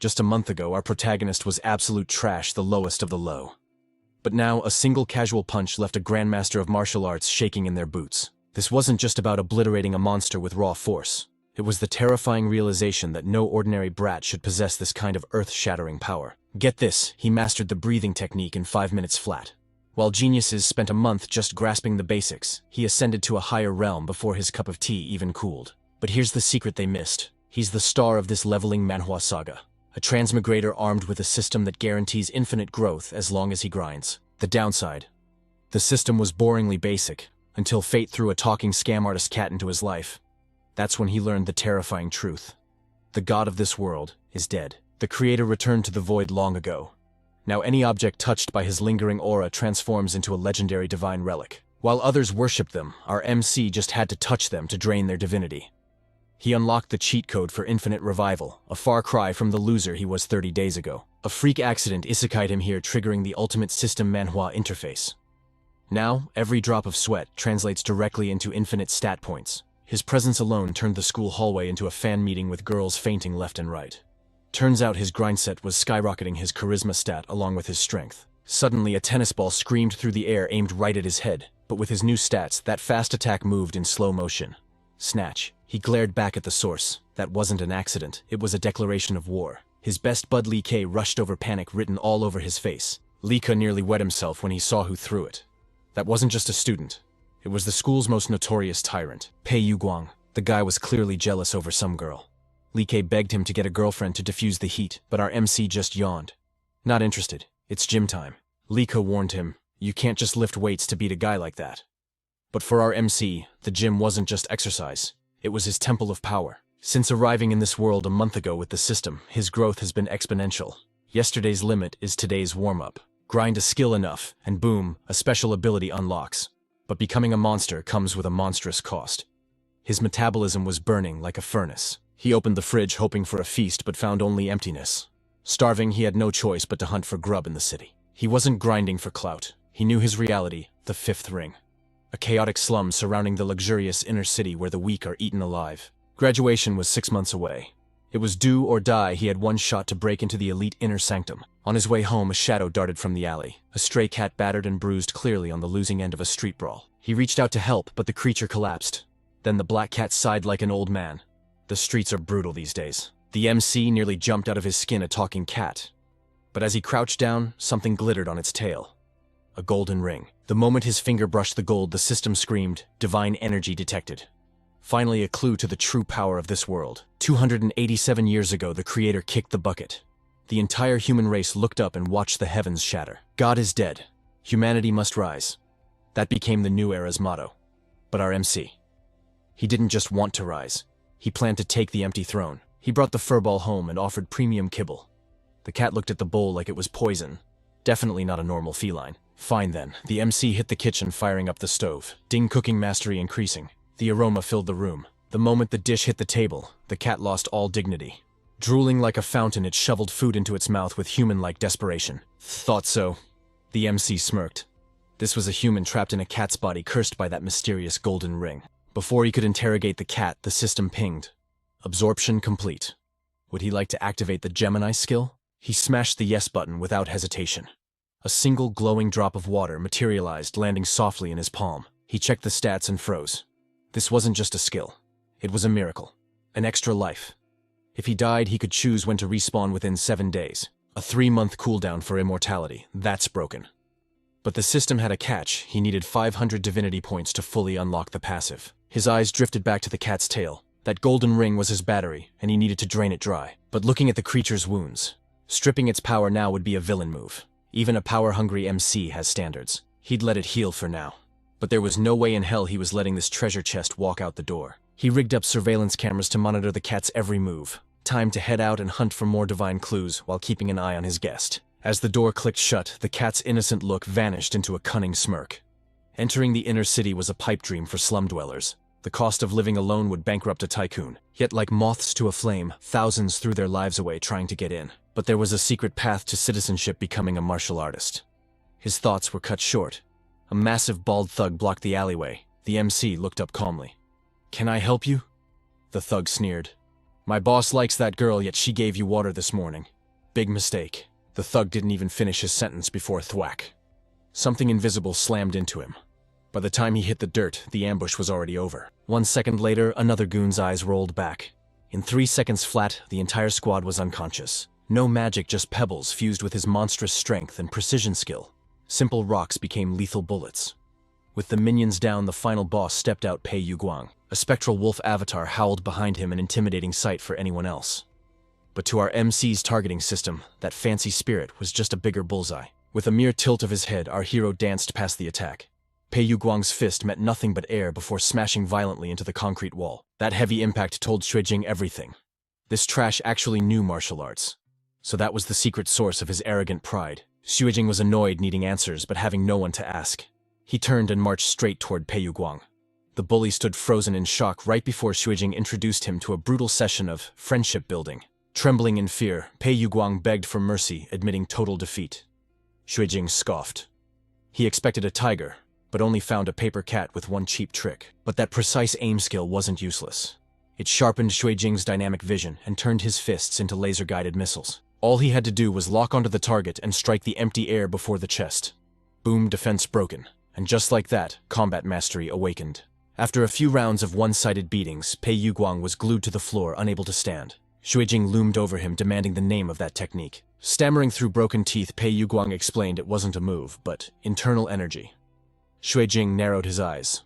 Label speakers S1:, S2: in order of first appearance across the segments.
S1: Just a month ago, our protagonist was absolute trash, the lowest of the low. But now, a single casual punch left a grandmaster of martial arts shaking in their boots. This wasn't just about obliterating a monster with raw force. It was the terrifying realization that no ordinary brat should possess this kind of earth-shattering power. Get this, he mastered the breathing technique in 5 minutes flat. While geniuses spent a month just grasping the basics, he ascended to a higher realm before his cup of tea even cooled. But here's the secret they missed. He's the star of this leveling Manhwa saga. A transmigrator armed with a system that guarantees infinite growth as long as he grinds. The downside: the system was boringly basic, until fate threw a talking scam artist cat into his life. That's when he learned the terrifying truth. The god of this world is dead. The creator returned to the void long ago. Now any object touched by his lingering aura transforms into a legendary divine relic. While others worship them, our MC just had to touch them to drain their divinity. He unlocked the cheat code for infinite revival, a far cry from the loser he was 30 days ago. A freak accident isekai'd him here, triggering the ultimate system Manhwa interface. Now, every drop of sweat translates directly into infinite stat points. His presence alone turned the school hallway into a fan meeting with girls fainting left and right. Turns out his grind set was skyrocketing his charisma stat along with his strength. Suddenly, a tennis ball screamed through the air aimed right at his head, but with his new stats, that fast attack moved in slow motion. Snatch. He glared back at the source. That wasn't an accident, it was a declaration of war. His best bud Lee K rushed over, panic written all over his face. Lee K nearly wet himself when he saw who threw it. That wasn't just a student. It was the school's most notorious tyrant, Pei Yuguang. The guy was clearly jealous over some girl. Lee K begged him to get a girlfriend to diffuse the heat, but our MC just yawned. Not interested. It's gym time. Lee K warned him, you can't just lift weights to beat a guy like that. But for our MC, the gym wasn't just exercise. It was his temple of power. Since arriving in this world a month ago with the system, his growth has been exponential. Yesterday's limit is today's warm-up. Grind a skill enough, and boom, a special ability unlocks. But becoming a monster comes with a monstrous cost. His metabolism was burning like a furnace. He opened the fridge hoping for a feast but found only emptiness. Starving, he had no choice but to hunt for grub in the city. He wasn't grinding for clout. He knew his reality, the fifth ring. A chaotic slum surrounding the luxurious inner city where the weak are eaten alive. Graduation was 6 months away. It was do or die. He had one shot to break into the elite inner sanctum. On his way home, a shadow darted from the alley. A stray cat battered and bruised clearly on the losing end of a street brawl. He reached out to help, but the creature collapsed. Then the black cat sighed like an old man. The streets are brutal these days. The MC nearly jumped out of his skin, a talking cat. But as he crouched down, something glittered on its tail. A golden ring. The moment his finger brushed the gold, the system screamed, divine energy detected. Finally, a clue to the true power of this world. 287 years ago, the creator kicked the bucket. The entire human race looked up and watched the heavens shatter. God is dead. Humanity must rise. That became the new era's motto. But our MC, he didn't just want to rise. He planned to take the empty throne. He brought the furball home and offered premium kibble. The cat looked at the bowl like it was poison. Definitely not a normal feline. Fine then. The MC hit the kitchen, firing up the stove. Ding, cooking mastery increasing. The aroma filled the room. The moment the dish hit the table, the cat lost all dignity. Drooling like a fountain, it shoveled food into its mouth with human-like desperation. Thought so. The MC smirked. This was a human trapped in a cat's body, cursed by that mysterious golden ring. Before he could interrogate the cat, the system pinged. Absorption complete. Would he like to activate the Gemini skill? He smashed the yes button without hesitation. A single glowing drop of water materialized, landing softly in his palm. He checked the stats and froze. This wasn't just a skill. It was a miracle. An extra life. If he died, he could choose when to respawn within 7 days. A 3-month cooldown for immortality. That's broken. But the system had a catch. He needed 500 divinity points to fully unlock the passive. His eyes drifted back to the cat's tail. That golden ring was his battery, and he needed to drain it dry. But looking at the creature's wounds, stripping its power now would be a villain move. Even a power-hungry MC has standards. He'd let it heal for now. But there was no way in hell he was letting this treasure chest walk out the door. He rigged up surveillance cameras to monitor the cat's every move. Time to head out and hunt for more divine clues while keeping an eye on his guest. As the door clicked shut, the cat's innocent look vanished into a cunning smirk. Entering the inner city was a pipe dream for slum dwellers. The cost of living alone would bankrupt a tycoon. Yet like moths to a flame, thousands threw their lives away trying to get in. But there was a secret path to citizenship: becoming a martial artist. His thoughts were cut short. A massive bald thug blocked the alleyway. The MC looked up calmly. "Can I help you?" The thug sneered. My boss likes that girl, yet she gave you water this morning. Big mistake. The thug didn't even finish his sentence before thwack. Something invisible slammed into him. By the time he hit the dirt, the ambush was already over. 1 second later, another goon's eyes rolled back. In 3 seconds flat, the entire squad was unconscious. No magic, just pebbles fused with his monstrous strength and precision skill. Simple rocks became lethal bullets. With the minions down, the final boss stepped out Pei Yuguang. A spectral wolf avatar howled behind him, an intimidating sight for anyone else. But to our MC's targeting system, that fancy spirit was just a bigger bullseye. With a mere tilt of his head, our hero danced past the attack. Pei Yuguang's fist met nothing but air before smashing violently into the concrete wall. That heavy impact told Xuejing everything. This trash actually knew martial arts. So that was the secret source of his arrogant pride. Xuejing was annoyed, needing answers, but having no one to ask. He turned and marched straight toward Pei Yuguang. The bully stood frozen in shock right before Xuejing introduced him to a brutal session of friendship building. Trembling in fear, Pei Yuguang begged for mercy, admitting total defeat. Xuejing scoffed. He expected a tiger, but only found a paper cat with one cheap trick. But that precise aim skill wasn't useless. It sharpened Xuejing's dynamic vision and turned his fists into laser-guided missiles. All he had to do was lock onto the target and strike the empty air before the chest. Boom, defense broken. And just like that, combat mastery awakened. After a few rounds of one-sided beatings, Pei Yuguang was glued to the floor, unable to stand. Xuejing loomed over him, demanding the name of that technique. Stammering through broken teeth, Pei Yuguang explained it wasn't a move, but internal energy. Xuejing narrowed his eyes.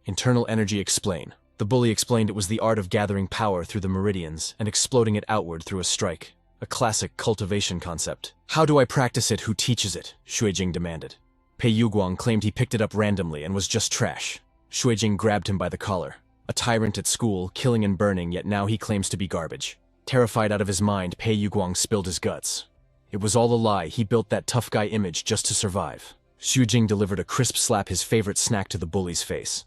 S1: Internal energy, explain. The bully explained it was the art of gathering power through the meridians and exploding it outward through a strike. A classic cultivation concept. How do I practice it? Who teaches it? Xuejing demanded. Pei Yuguang claimed he picked it up randomly and was just trash. Xuejing grabbed him by the collar. A tyrant at school, killing and burning, yet now he claims to be garbage. Terrified out of his mind, Pei Yuguang spilled his guts. It was all a lie. He built that tough guy image just to survive. Xuejing delivered a crisp slap, his favorite snack, to the bully's face.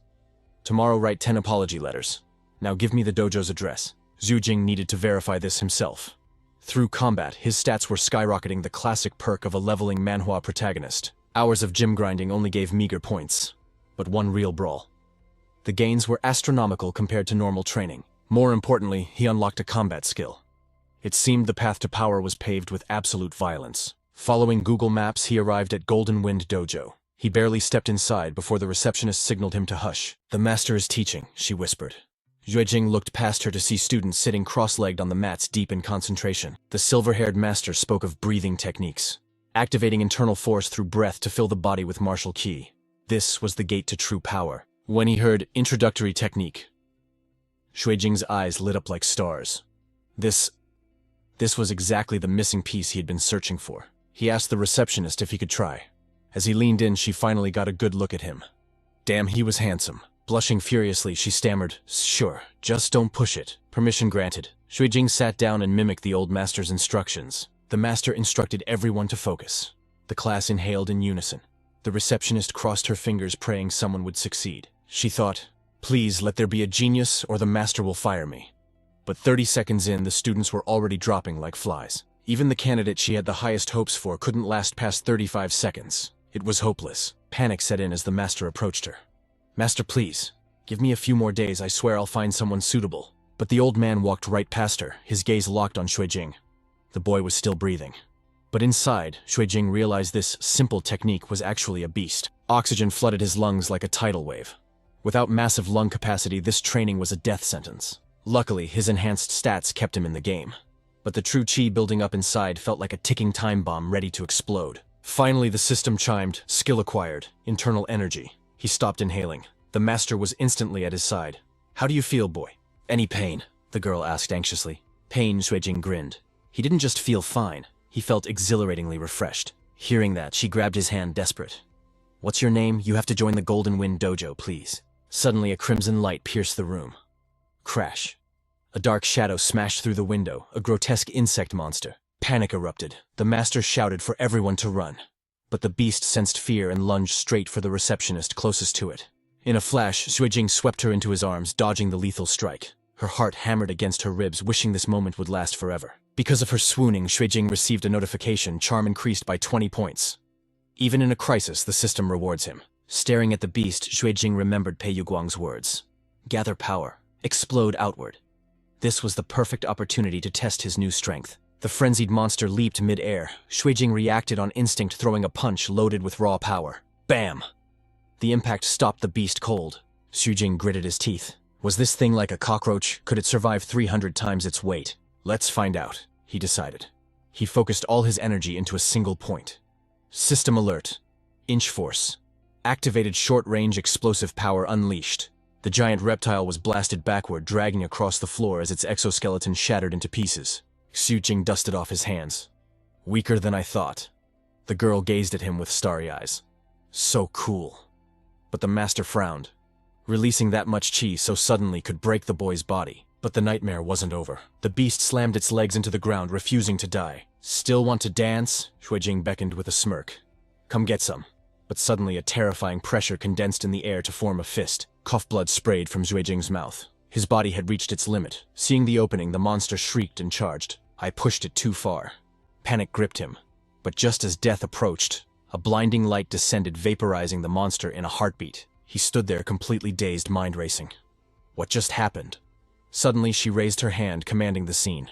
S1: Tomorrow write 10 apology letters. Now give me the dojo's address. Xuejing needed to verify this himself. Through combat, his stats were skyrocketing, the classic perk of a leveling Manhwa protagonist. Hours of gym grinding only gave meager points. But one real brawl. The gains were astronomical compared to normal training. More importantly, he unlocked a combat skill. It seemed the path to power was paved with absolute violence. Following Google Maps, he arrived at Golden Wind Dojo. He barely stepped inside before the receptionist signaled him to hush. "The master is teaching," she whispered. Xuejing looked past her to see students sitting cross-legged on the mats, deep in concentration. The silver-haired master spoke of breathing techniques, activating internal force through breath to fill the body with martial ki. This was the gate to true power. When he heard introductory technique, Xuejing's eyes lit up like stars. This was exactly the missing piece he had been searching for. He asked the receptionist if he could try. As he leaned in, she finally got a good look at him. Damn, he was handsome. Blushing furiously, she stammered, "Sure, just don't push it." Permission granted. Xuejing sat down and mimicked the old master's instructions. The master instructed everyone to focus. The class inhaled in unison. The receptionist crossed her fingers, praying someone would succeed. She thought, "Please let there be a genius or the master will fire me." But 30 seconds in, the students were already dropping like flies. Even the candidate she had the highest hopes for couldn't last past 35 seconds. It was hopeless. Panic set in as the master approached her. "Master, please, give me a few more days. I swear I'll find someone suitable." But the old man walked right past her, his gaze locked on Xuejing. The boy was still breathing. But inside, Xuejing realized this simple technique was actually a beast. Oxygen flooded his lungs like a tidal wave. Without massive lung capacity, this training was a death sentence. Luckily, his enhanced stats kept him in the game. But the true chi building up inside felt like a ticking time bomb ready to explode. Finally, the system chimed, skill acquired, internal energy. He stopped inhaling. The master was instantly at his side. "How do you feel, boy?" "Any pain?" the girl asked anxiously. Pain, Xuejing grinned. He didn't just feel fine, he felt exhilaratingly refreshed. Hearing that, she grabbed his hand, desperate. "What's your name? You have to join the Golden Wind Dojo, please." Suddenly, a crimson light pierced the room. Crash. A dark shadow smashed through the window, a grotesque insect monster. Panic erupted. The master shouted for everyone to run. But the beast sensed fear and lunged straight for the receptionist closest to it. In a flash, Xuejing swept her into his arms, dodging the lethal strike. Her heart hammered against her ribs, wishing this moment would last forever. Because of her swooning, Xuejing received a notification, charm increased by 20 points. Even in a crisis, the system rewards him. Staring at the beast, Xuejing remembered Pei Yuguang's words. Gather power. Explode outward. This was the perfect opportunity to test his new strength. The frenzied monster leaped mid-air. Xuejing reacted on instinct, throwing a punch loaded with raw power. Bam! The impact stopped the beast cold. Xuejing gritted his teeth. Was this thing like a cockroach? Could it survive 300 times its weight? Let's find out, he decided. He focused all his energy into a single point. System alert. Inch force. Activated short-range explosive power unleashed. The giant reptile was blasted backward, dragging across the floor as its exoskeleton shattered into pieces. Xuejing dusted off his hands. Weaker than I thought. The girl gazed at him with starry eyes. So cool. But the master frowned. Releasing that much chi so suddenly could break the boy's body. But the nightmare wasn't over. The beast slammed its legs into the ground, refusing to die. Still want to dance? Xuejing beckoned with a smirk. Come get some. But suddenly a terrifying pressure condensed in the air to form a fist. Cough blood sprayed from Xuejing's mouth. His body had reached its limit. Seeing the opening, the monster shrieked and charged. I pushed it too far. Panic gripped him. But just as death approached, a blinding light descended, vaporizing the monster in a heartbeat. He stood there, completely dazed, mind racing. What just happened? Suddenly she raised her hand, commanding the scene.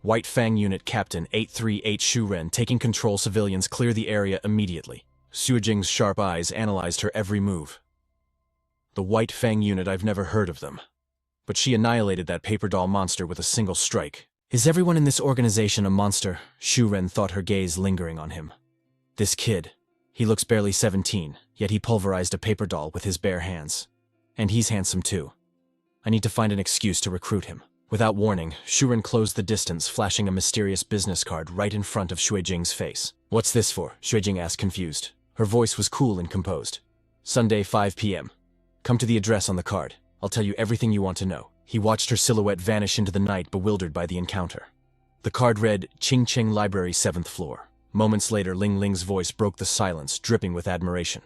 S1: White Fang Unit Captain 838 Shu Ren, taking control. Civilians, clear the area immediately. Xuejing's sharp eyes analyzed her every move. The White Fang Unit, I've never heard of them. But she annihilated that paper doll monster with a single strike. Is everyone in this organization a monster? Shu Ren thought, her gaze lingering on him. This kid. He looks barely 17, yet he pulverized a paper doll with his bare hands. And he's handsome too. I need to find an excuse to recruit him. Without warning, Shu Ren closed the distance, flashing a mysterious business card right in front of Xuejing's face. What's this for? Xuejing asked, confused. Her voice was cool and composed. Sunday, 5 p.m. Come to the address on the card. I'll tell you everything you want to know. He watched her silhouette vanish into the night, bewildered by the encounter. The card read, Qing Cheng Library, 7th floor. Moments later, Ling Ling's voice broke the silence, dripping with admiration.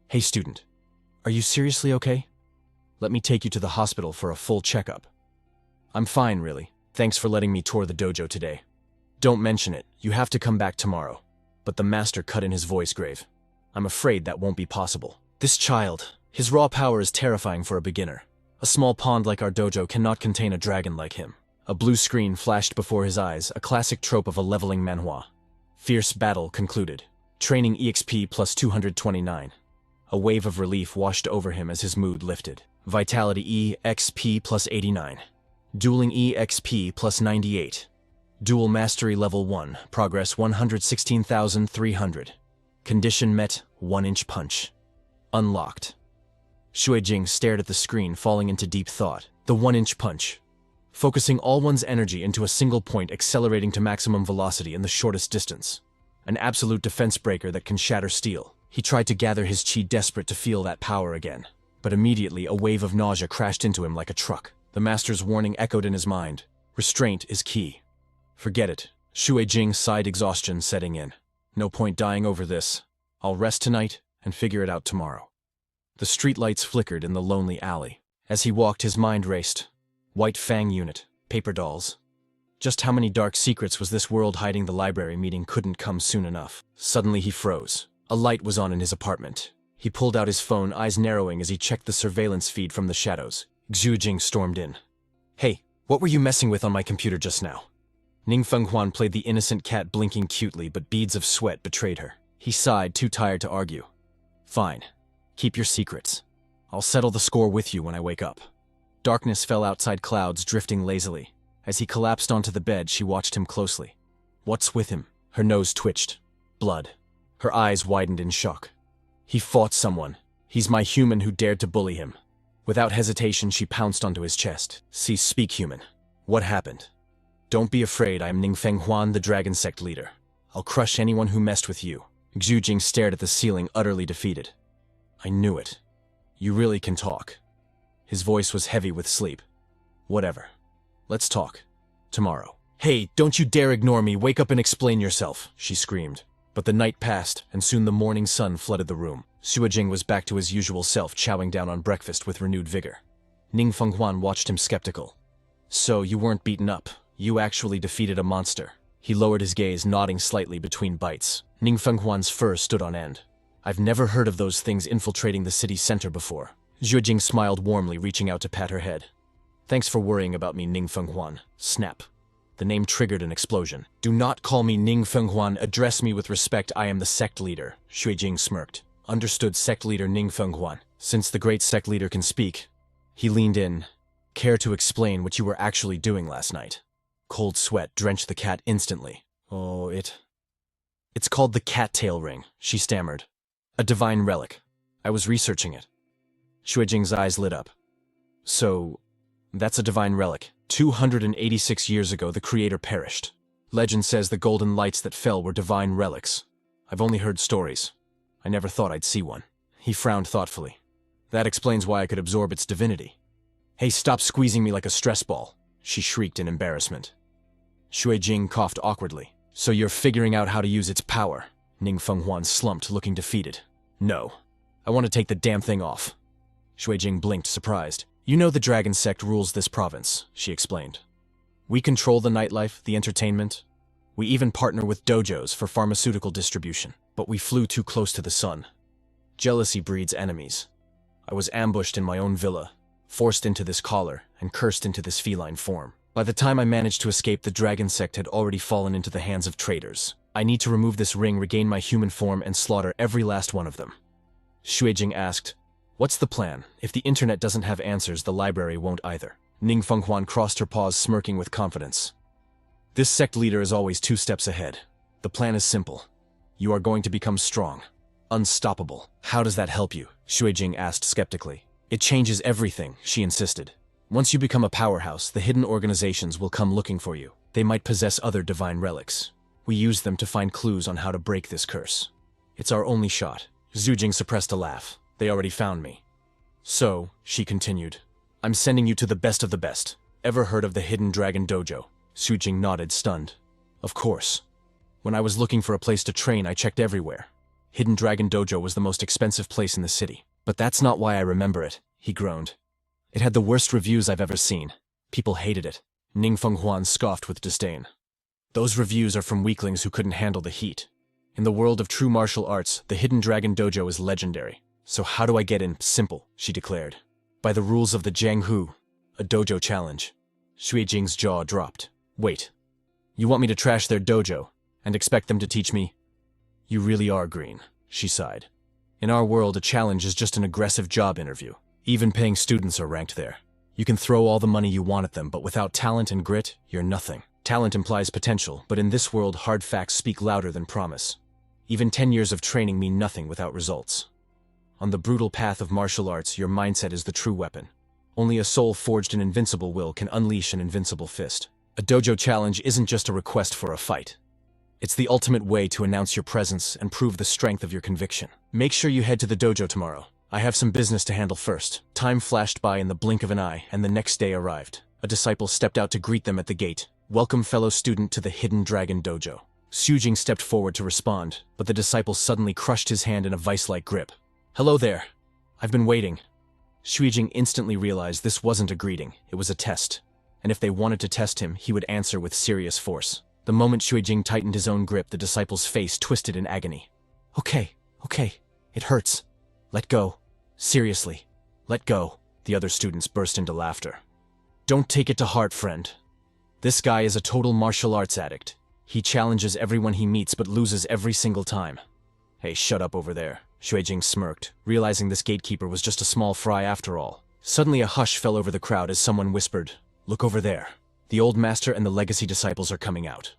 S1: Hey student, are you seriously okay? Let me take you to the hospital for a full checkup. I'm fine, really. Thanks for letting me tour the dojo today. Don't mention it, you have to come back tomorrow. But the master cut in, his voice grave. I'm afraid that won't be possible. This child, his raw power is terrifying for a beginner. A small pond like our dojo cannot contain a dragon like him. A blue screen flashed before his eyes, a classic trope of a leveling manhwa. Fierce battle concluded. Training EXP plus 229. A wave of relief washed over him as his mood lifted. Vitality EXP plus 89. Dueling EXP plus 98. Dual Mastery Level 1, Progress 116,300. Condition met, 1-inch punch. Unlocked. Xuejing stared at the screen, falling into deep thought. The 1-inch punch. Focusing all one's energy into a single point, accelerating to maximum velocity in the shortest distance. An absolute defense breaker that can shatter steel. He tried to gather his chi, desperate to feel that power again. But immediately, a wave of nausea crashed into him like a truck. The master's warning echoed in his mind. Restraint is key. Forget it. Xuejing sighed, exhaustion setting in. No point dying over this. I'll rest tonight and figure it out tomorrow. The streetlights flickered in the lonely alley. As he walked, his mind raced. White Fang Unit, paper dolls. Just how many dark secrets was this world hiding? The library meeting couldn't come soon enough. Suddenly he froze. A light was on in his apartment. He pulled out his phone, eyes narrowing as he checked the surveillance feed from the shadows. Xuejing stormed in. Hey, what were you messing with on my computer just now? Ning Fenghuan played the innocent cat, blinking cutely, but beads of sweat betrayed her. He sighed, too tired to argue. Fine. Keep your secrets. I'll settle the score with you when I wake up. Darkness fell outside, clouds drifting lazily. As he collapsed onto the bed, she watched him closely. What's with him? Her nose twitched. Blood. Her eyes widened in shock. He fought someone. He's my human who dared to bully him. Without hesitation, she pounced onto his chest. Speak, human. What happened? Don't be afraid, I am Ning Fenghuan, the Dragon Sect leader. I'll crush anyone who messed with you. Xuejing stared at the ceiling, utterly defeated. I knew it. You really can talk. His voice was heavy with sleep. Whatever. Let's talk. Tomorrow. Hey, don't you dare ignore me. Wake up and explain yourself, she screamed. But the night passed, and soon the morning sun flooded the room. Xuejing was back to his usual self, chowing down on breakfast with renewed vigor. Ning Fenghuan watched him skeptical. So, you weren't beaten up. You actually defeated a monster. He lowered his gaze, nodding slightly between bites. Ning Fenghuan's fur stood on end. I've never heard of those things infiltrating the city center before. Xuejing smiled warmly, reaching out to pat her head. Thanks for worrying about me, Ning Fenghuan. Snap. The name triggered an explosion. Do not call me Ning Fenghuan. Address me with respect. I am the sect leader. Shui Jing smirked. Understood, sect leader Ning Fenghuan. Since the great sect leader can speak, he leaned in. Care to explain what you were actually doing last night? Cold sweat drenched the cat instantly. Oh, it's called the cattail ring, she stammered. A divine relic. I was researching it. Shui Jing's eyes lit up. So, that's a divine relic. 286 years ago, the creator perished. Legend says the golden lights that fell were divine relics. I've only heard stories. I never thought I'd see one. He frowned thoughtfully. That explains why I could absorb its divinity. Hey, stop squeezing me like a stress ball, she shrieked in embarrassment. Shui Jing coughed awkwardly. So you're figuring out how to use its power? Ning Fenghuan slumped, looking defeated. No. I want to take the damn thing off. Shui Jing blinked, surprised. You know the dragon sect rules this province, she explained. We control the nightlife, the entertainment. We even partner with dojos for pharmaceutical distribution. But we flew too close to the sun. Jealousy breeds enemies. I was ambushed in my own villa, forced into this collar, and cursed into this feline form. By the time I managed to escape, the dragon sect had already fallen into the hands of traitors. I need to remove this ring, regain my human form, and slaughter every last one of them. Shui Jing asked, what's the plan? If the internet doesn't have answers, the library won't either. Ning Fenghuan crossed her paws, smirking with confidence. This sect leader is always 2 steps ahead. The plan is simple. You are going to become strong. Unstoppable. How does that help you? Shui Jing asked skeptically. It changes everything, she insisted. Once you become a powerhouse, the hidden organizations will come looking for you. They might possess other divine relics. We use them to find clues on how to break this curse. It's our only shot. Zhu Jing suppressed a laugh. They already found me. So, she continued, I'm sending you to the best of the best. Ever heard of the Hidden Dragon Dojo? Zhu Jing nodded, stunned. Of course. When I was looking for a place to train, I checked everywhere. Hidden Dragon Dojo was the most expensive place in the city. But that's not why I remember it, he groaned. It had the worst reviews I've ever seen. People hated it. Ning Fenghuan scoffed with disdain. Those reviews are from weaklings who couldn't handle the heat. In the world of true martial arts, the Hidden Dragon Dojo is legendary. So how do I get in? Simple, she declared. By the rules of the Jianghu, a dojo challenge. Shui Jing's jaw dropped. Wait. You want me to trash their dojo and expect them to teach me? You really are green, she sighed. In our world, a challenge is just an aggressive job interview. Even paying students are ranked there. You can throw all the money you want at them, but without talent and grit, you're nothing. Talent implies potential, but in this world, hard facts speak louder than promise. Even 10 years of training mean nothing without results. On the brutal path of martial arts, your mindset is the true weapon. Only a soul forged in invincible will can unleash an invincible fist. A dojo challenge isn't just a request for a fight. It's the ultimate way to announce your presence and prove the strength of your conviction. Make sure you head to the dojo tomorrow. I have some business to handle first. Time flashed by in the blink of an eye, and the next day arrived. A disciple stepped out to greet them at the gate. Welcome, fellow student, to the Hidden Dragon Dojo. Zhu Jing stepped forward to respond, but the disciple suddenly crushed his hand in a vice-like grip. Hello there. I've been waiting. Shui Jing instantly realized this wasn't a greeting, it was a test. And if they wanted to test him, he would answer with serious force. The moment Shui Jing tightened his own grip, the disciple's face twisted in agony. Okay, it hurts. Let go. Seriously, let go. The other students burst into laughter. Don't take it to heart, friend. This guy is a total martial arts addict. He challenges everyone he meets but loses every single time. Hey, shut up over there. Shui Jing smirked, realizing this gatekeeper was just a small fry after all. Suddenly a hush fell over the crowd as someone whispered, Look over there. The old master and the legacy disciples are coming out.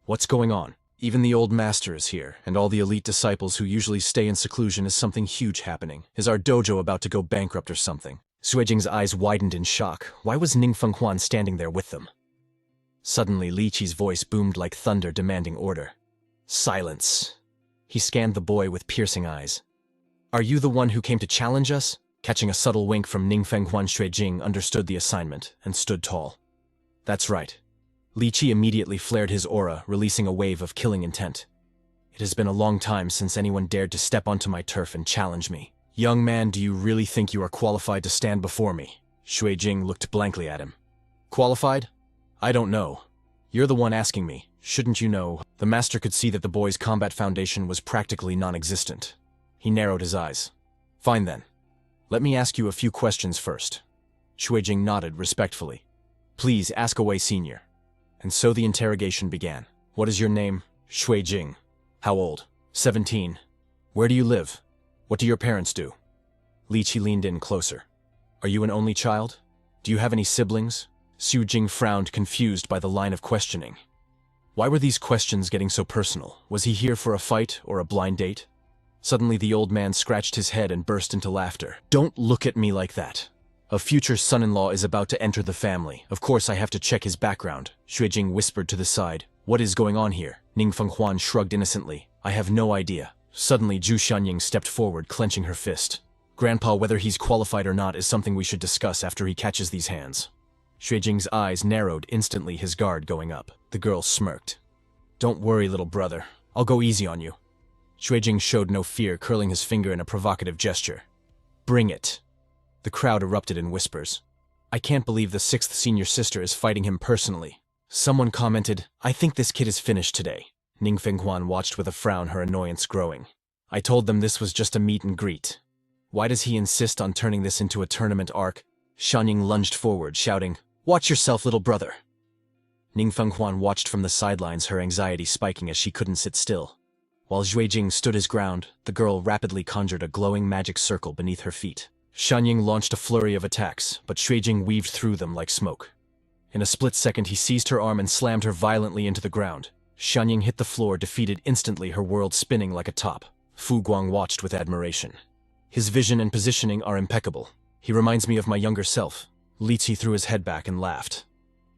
S1: What's going on? Even the old master is here, and all the elite disciples who usually stay in seclusion. Is something huge happening? Is our dojo about to go bankrupt or something? Shui Jing's eyes widened in shock. Why was Ning Fenghuan standing there with them? Suddenly, Li Qi's voice boomed like thunder, demanding order. Silence. He scanned the boy with piercing eyes. Are you the one who came to challenge us? Catching a subtle wink from Ning Fenghuan, Shui Jing understood the assignment and stood tall. That's right. Li Qi immediately flared his aura, releasing a wave of killing intent. It has been a long time since anyone dared to step onto my turf and challenge me. Young man, do you really think you are qualified to stand before me? Shui Jing looked blankly at him. Qualified? I don't know. You're the one asking me. Shouldn't you know? The master could see that the boy's combat foundation was practically non-existent. He narrowed his eyes. Fine then. Let me ask you a few questions first. Xuejing nodded respectfully. Please ask away, senior. And so the interrogation began. What is your name? Xuejing. How old? 17. Where do you live? What do your parents do? Li Qi leaned in closer. Are you an only child? Do you have any siblings? Xu Jing frowned, confused by the line of questioning. Why were these questions getting so personal? Was he here for a fight or a blind date? Suddenly the old man scratched his head and burst into laughter. Don't look at me like that. A future son-in-law is about to enter the family. Of course I have to check his background. Xuejing whispered to the side. What is going on here? Ning Fenghuan shrugged innocently. I have no idea. Suddenly Zhu Xianying stepped forward, clenching her fist. Grandpa, whether he's qualified or not is something we should discuss after he catches these hands. Xuejing's eyes narrowed instantly, his guard going up. The girl smirked. Don't worry, little brother. I'll go easy on you. Xuejing showed no fear, curling his finger in a provocative gesture. Bring it. The crowd erupted in whispers. I can't believe the 6th senior sister is fighting him personally. Someone commented, I think this kid is finished today. Ning Fenghuan watched with a frown, her annoyance growing. I told them this was just a meet and greet. Why does he insist on turning this into a tournament arc? Xianying lunged forward, shouting, Watch yourself, little brother. Ning Fenghuan watched from the sidelines, her anxiety spiking as she couldn't sit still. While Xuejing stood his ground, the girl rapidly conjured a glowing magic circle beneath her feet. Xianying launched a flurry of attacks, but Xuejing weaved through them like smoke. In a split second, he seized her arm and slammed her violently into the ground. Xianying hit the floor, defeated instantly, her world spinning like a top. Fu Guang watched with admiration. His vision and positioning are impeccable. He reminds me of my younger self. Li Qi threw his head back and laughed.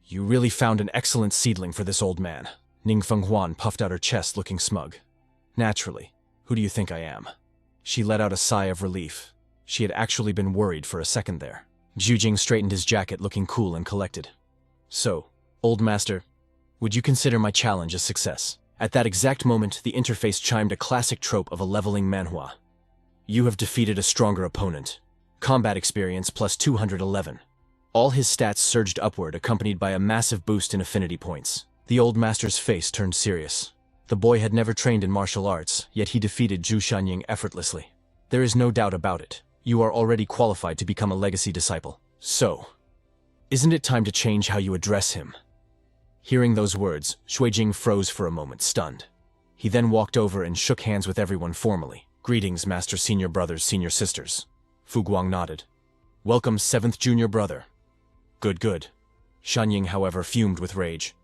S1: You really found an excellent seedling for this old man. Ning Fenghuan puffed out her chest, looking smug. Naturally. Who do you think I am? She let out a sigh of relief. She had actually been worried for a second there. Xuejing straightened his jacket, looking cool and collected. So, old master, would you consider my challenge a success? At that exact moment, the interface chimed a classic trope of a leveling manhwa. You have defeated a stronger opponent. Combat experience plus 211. All his stats surged upward, accompanied by a massive boost in affinity points. The old master's face turned serious. The boy had never trained in martial arts, yet he defeated Zhu Xianying effortlessly. There is no doubt about it. You are already qualified to become a legacy disciple. So, isn't it time to change how you address him? Hearing those words, Xuejing froze for a moment, stunned. He then walked over and shook hands with everyone formally. Greetings, Master, Senior Brothers, Senior Sisters. Fu Guang nodded. Welcome, 7th Junior Brother. Good, good. Xianying, however, fumed with rage.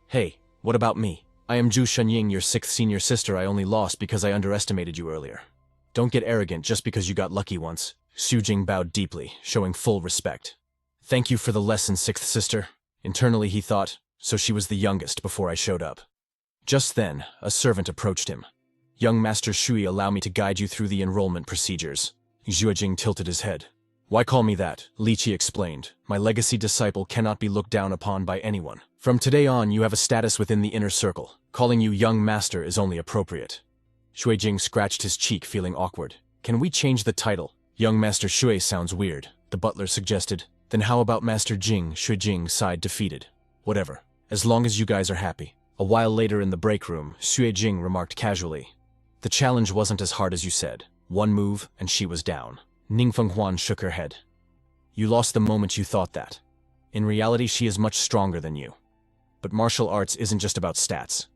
S1: Hey, what about me? I am Zhu Xianying, your 6th Senior Sister. I only lost because I underestimated you earlier. Don't get arrogant just because you got lucky once. Xuejing bowed deeply, showing full respect. Thank you for the lesson, 6th Sister. Internally he thought, so she was the youngest before I showed up. Just then, a servant approached him. Young Master Shui, allow me to guide you through the enrollment procedures. Xuejing tilted his head. Why call me that? Li Qi explained. My legacy disciple cannot be looked down upon by anyone. From today on, you have a status within the inner circle. Calling you young master is only appropriate. Xuejing scratched his cheek, feeling awkward. Can we change the title? Young Master Shui sounds weird, the butler suggested. Then how about Master Jing? Xuejing sighed, defeated. Whatever, as long as you guys are happy. A while later in the break room, Xuejing remarked casually. The challenge wasn't as hard as you said. One move, and she was down. Ning Fenghuan shook her head. You lost the moment you thought that. In reality, she is much stronger than you. But martial arts isn't just about stats.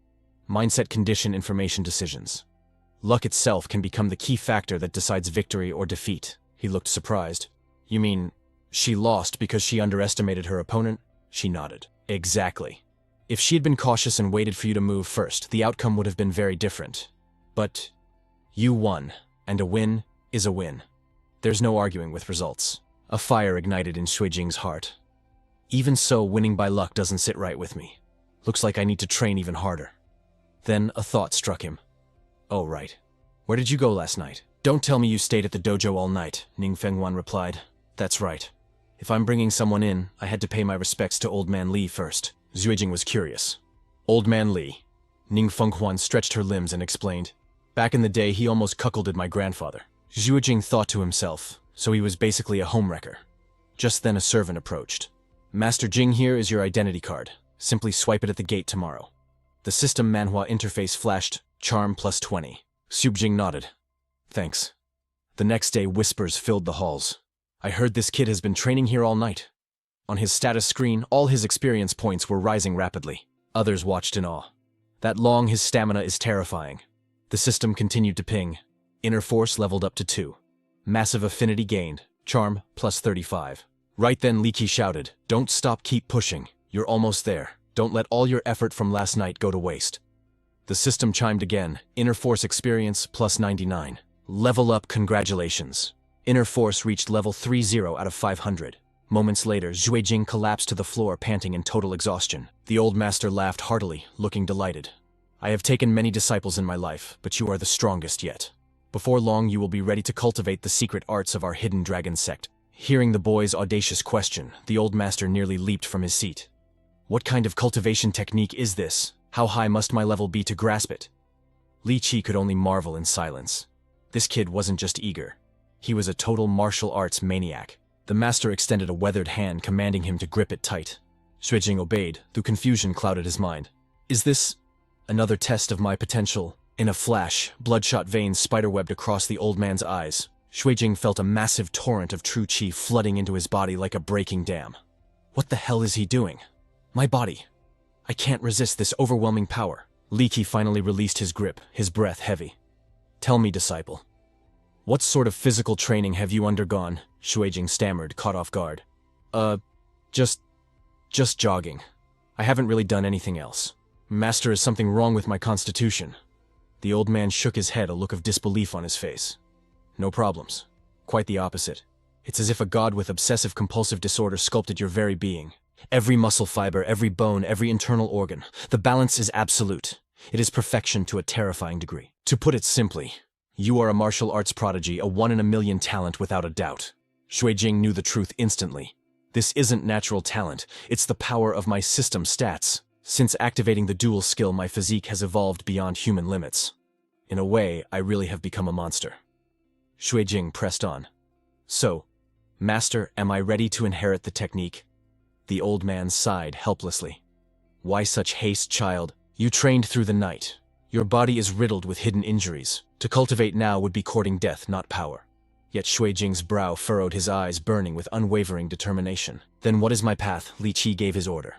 S1: Mindset, condition, information, decisions. Luck itself can become the key factor that decides victory or defeat. He looked surprised. You mean, she lost because she underestimated her opponent? She nodded. Exactly. If she had been cautious and waited for you to move first, the outcome would have been very different. But you won, and a win is a win. There's no arguing with results. A fire ignited in Xuejing's heart. Even so, winning by luck doesn't sit right with me. Looks like I need to train even harder. Then a thought struck him. Oh, right. Where did you go last night? Don't tell me you stayed at the dojo all night, Ning Fenghuan replied. That's right. If I'm bringing someone in, I had to pay my respects to Old Man Li first. Xuejing was curious. Old Man Li. Ning Fenghuan stretched her limbs and explained. Back in the day, he almost cuckolded my grandfather. Xuejing thought to himself, so he was basically a homewrecker. Just then a servant approached. Master Jing, here is your identity card. Simply swipe it at the gate tomorrow. The system Manhwa interface flashed, charm plus 20. Xuejing nodded. Thanks. The next day, whispers filled the halls. I heard this kid has been training here all night. On his status screen, all his experience points were rising rapidly. Others watched in awe. That long his stamina is terrifying. The system continued to ping. Inner force leveled up to 2. Massive affinity gained. Charm plus 35. Right then Li Qi shouted, "Don't stop, keep pushing. You're almost there. Don't let all your effort from last night go to waste." The system chimed again. Inner force experience plus 99. Level up, congratulations. Inner force reached level 30 out of 500. Moments later, Zhui Jing collapsed to the floor, panting in total exhaustion. The old master laughed heartily, looking delighted. "I have taken many disciples in my life, but you are the strongest yet. Before long you will be ready to cultivate the secret arts of our hidden dragon sect." Hearing the boy's audacious question, the old master nearly leaped from his seat. "What kind of cultivation technique is this? How high must my level be to grasp it?" Li Qi could only marvel in silence. This kid wasn't just eager. He was a total martial arts maniac. The master extended a weathered hand, commanding him to grip it tight. Xuejing obeyed, though confusion clouded his mind. Is this another test of my potential? In a flash, bloodshot veins spiderwebbed across the old man's eyes. Xuejing felt a massive torrent of true qi flooding into his body like a breaking dam. What the hell is he doing? My body. I can't resist this overwhelming power. Li Qi finally released his grip, his breath heavy. "Tell me, disciple, what sort of physical training have you undergone?" Xuejing stammered, caught off guard. Just jogging. I haven't really done anything else. Master, is something wrong with my constitution?" The old man shook his head, a look of disbelief on his face. "No problems. Quite the opposite. It's as if a god with obsessive-compulsive disorder sculpted your very being. Every muscle fiber, every bone, every internal organ. The balance is absolute. It is perfection to a terrifying degree. To put it simply, you are a martial arts prodigy, a one-in-a-million talent without a doubt." Xuejing knew the truth instantly. This isn't natural talent, it's the power of my system stats. Since activating the dual skill, my physique has evolved beyond human limits. In a way, I really have become a monster. Xuejing pressed on. "So, Master, am I ready to inherit the technique?" The old man sighed helplessly. "Why such haste, child? You trained through the night. Your body is riddled with hidden injuries. To cultivate now would be courting death, not power." Yet Xuejing's brow furrowed, his eyes burning with unwavering determination. "Then what is my path?" Li Qi gave his order.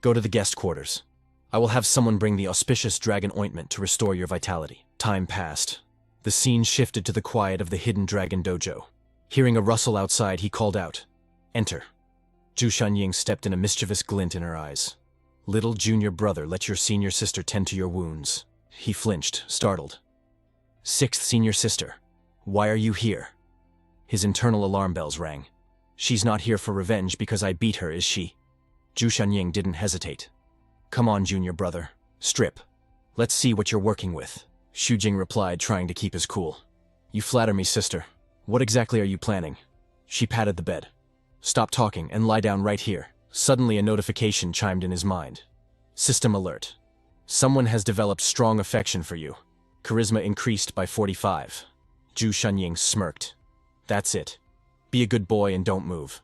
S1: "Go to the guest quarters. I will have someone bring the auspicious dragon ointment to restore your vitality." Time passed. The scene shifted to the quiet of the hidden dragon dojo. Hearing a rustle outside, he called out, "Enter." Zhu Shanying stepped in, a mischievous glint in her eyes. "Little junior brother, let your senior sister tend to your wounds." He flinched, startled. "Sixth senior sister, why are you here?" His internal alarm bells rang. "She's not here for revenge because I beat her, is she?" Zhu Shanying didn't hesitate. "Come on, junior brother. Strip. Let's see what you're working with." Xuejing replied, trying to keep his cool. "You flatter me, sister. What exactly are you planning?" She patted the bed. "Stop talking and lie down right here." Suddenly a notification chimed in his mind. System alert. Someone has developed strong affection for you. Charisma increased by 45. Zhu Shanying smirked. "That's it. Be a good boy and don't move."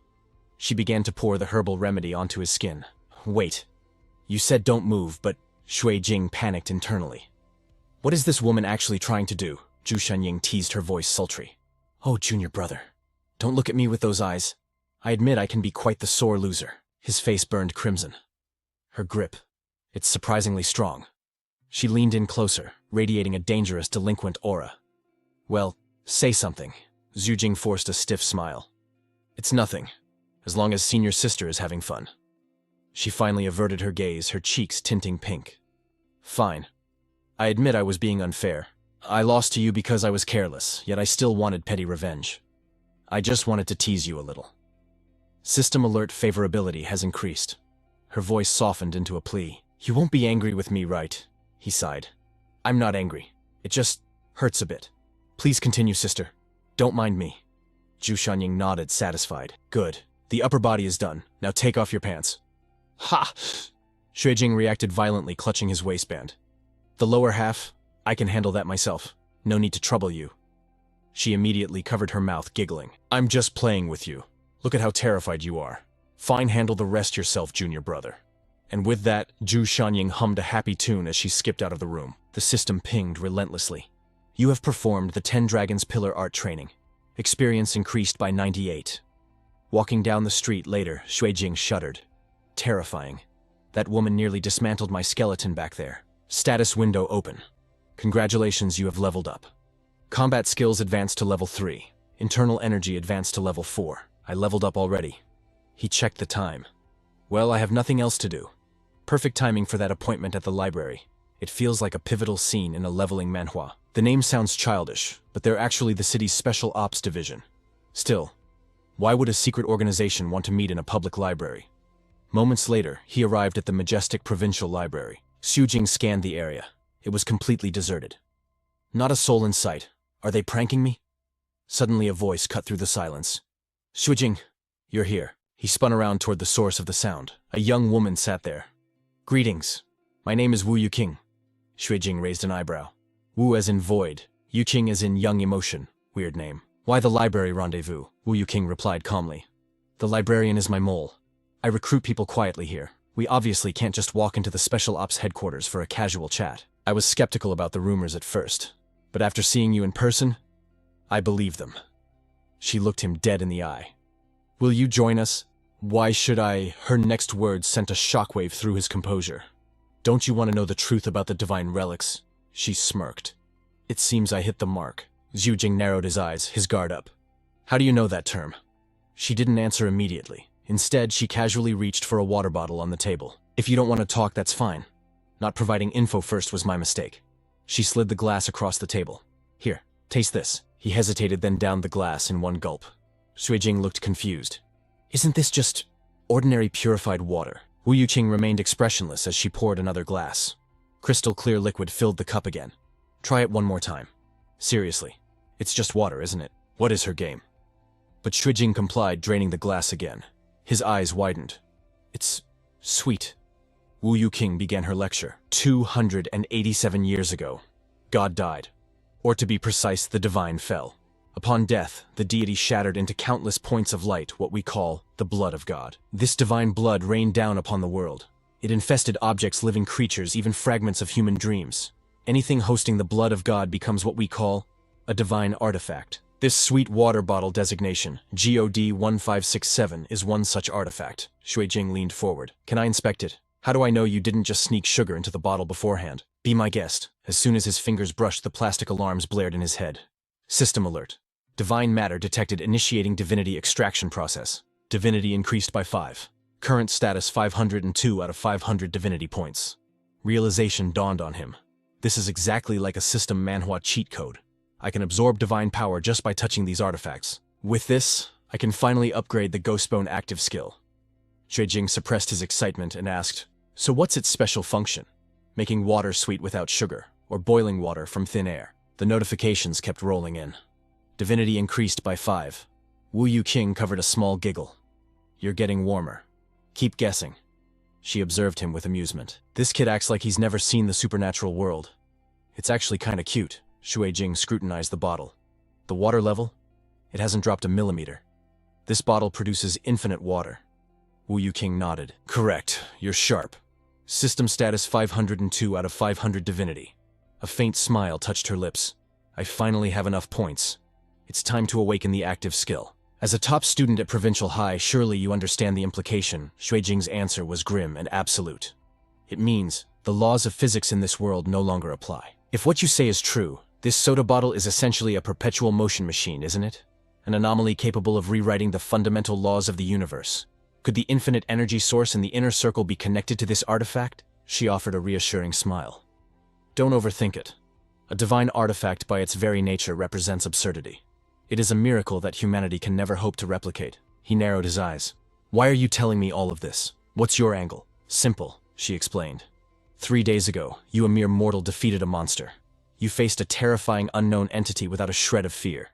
S1: She began to pour the herbal remedy onto his skin. "Wait. You said don't move, but..." Xuejing panicked internally. "What is this woman actually trying to do?" Zhu Shanying teased, her voice sultry. "Oh, junior brother, don't look at me with those eyes. I admit I can be quite the sore loser." His face burned crimson. Her grip. It's surprisingly strong. She leaned in closer, radiating a dangerous, delinquent aura. "Well, say something." Xuejing forced a stiff smile. "It's nothing, as long as senior sister is having fun." She finally averted her gaze, her cheeks tinting pink. "Fine. I admit I was being unfair. I lost to you because I was careless, yet I still wanted petty revenge. I just wanted to tease you a little." System alert favorability has increased. Her voice softened into a plea. "You won't be angry with me, right?" He sighed. "I'm not angry. It just hurts a bit. Please continue, sister. Don't mind me." Zhu Shanying nodded, satisfied. "Good. The upper body is done. Now take off your pants." "Ha!" Xuejing reacted violently, clutching his waistband. "The lower half? I can handle that myself. No need to trouble you." She immediately covered her mouth, giggling. "I'm just playing with you. Look at how terrified you are. Fine, handle the rest yourself, junior brother." And with that, Zhu Shanying hummed a happy tune as she skipped out of the room. The system pinged relentlessly. "You have performed the 10 Dragons Pillar Art training. Experience increased by 98. Walking down the street later, Xuejing shuddered. Terrifying. That woman nearly dismantled my skeleton back there. Status window open. Congratulations, you have leveled up. Combat skills advanced to level 3. Internal energy advanced to level 4. I leveled up already. He checked the time. Well, I have nothing else to do. Perfect timing for that appointment at the library. It feels like a pivotal scene in a leveling manhwa. The name sounds childish, but they're actually the city's special ops division. Still, why would a secret organization want to meet in a public library? Moments later, he arrived at the majestic provincial library. Xuejing scanned the area. It was completely deserted. Not a soul in sight. Are they pranking me? Suddenly a voice cut through the silence. Xuejing, you're here. He spun around toward the source of the sound. A young woman sat there. Greetings. My name is Wu Yuqing. Xuejing raised an eyebrow. Wu as in void. Yuqing as in young emotion. Weird name. Why the library rendezvous? Wu Yuqing replied calmly. The librarian is my mole. I recruit people quietly here. We obviously can't just walk into the Special Ops headquarters for a casual chat. I was skeptical about the rumors at first, but after seeing you in person, I believe them. She looked him dead in the eye. Will you join us? Why should I? Her next words sent a shockwave through his composure. Don't you want to know the truth about the divine relics? She smirked. It seems I hit the mark. Xuejing narrowed his eyes, his guard up. How do you know that term? She didn't answer immediately. Instead, she casually reached for a water bottle on the table. If you don't want to talk, that's fine. Not providing info first was my mistake. She slid the glass across the table. Here, taste this. He hesitated, then downed the glass in one gulp. Xuejing looked confused. Isn't this just ordinary purified water? Wu Yuqing remained expressionless as she poured another glass. Crystal clear liquid filled the cup again. Try it one more time. Seriously. It's just water, isn't it? What is her game? But Xuejing complied, draining the glass again. His eyes widened. It's sweet. Wu Yuqing began her lecture. 287 years ago, God died. Or to be precise, the divine fell. Upon death, the deity shattered into countless points of light, what we call the blood of God. This divine blood rained down upon the world. It infested objects, living creatures, even fragments of human dreams. Anything hosting the blood of God becomes what we call a divine artifact. This sweet water bottle designation, GOD 1567, is one such artifact. Xuejing leaned forward. Can I inspect it? How do I know you didn't just sneak sugar into the bottle beforehand? Be my guest. As soon as his fingers brushed, the plastic alarms blared in his head. System alert. Divine matter detected, initiating divinity extraction process. Divinity increased by 5. Current status 502 out of 500 divinity points. Realization dawned on him. This is exactly like a system manhwa cheat code. I can absorb divine power just by touching these artifacts. With this, I can finally upgrade the Ghostbone active skill. Xuejing suppressed his excitement and asked, so what's its special function? Making water sweet without sugar, or boiling water from thin air? The notifications kept rolling in. Divinity increased by 5. Wu Yuqing covered a small giggle. You're getting warmer. Keep guessing. She observed him with amusement. This kid acts like he's never seen the supernatural world. It's actually kinda cute. Xuejing scrutinized the bottle. The water level? It hasn't dropped a millimeter. This bottle produces infinite water. Wu Yuqing nodded. Correct, you're sharp. System status 502 out of 500 divinity. A faint smile touched her lips. I finally have enough points. It's time to awaken the active skill. As a top student at Provincial High, surely you understand the implication. Xuejing's answer was grim and absolute. It means the laws of physics in this world no longer apply. If what you say is true, this soda bottle is essentially a perpetual motion machine, isn't it? An anomaly capable of rewriting the fundamental laws of the universe. Could the infinite energy source in the inner circle be connected to this artifact? She offered a reassuring smile. Don't overthink it. A divine artifact by its very nature represents absurdity. It is a miracle that humanity can never hope to replicate. He narrowed his eyes. Why are you telling me all of this? What's your angle? Simple, she explained. 3 days ago, you, a mere mortal, defeated a monster. You faced a terrifying unknown entity without a shred of fear.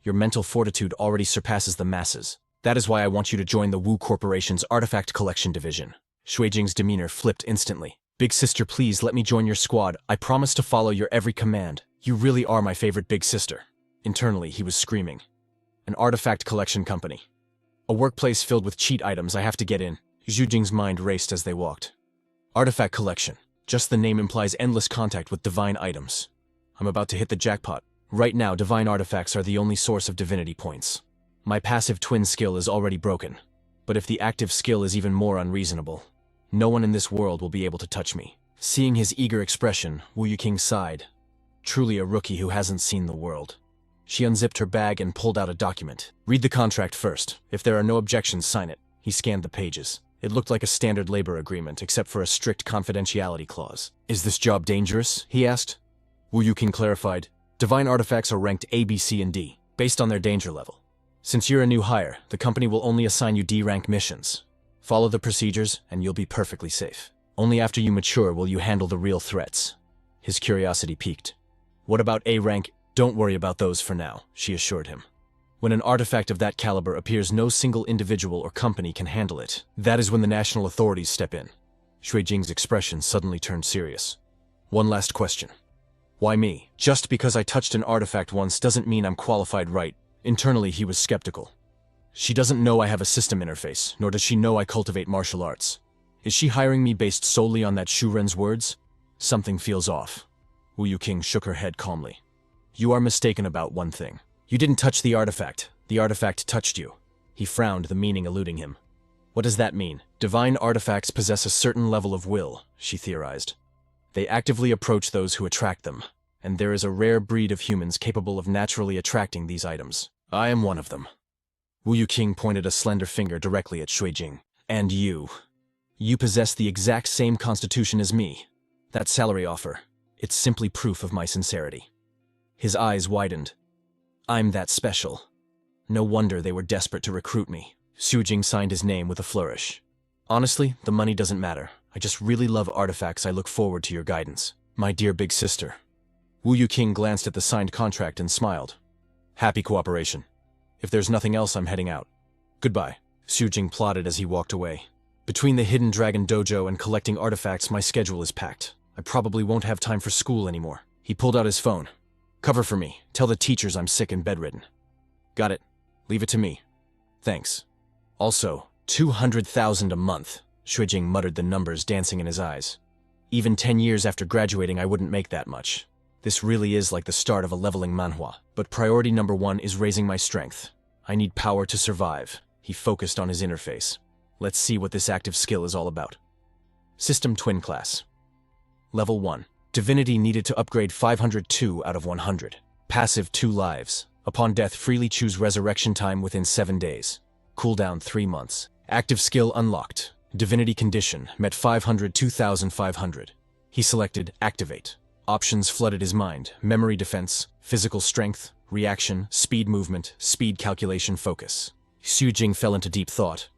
S1: Your mental fortitude already surpasses the masses. That is why I want you to join the Wu Corporation's Artifact Collection Division. Xuejing's demeanor flipped instantly. Big sister, please let me join your squad. I promise to follow your every command. You really are my favorite big sister. Internally, he was screaming. An artifact collection company. A workplace filled with cheat items. I have to get in. Xuejing's mind raced as they walked. Artifact collection. Just the name implies endless contact with divine items. I'm about to hit the jackpot. Right now, divine artifacts are the only source of divinity points. My passive twin skill is already broken, but if the active skill is even more unreasonable, no one in this world will be able to touch me. Seeing his eager expression, Wu Yuqing sighed. Truly a rookie who hasn't seen the world. She unzipped her bag and pulled out a document. Read the contract first. If there are no objections, sign it. He scanned the pages. It looked like a standard labor agreement, except for a strict confidentiality clause. Is this job dangerous? He asked. Wu Yuqing clarified. Divine artifacts are ranked A, B, C, and D, based on their danger level. Since you're a new hire, the company will only assign you D-rank missions. Follow the procedures, and you'll be perfectly safe. Only after you mature will you handle the real threats. His curiosity piqued. What about A rank? Don't worry about those for now, she assured him. When an artifact of that caliber appears, no single individual or company can handle it. That is when the national authorities step in. Shui Jing's expression suddenly turned serious. One last question. Why me? Just because I touched an artifact once doesn't mean I'm qualified, right? Internally, he was skeptical. She doesn't know I have a system interface, nor does she know I cultivate martial arts. Is she hiring me based solely on that Shu Ren's words? Something feels off. Wu Yuqing shook her head calmly. You are mistaken about one thing. You didn't touch the artifact. The artifact touched you. He frowned, the meaning eluding him. What does that mean? Divine artifacts possess a certain level of will, she theorized. They actively approach those who attract them, and there is a rare breed of humans capable of naturally attracting these items. I am one of them. Wu Yuqing pointed a slender finger directly at Shui Jing. And you. You possess the exact same constitution as me. That salary offer, it's simply proof of my sincerity. His eyes widened. I'm that special. No wonder they were desperate to recruit me. Shu Jing signed his name with a flourish. Honestly, the money doesn't matter. I just really love artifacts. I look forward to your guidance. My dear big sister. Wu Yuqing glanced at the signed contract and smiled. Happy cooperation. If there's nothing else, I'm heading out. Goodbye. Shu Jing plodded as he walked away. Between the Hidden Dragon Dojo and collecting artifacts, my schedule is packed. I probably won't have time for school anymore. He pulled out his phone. Cover for me. Tell the teachers I'm sick and bedridden. Got it. Leave it to me. Thanks. Also, 200,000 a month. Shui Jing muttered the numbers dancing in his eyes. Even 10 years after graduating, I wouldn't make that much. This really is like the start of a leveling manhwa. But priority number 1 is raising my strength. I need power to survive. He focused on his interface. Let's see what this active skill is all about. System Twin Class. Level 1. Divinity needed to upgrade 502 out of 100. Passive 2 lives. Upon death, freely choose resurrection time within 7 days. Cooldown 3 months. Active skill unlocked. Divinity condition met 502,500. He selected Activate. Options flooded his mind. Memory defense, physical strength, reaction, speed movement, speed calculation focus. Shu Jing fell into deep thought.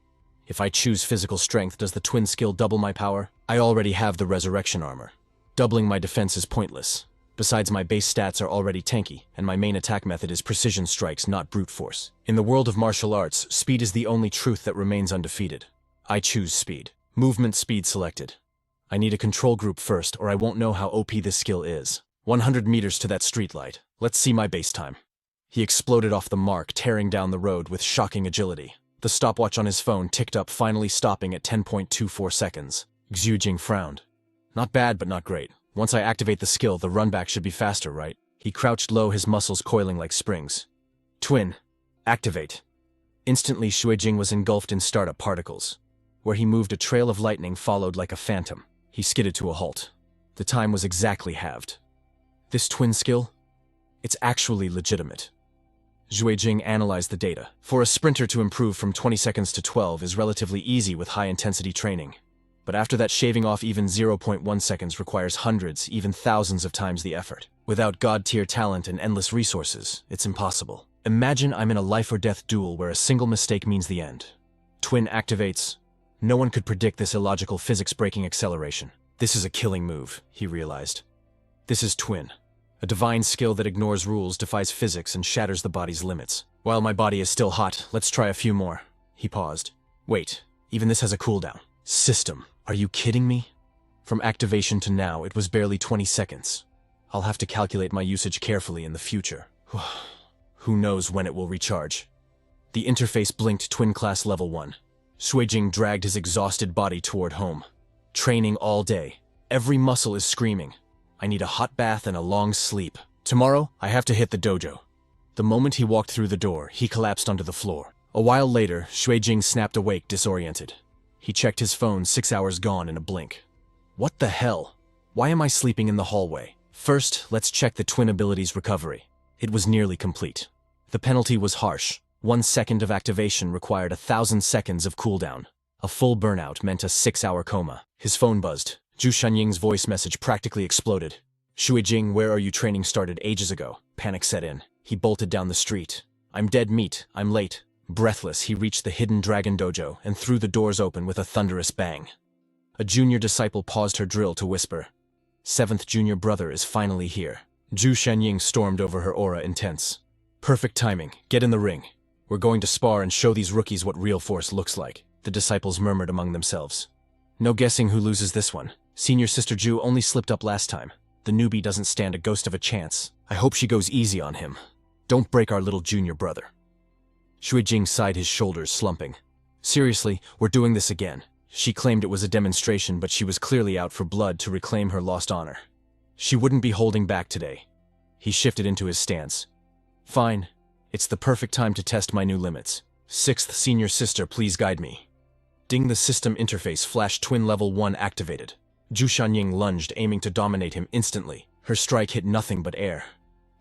S1: If I choose physical strength, does the twin skill double my power? I already have the resurrection armor. Doubling my defense is pointless. Besides, my base stats are already tanky, and my main attack method is precision strikes, not brute force. In the world of martial arts, speed is the only truth that remains undefeated. I choose speed. Movement speed selected. I need a control group first, or I won't know how OP this skill is. 100 meters to that streetlight. Let's see my base time. He exploded off the mark, tearing down the road with shocking agility. The stopwatch on his phone ticked up, finally stopping at 10.24 seconds. Xu Jing frowned. Not bad, but not great. Once I activate the skill, the runback should be faster, right? He crouched low, his muscles coiling like springs. Twin. Activate. Instantly, Shui Jing was engulfed in startup particles. Where he moved, a trail of lightning followed like a phantom. He skidded to a halt. The time was exactly halved. This twin skill? It's actually legitimate. Shui Jing analyzed the data. For a sprinter to improve from 20 seconds to 12 is relatively easy with high-intensity training. But after that, shaving off even 0.1 seconds requires hundreds, even thousands of times the effort. Without god-tier talent and endless resources, it's impossible. Imagine I'm in a life-or-death duel where a single mistake means the end. Twin activates. No one could predict this illogical physics-breaking acceleration. This is a killing move, he realized. This is Twin. A divine skill that ignores rules, defies physics, and shatters the body's limits. While my body is still hot, let's try a few more. He paused. Wait, even this has a cooldown. System. Are you kidding me? From activation to now, it was barely 20 seconds. I'll have to calculate my usage carefully in the future. Who knows when it will recharge. The interface blinked. Twin Class Level 1. Shui Jing dragged his exhausted body toward home. Training all day. Every muscle is screaming. I need a hot bath and a long sleep. Tomorrow, I have to hit the dojo. The moment he walked through the door, he collapsed onto the floor. A while later, Xuejing snapped awake, disoriented. He checked his phone, 6 hours gone in a blink. What the hell? Why am I sleeping in the hallway? First, let's check the twin abilities recovery. It was nearly complete. The penalty was harsh. 1 second of activation required 1,000 seconds of cooldown. A full burnout meant a 6-hour coma. His phone buzzed. Zhu Shanying's voice message practically exploded. Xuejing, where are you? Training started ages ago. Panic set in. He bolted down the street. I'm dead meat. I'm late. Breathless, he reached the hidden dragon dojo and threw the doors open with a thunderous bang. A junior disciple paused her drill to whisper, 7th junior brother is finally here. Zhu Shanying stormed over her aura, intense. Perfect timing. Get in the ring. We're going to spar and show these rookies what real force looks like. The disciples murmured among themselves. No guessing who loses this one. Senior Sister Zhu only slipped up last time. The newbie doesn't stand a ghost of a chance. I hope she goes easy on him. Don't break our little junior brother. Xuejing sighed, his shoulders slumping. Seriously, we're doing this again. She claimed it was a demonstration, but she was clearly out for blood to reclaim her lost honor. She wouldn't be holding back today. He shifted into his stance. Fine. It's the perfect time to test my new limits. 6th Senior Sister, please guide me. Ding, the system interface flashed. Twin level 1 activated. Zhu Shanying lunged, aiming to dominate him instantly. Her strike hit nothing but air.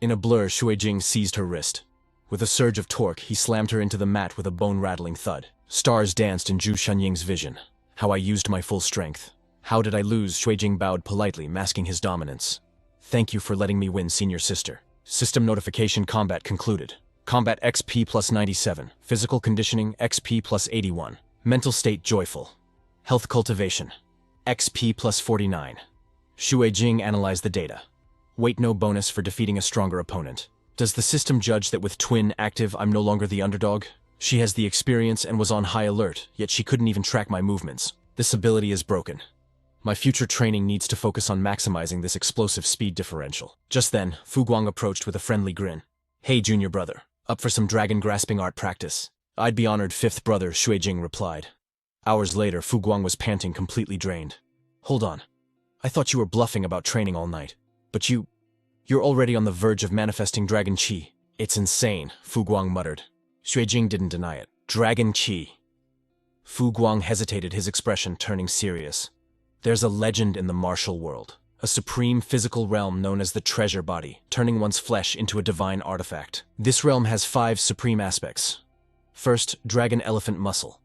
S1: In a blur, Xuejing seized her wrist. With a surge of torque, he slammed her into the mat with a bone-rattling thud. Stars danced in Zhu Shanying's vision. How I used my full strength. How did I lose? Xuejing bowed politely, masking his dominance. Thank you for letting me win, Senior Sister. System notification: combat concluded. Combat XP plus 97. Physical conditioning XP plus 81. Mental state joyful. Health cultivation XP plus 49. Xuejing analyzed the data. Weight no bonus for defeating a stronger opponent. Does the system judge that with Twin active I'm no longer the underdog? She has the experience and was on high alert, yet she couldn't even track my movements. This ability is broken. My future training needs to focus on maximizing this explosive speed differential. Just then, Fu Guang approached with a friendly grin. Hey, junior brother. Up for some dragon-grasping art practice? I'd be honored, 5th brother, Xuejing replied. Hours later, Fu Guang was panting, completely drained. Hold on. I thought you were bluffing about training all night. But you're already on the verge of manifesting dragon qi. It's insane, Fu Guang muttered. Xuejing didn't deny it. Dragon qi. Fu Guang hesitated, his expression turning serious. There's a legend in the martial world. A supreme physical realm known as the treasure body, turning one's flesh into a divine artifact. This realm has 5 supreme aspects. First, dragon elephant muscle.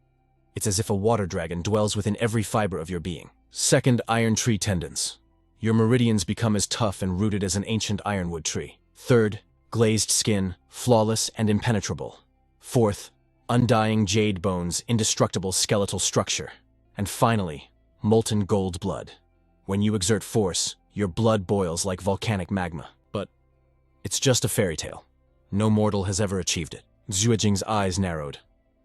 S1: It's as if a water dragon dwells within every fiber of your being. Second, iron tree tendons. Your meridians become as tough and rooted as an ancient ironwood tree. Third, glazed skin, flawless and impenetrable. Fourth, undying jade bones, indestructible skeletal structure. And finally, molten gold blood. When you exert force, your blood boils like volcanic magma. But it's just a fairy tale. No mortal has ever achieved it. Xuejing's eyes narrowed.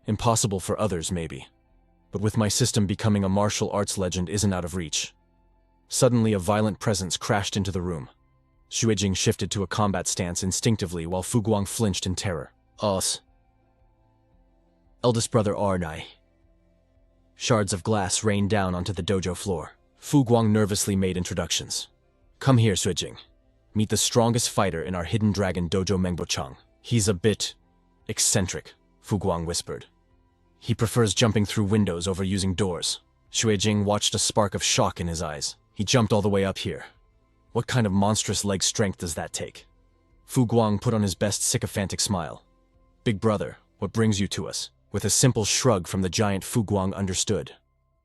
S1: Impossible for others, maybe. But with my system, becoming a martial arts legend isn't out of reach. Suddenly, a violent presence crashed into the room. Xuejing shifted to a combat stance instinctively while Fu Guang flinched in terror. Us. Eldest brother Arnai. Shards of glass rained down onto the dojo floor. Fu Guang nervously made introductions. Come here, Xuejing. Meet the strongest fighter in our hidden dragon dojo, Mengbochang. He's a bit eccentric, Fu Guang whispered. He prefers jumping through windows over using doors. Xuejing watched a spark of shock in his eyes. He jumped all the way up here. What kind of monstrous leg strength does that take? Fu Guang put on his best sycophantic smile. Big brother, what brings you to us? With a simple shrug from the giant, Fu Guang understood.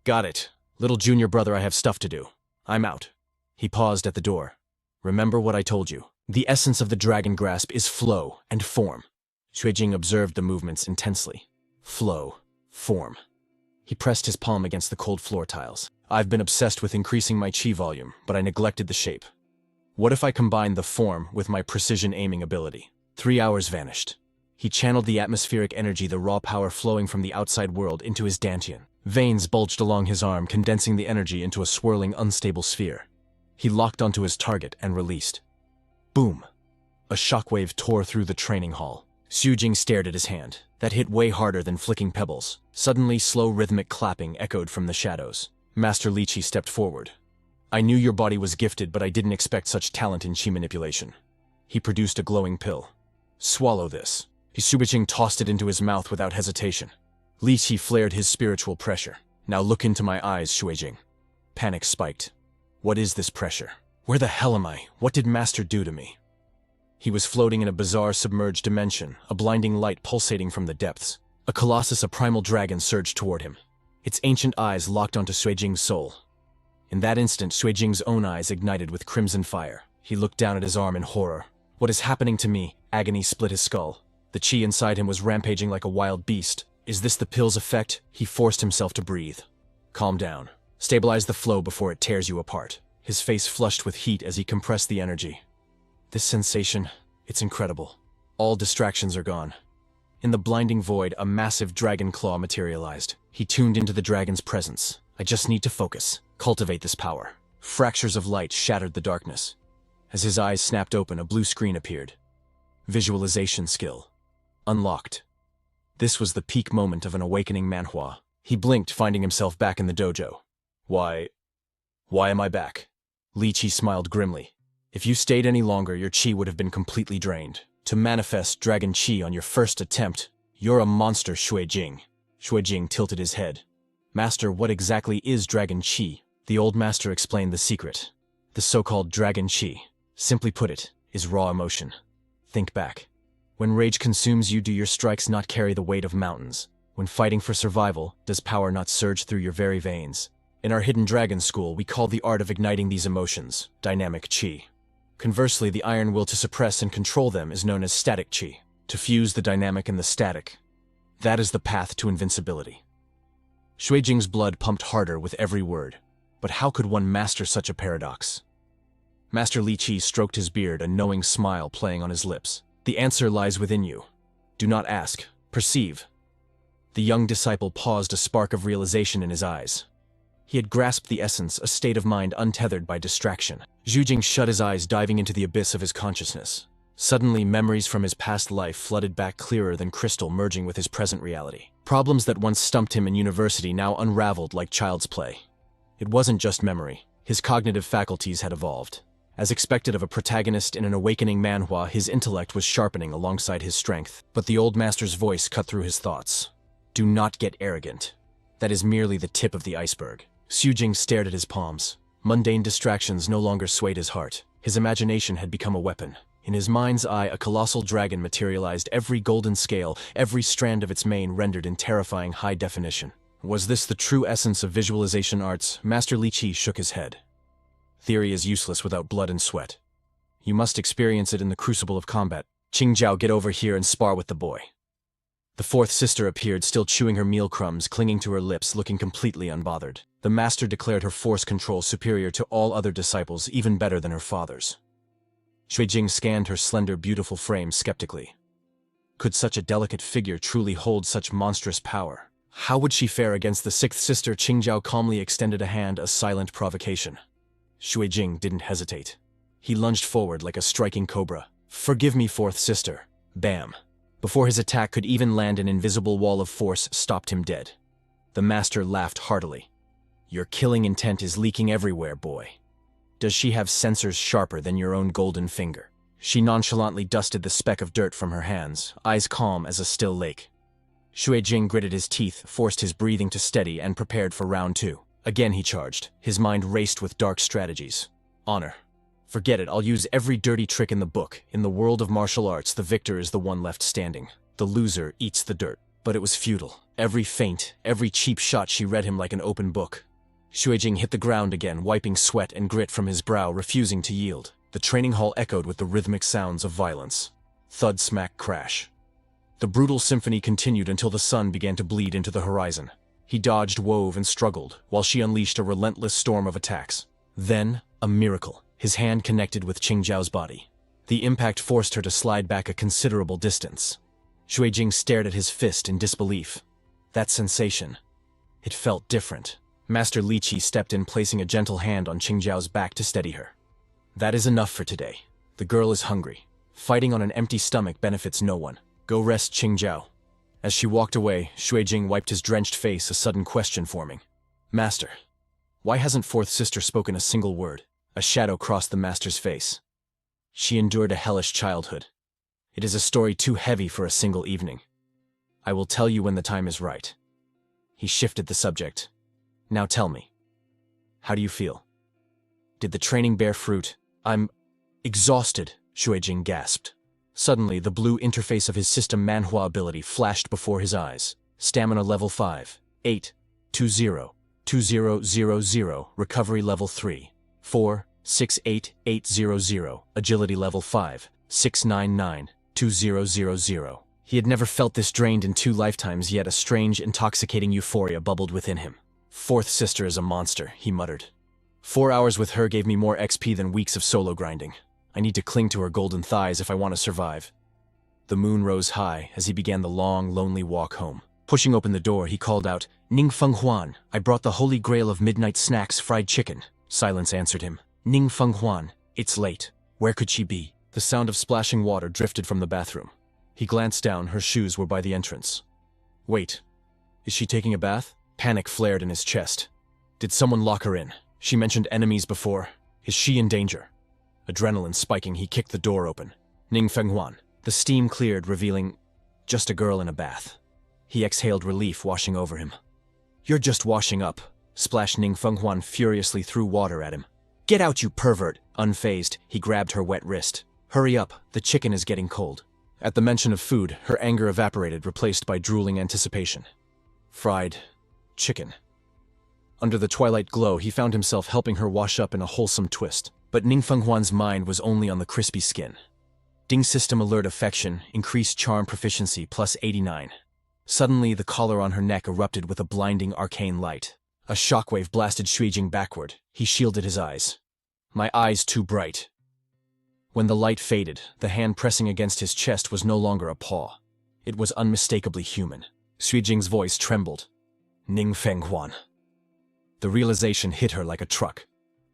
S1: Got it. Little junior brother, I have stuff to do. I'm out. He paused at the door. Remember what I told you. The essence of the dragon grasp is flow and form. Xuejing observed the movements intensely. Flow, form. He pressed his palm against the cold floor tiles. I've been obsessed with increasing my chi volume, but I neglected the shape. What if I combine the form with my precision aiming ability? 3 hours vanished. He channeled the atmospheric energy, the raw power flowing from the outside world, into his dantian. Veins bulged along his arm, condensing the energy into a swirling, unstable sphere. He locked onto his target and released. Boom! A shockwave tore through the training hall. Xuejing stared at his hand. That hit way harder than flicking pebbles. Suddenly, slow rhythmic clapping echoed from the shadows. Master Lichi stepped forward. I knew your body was gifted, but I didn't expect such talent in chi manipulation. He produced a glowing pill. Swallow this. Shui Jing tossed it into his mouth without hesitation. Li Qi flared his spiritual pressure. Now look into my eyes, Shui Jing. Panic spiked. What is this pressure? Where the hell am I? What did Master do to me? He was floating in a bizarre submerged dimension, a blinding light pulsating from the depths. A colossus, a primal dragon, surged toward him. Its ancient eyes locked onto Shui Jing's soul. In that instant, Shui Jing's own eyes ignited with crimson fire. He looked down at his arm in horror. What is happening to me? Agony split his skull. The qi inside him was rampaging like a wild beast. Is this the pill's effect? He forced himself to breathe. Calm down. Stabilize the flow before it tears you apart. His face flushed with heat as he compressed the energy. This sensation, it's incredible. All distractions are gone. In the blinding void, a massive dragon claw materialized. He tuned into the dragon's presence. I just need to focus. Cultivate this power. Fractures of light shattered the darkness. As his eyes snapped open, a blue screen appeared. Visualization skill. Unlocked. This was the peak moment of an awakening Manhwa. He blinked, finding himself back in the dojo. Why am I back? Li Qi smiled grimly. If you stayed any longer, your qi would have been completely drained. To manifest dragon qi on your first attempt, you're a monster, Shui Jing. Shui Jing tilted his head. Master, what exactly is dragon qi? The old master explained the secret. The so-called dragon qi, simply put it, is raw emotion. Think back. When rage consumes you, do your strikes not carry the weight of mountains? When fighting for survival, does power not surge through your very veins? In our hidden dragon school, we call the art of igniting these emotions dynamic qi. Conversely, the iron will to suppress and control them is known as static qi, to fuse the dynamic and the static. That is the path to invincibility. Shui Jing's blood pumped harder with every word. But how could one master such a paradox? Master Li Qi stroked his beard, a knowing smile playing on his lips. The answer lies within you. Do not ask, perceive. The young disciple paused, a spark of realization in his eyes. He had grasped the essence, a state of mind untethered by distraction. Shui Jing shut his eyes, diving into the abyss of his consciousness. Suddenly, memories from his past life flooded back clearer than crystal, merging with his present reality. Problems that once stumped him in university now unraveled like child's play. It wasn't just memory. His cognitive faculties had evolved. As expected of a protagonist in an awakening manhwa, his intellect was sharpening alongside his strength. But the old master's voice cut through his thoughts. Do not get arrogant. That is merely the tip of the iceberg. Shui Jing stared at his palms. Mundane distractions no longer swayed his heart. His imagination had become a weapon. In his mind's eye, a colossal dragon materialized, every golden scale, every strand of its mane rendered in terrifying high definition. Was this the true essence of visualization arts? Master Li Qi shook his head. Theory is useless without blood and sweat. You must experience it in the crucible of combat. Qingjiao, get over here and spar with the boy. The fourth sister appeared, still chewing her meal crumbs, clinging to her lips, looking completely unbothered. The master declared her force control superior to all other disciples, even better than her father's. Shui Jing scanned her slender, beautiful frame skeptically. Could such a delicate figure truly hold such monstrous power? How would she fare against the sixth sister? Qingjiao calmly extended a hand, a silent provocation. Shui Jing didn't hesitate. He lunged forward like a striking cobra. Forgive me, fourth sister. Bam. Before his attack could even land, an invisible wall of force stopped him dead. The master laughed heartily. Your killing intent is leaking everywhere, boy. Does she have sensors sharper than your own golden finger? She nonchalantly dusted the speck of dirt from her hands, eyes calm as a still lake. Shui Jing gritted his teeth, forced his breathing to steady, and prepared for round two. Again he charged. His mind raced with dark strategies. Honor. Forget it, I'll use every dirty trick in the book. In the world of martial arts, the victor is the one left standing. The loser eats the dirt. But it was futile. Every feint, every cheap shot, she read him like an open book. Shui Jing hit the ground again, wiping sweat and grit from his brow, refusing to yield. The training hall echoed with the rhythmic sounds of violence. Thud, smack, crash. The brutal symphony continued until the sun began to bleed into the horizon. He dodged, wove, and struggled, while she unleashed a relentless storm of attacks. Then, a miracle. His hand connected with Qingjiao's body. The impact forced her to slide back a considerable distance. Shui Jing stared at his fist in disbelief. That sensation. It felt different. Master Li Qi stepped in, placing a gentle hand on Qingjiao's back to steady her. That is enough for today. The girl is hungry. Fighting on an empty stomach benefits no one. Go rest, Qingjiao. As she walked away, Shui Jing wiped his drenched face, a sudden question forming. Master, why hasn't fourth sister spoken a single word? A shadow crossed the master's face. She endured a hellish childhood. It is a story too heavy for a single evening. I will tell you when the time is right. He shifted the subject. Now tell me. How do you feel? Did the training bear fruit? I'm exhausted, Xuejing gasped. Suddenly, the blue interface of his system Manhwa ability flashed before his eyes. Stamina level 5, 8, 20, 2000, recovery level 3, 4, 68800, agility level 5, 699, 2000. He had never felt this drained in 2 lifetimes, yet a strange, intoxicating euphoria bubbled within him. Fourth sister is a monster, he muttered. 4 hours with her gave me more XP than weeks of solo grinding. I need to cling to her golden thighs if I want to survive. The moon rose high as he began the long, lonely walk home. Pushing open the door, he called out, "Ning Fenghuan, I brought the holy grail of midnight snacks, fried chicken." Silence answered him. "Ning Fenghuan, it's late. Where could she be?" The sound of splashing water drifted from the bathroom. He glanced down, her shoes were by the entrance. Wait, is she taking a bath? Panic flared in his chest. Did someone lock her in? She mentioned enemies before. Is she in danger? Adrenaline spiking, he kicked the door open. Ning Fenghuan. The steam cleared, revealing just a girl in a bath. He exhaled relief washing over him. "You're just washing up," splashed Ning Fenghuan furiously threw water at him. "Get out, you pervert!" Unfazed, he grabbed her wet wrist. "Hurry up, the chicken is getting cold." At the mention of food, her anger evaporated, replaced by drooling anticipation. Fried chicken. Under the twilight glow, he found himself helping her wash up in a wholesome twist. But Ning Fenghuan's mind was only on the crispy skin. Ding system alert affection, increased charm proficiency, plus 89. Suddenly, the collar on her neck erupted with a blinding arcane light. A shockwave blasted Xuejing backward. He shielded his eyes. "My eyes too bright." When the light faded, the hand pressing against his chest was no longer a paw. It was unmistakably human. Xuejing's voice trembled. "Ning Fenghuan." The realization hit her like a truck.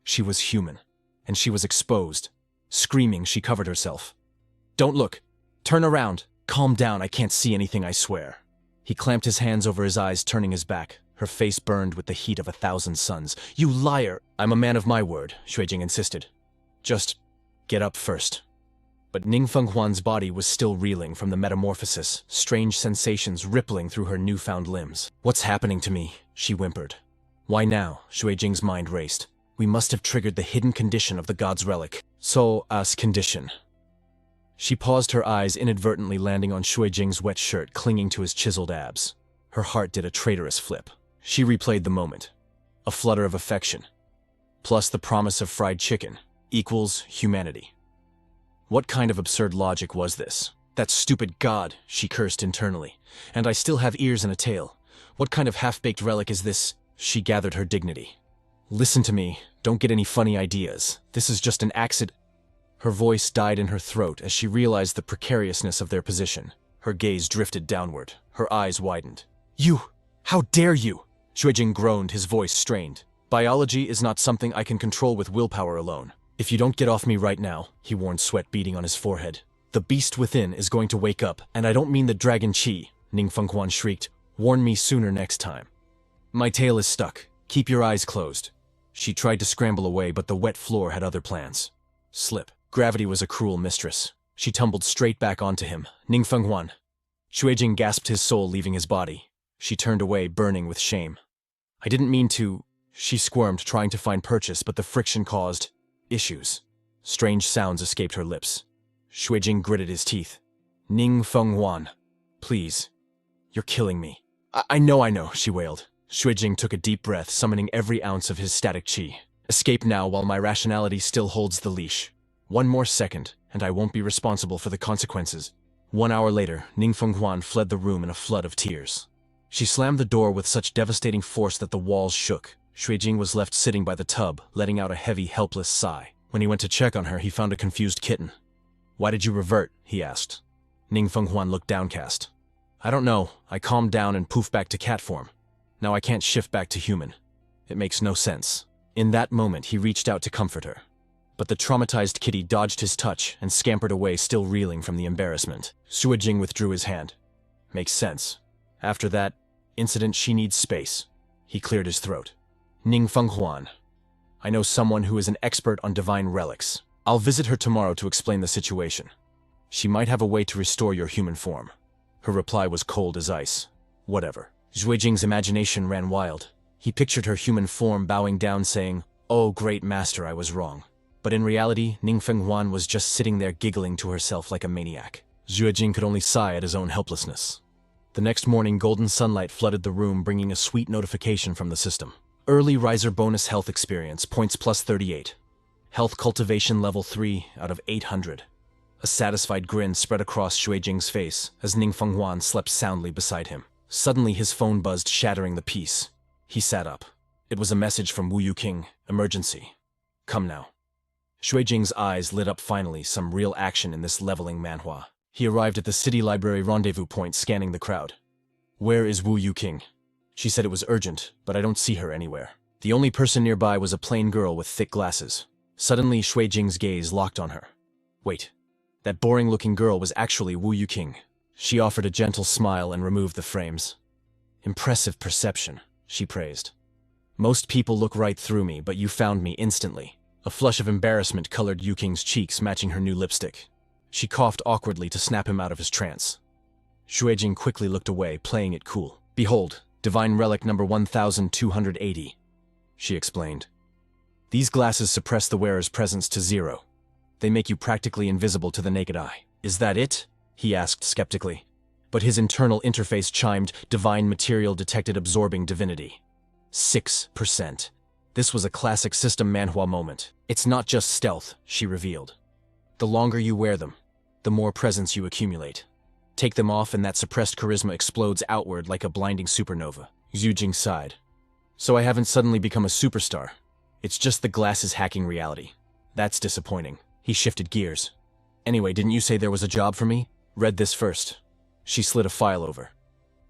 S1: She was human. And she was exposed. Screaming, she covered herself. "Don't look. Turn around. Calm down, I can't see anything, I swear." He clamped his hands over his eyes, turning his back. Her face burned with the heat of 1,000 suns. "You liar!" "I'm a man of my word," Xuejing insisted. "Just get up first." But Ning Fenghuan's body was still reeling from the metamorphosis, strange sensations rippling through her newfound limbs. "What's happening to me?" she whimpered. "Why now?" Xuejing's mind raced. "We must have triggered the hidden condition of the god's relic. So-as condition." She paused, her eyes inadvertently landing on Xuejing's wet shirt clinging to his chiseled abs. Her heart did a traitorous flip. She replayed the moment. A flutter of affection, plus the promise of fried chicken, equals humanity. What kind of absurd logic was this? "That stupid god," she cursed internally. "And I still have ears and a tail. What kind of half-baked relic is this?" She gathered her dignity. "Listen to me, don't get any funny ideas. This is just an accident." Her voice died in her throat as she realized the precariousness of their position. Her gaze drifted downward, her eyes widened. "You! How dare you!" Xuejing groaned, his voice strained. "Biology is not something I can control with willpower alone. If you don't get off me right now," he warned, sweat beading on his forehead, "the beast within is going to wake up, and I don't mean the dragon chi," Ning Fenghuan shrieked. "Warn me sooner next time." "My tail is stuck. Keep your eyes closed." She tried to scramble away, but the wet floor had other plans. Slip. Gravity was a cruel mistress. She tumbled straight back onto him. "Ning Fenghuan." Xuejing gasped, his soul leaving his body. She turned away, burning with shame. "I didn't mean to." She squirmed, trying to find purchase, but the friction caused issues. Strange sounds escaped her lips. Xuejing gritted his teeth. "Ning Fenghuan, please. You're killing me." I know, she wailed. Xuejing took a deep breath, summoning every ounce of his static chi. "Escape now while my rationality still holds the leash. 1 more second, and I won't be responsible for the consequences." 1 hour later, Ning Fenghuan fled the room in a flood of tears. She slammed the door with such devastating force that the walls shook. Xuejing was left sitting by the tub, letting out a heavy, helpless sigh. When he went to check on her, he found a confused kitten. "Why did you revert?" he asked. Ning Fenghuan looked downcast. "I don't know. I calmed down and poofed back to cat form. Now I can't shift back to human. It makes no sense." In that moment, he reached out to comfort her. But the traumatized kitty dodged his touch and scampered away, still reeling from the embarrassment. Xuejing withdrew his hand. "Makes sense. After that incident, she needs space." He cleared his throat. "Ning Fenghuan, I know someone who is an expert on divine relics. I'll visit her tomorrow to explain the situation." She might have a way to restore your human form. Her reply was cold as ice. Whatever. Zhui Jing's imagination ran wild. He pictured her human form bowing down saying, "Oh, great master, I was wrong." But in reality, Ning Fenghuan was just sitting there giggling to herself like a maniac. Zhui Jing could only sigh at his own helplessness. The next morning, golden sunlight flooded the room, bringing a sweet notification from the system. Early riser bonus health experience, points plus 38. Health cultivation level 3 out of 800. A satisfied grin spread across Zhui Jing's face as Ning Fenghuan slept soundly beside him. Suddenly his phone buzzed, shattering the peace. He sat up. It was a message from Wu Yuqing. Emergency. Come now. Zhui Jing's eyes lit up finally, some real action in this leveling manhwa. He arrived at the city library rendezvous point, scanning the crowd. Where is Wu Yuqing? She said it was urgent, but I don't see her anywhere. The only person nearby was a plain girl with thick glasses. Suddenly, Zhui Jing's gaze locked on her. Wait, that boring-looking girl was actually Wu Yuqing. She offered a gentle smile and removed the frames. Impressive perception, she praised. Most people look right through me, but you found me instantly. A flush of embarrassment colored Yuqing's cheeks, matching her new lipstick. She coughed awkwardly to snap him out of his trance. Zhui Jing quickly looked away, playing it cool. Behold, divine relic number 1280, she explained. These glasses suppress the wearer's presence to 0. They make you practically invisible to the naked eye. Is that it? He asked skeptically. But his internal interface chimed, divine material detected absorbing divinity. 6%. This was a classic system manhwa moment. It's not just stealth, she revealed. The longer you wear them, the more presence you accumulate. Take them off and that suppressed charisma explodes outward like a blinding supernova. Zhu Jing sighed. So I haven't suddenly become a superstar. It's just the glasses hacking reality. That's disappointing. He shifted gears. Anyway, didn't you say there was a job for me? Read this first. She slid a file over.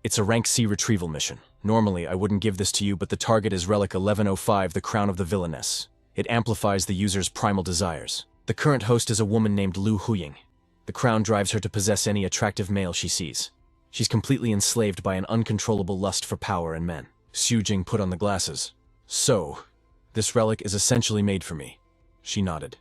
S1: It's a rank C retrieval mission. Normally, I wouldn't give this to you, but the target is Relic 1105, the Crown of the Villainess. It amplifies the user's primal desires. The current host is a woman named Lu Huying. The crown drives her to possess any attractive male she sees. She's completely enslaved by an uncontrollable lust for power and men. Zhu Jing put on the glasses. So, this relic is essentially made for me. She nodded.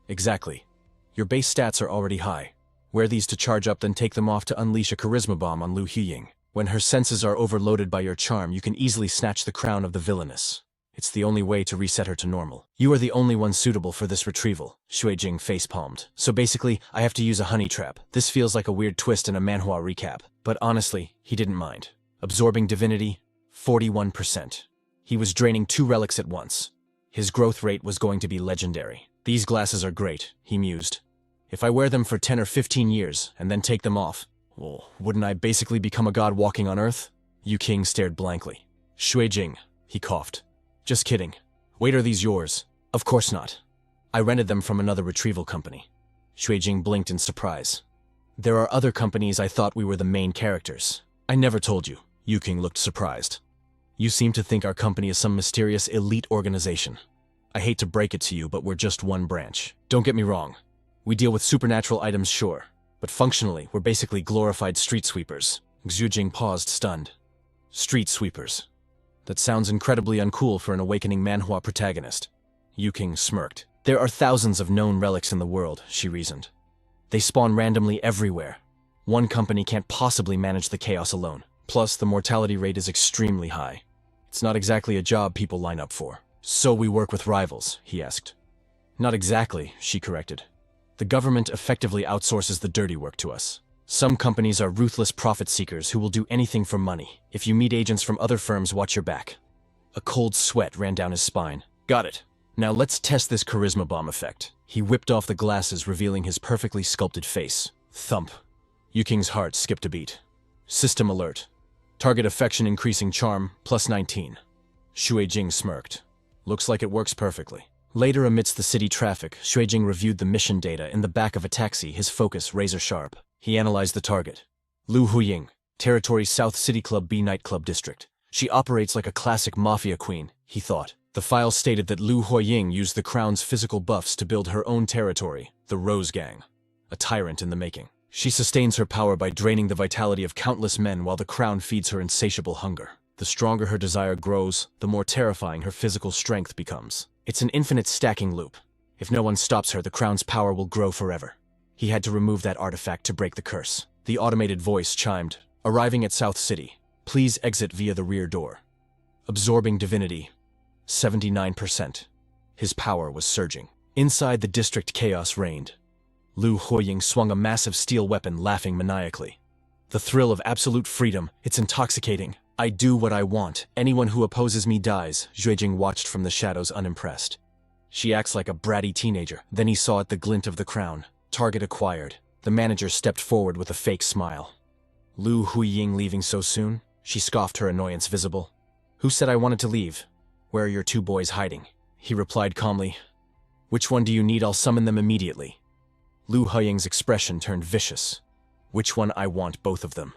S1: Exactly. Your base stats are already high. Wear these to charge up, then take them off to unleash a charisma bomb on Lu Huying. When her senses are overloaded by your charm, you can easily snatch the crown of the villainess. It's the only way to reset her to normal. You are the only one suitable for this retrieval, Zhui Jing face-palmed. So basically, I have to use a honey trap. This feels like a weird twist in a manhwa recap. But honestly, he didn't mind. Absorbing divinity, 41%. He was draining 2 relics at once. His growth rate was going to be legendary. These glasses are great, he mused. If I wear them for 10 or 15 years, and then take them off, well, wouldn't I basically become a god walking on Earth? Yuqing stared blankly. Zhui Jing, he coughed. Just kidding. Wait, are these yours? Of course not. I rented them from another retrieval company. Zhui Jing blinked in surprise. There are other companies. I thought we were the main characters. I never told you. Yuqing looked surprised. You seem to think our company is some mysterious elite organization. I hate to break it to you, but we're just one branch. Don't get me wrong. We deal with supernatural items, sure. But functionally, we're basically glorified street sweepers. Zhu Jing paused, stunned. Street sweepers. That sounds incredibly uncool for an awakening manhwa protagonist. Yuqing smirked. There are thousands of known relics in the world, she reasoned. They spawn randomly everywhere. One company can't possibly manage the chaos alone. Plus, the mortality rate is extremely high. It's not exactly a job people line up for. So we work with rivals, he asked. Not exactly, she corrected. The government effectively outsources the dirty work to us. Some companies are ruthless profit seekers who will do anything for money. If you meet agents from other firms, watch your back. A cold sweat ran down his spine. Got it. Now let's test this charisma bomb effect. He whipped off the glasses, revealing his perfectly sculpted face. Thump. Yuqing's heart skipped a beat. System alert. Target affection increasing charm, plus 19. Zhui Jing smirked. Looks like it works perfectly. Later, amidst the city traffic, Zhui Jing reviewed the mission data in the back of a taxi, his focus razor sharp. He analyzed the target. Lu Huying, territory South City Club B nightclub district. She operates like a classic mafia queen, he thought. The file stated that Lu Huying used the crown's physical buffs to build her own territory, the Rose Gang. A tyrant in the making. She sustains her power by draining the vitality of countless men while the crown feeds her insatiable hunger. The stronger her desire grows, the more terrifying her physical strength becomes. It's an infinite stacking loop. If no one stops her, the crown's power will grow forever. He had to remove that artifact to break the curse. The automated voice chimed, "Arriving at South City. Please exit via the rear door." Absorbing divinity. 79%. His power was surging. Inside the district, chaos reigned. Lu Huiying swung a massive steel weapon, laughing maniacally. The thrill of absolute freedom, it's intoxicating. I do what I want. Anyone who opposes me dies. Xuejing watched from the shadows, unimpressed. She acts like a bratty teenager. Then he saw at the glint of the crown. Target acquired. The manager stepped forward with a fake smile. Lu Huiying leaving so soon? She scoffed, her annoyance visible. Who said I wanted to leave? Where are your two boys hiding? He replied calmly. Which one do you need? I'll summon them immediately. Lu Huiying's expression turned vicious. Which one? I want both of them.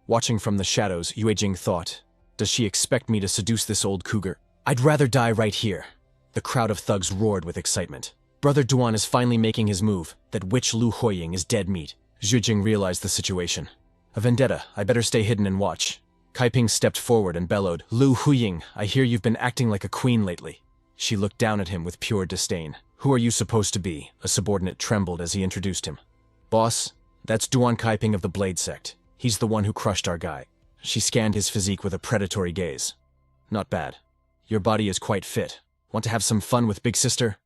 S1: Watching from the shadows, Xuejing thought, does she expect me to seduce this old cougar? I'd rather die right here. The crowd of thugs roared with excitement. Brother Duan is finally making his move. That witch Lu Huiying is dead meat. Xuejing realized the situation. A vendetta. I better stay hidden and watch. Kaiping stepped forward and bellowed, Lu Huiying, I hear you've been acting like a queen lately. She looked down at him with pure disdain. Who are you supposed to be? A subordinate trembled as he introduced him. Boss, that's Duan Kaiping of the Blade Sect. He's the one who crushed our guy. She scanned his physique with a predatory gaze. Not bad. Your body is quite fit. Want to have some fun with Big Sister?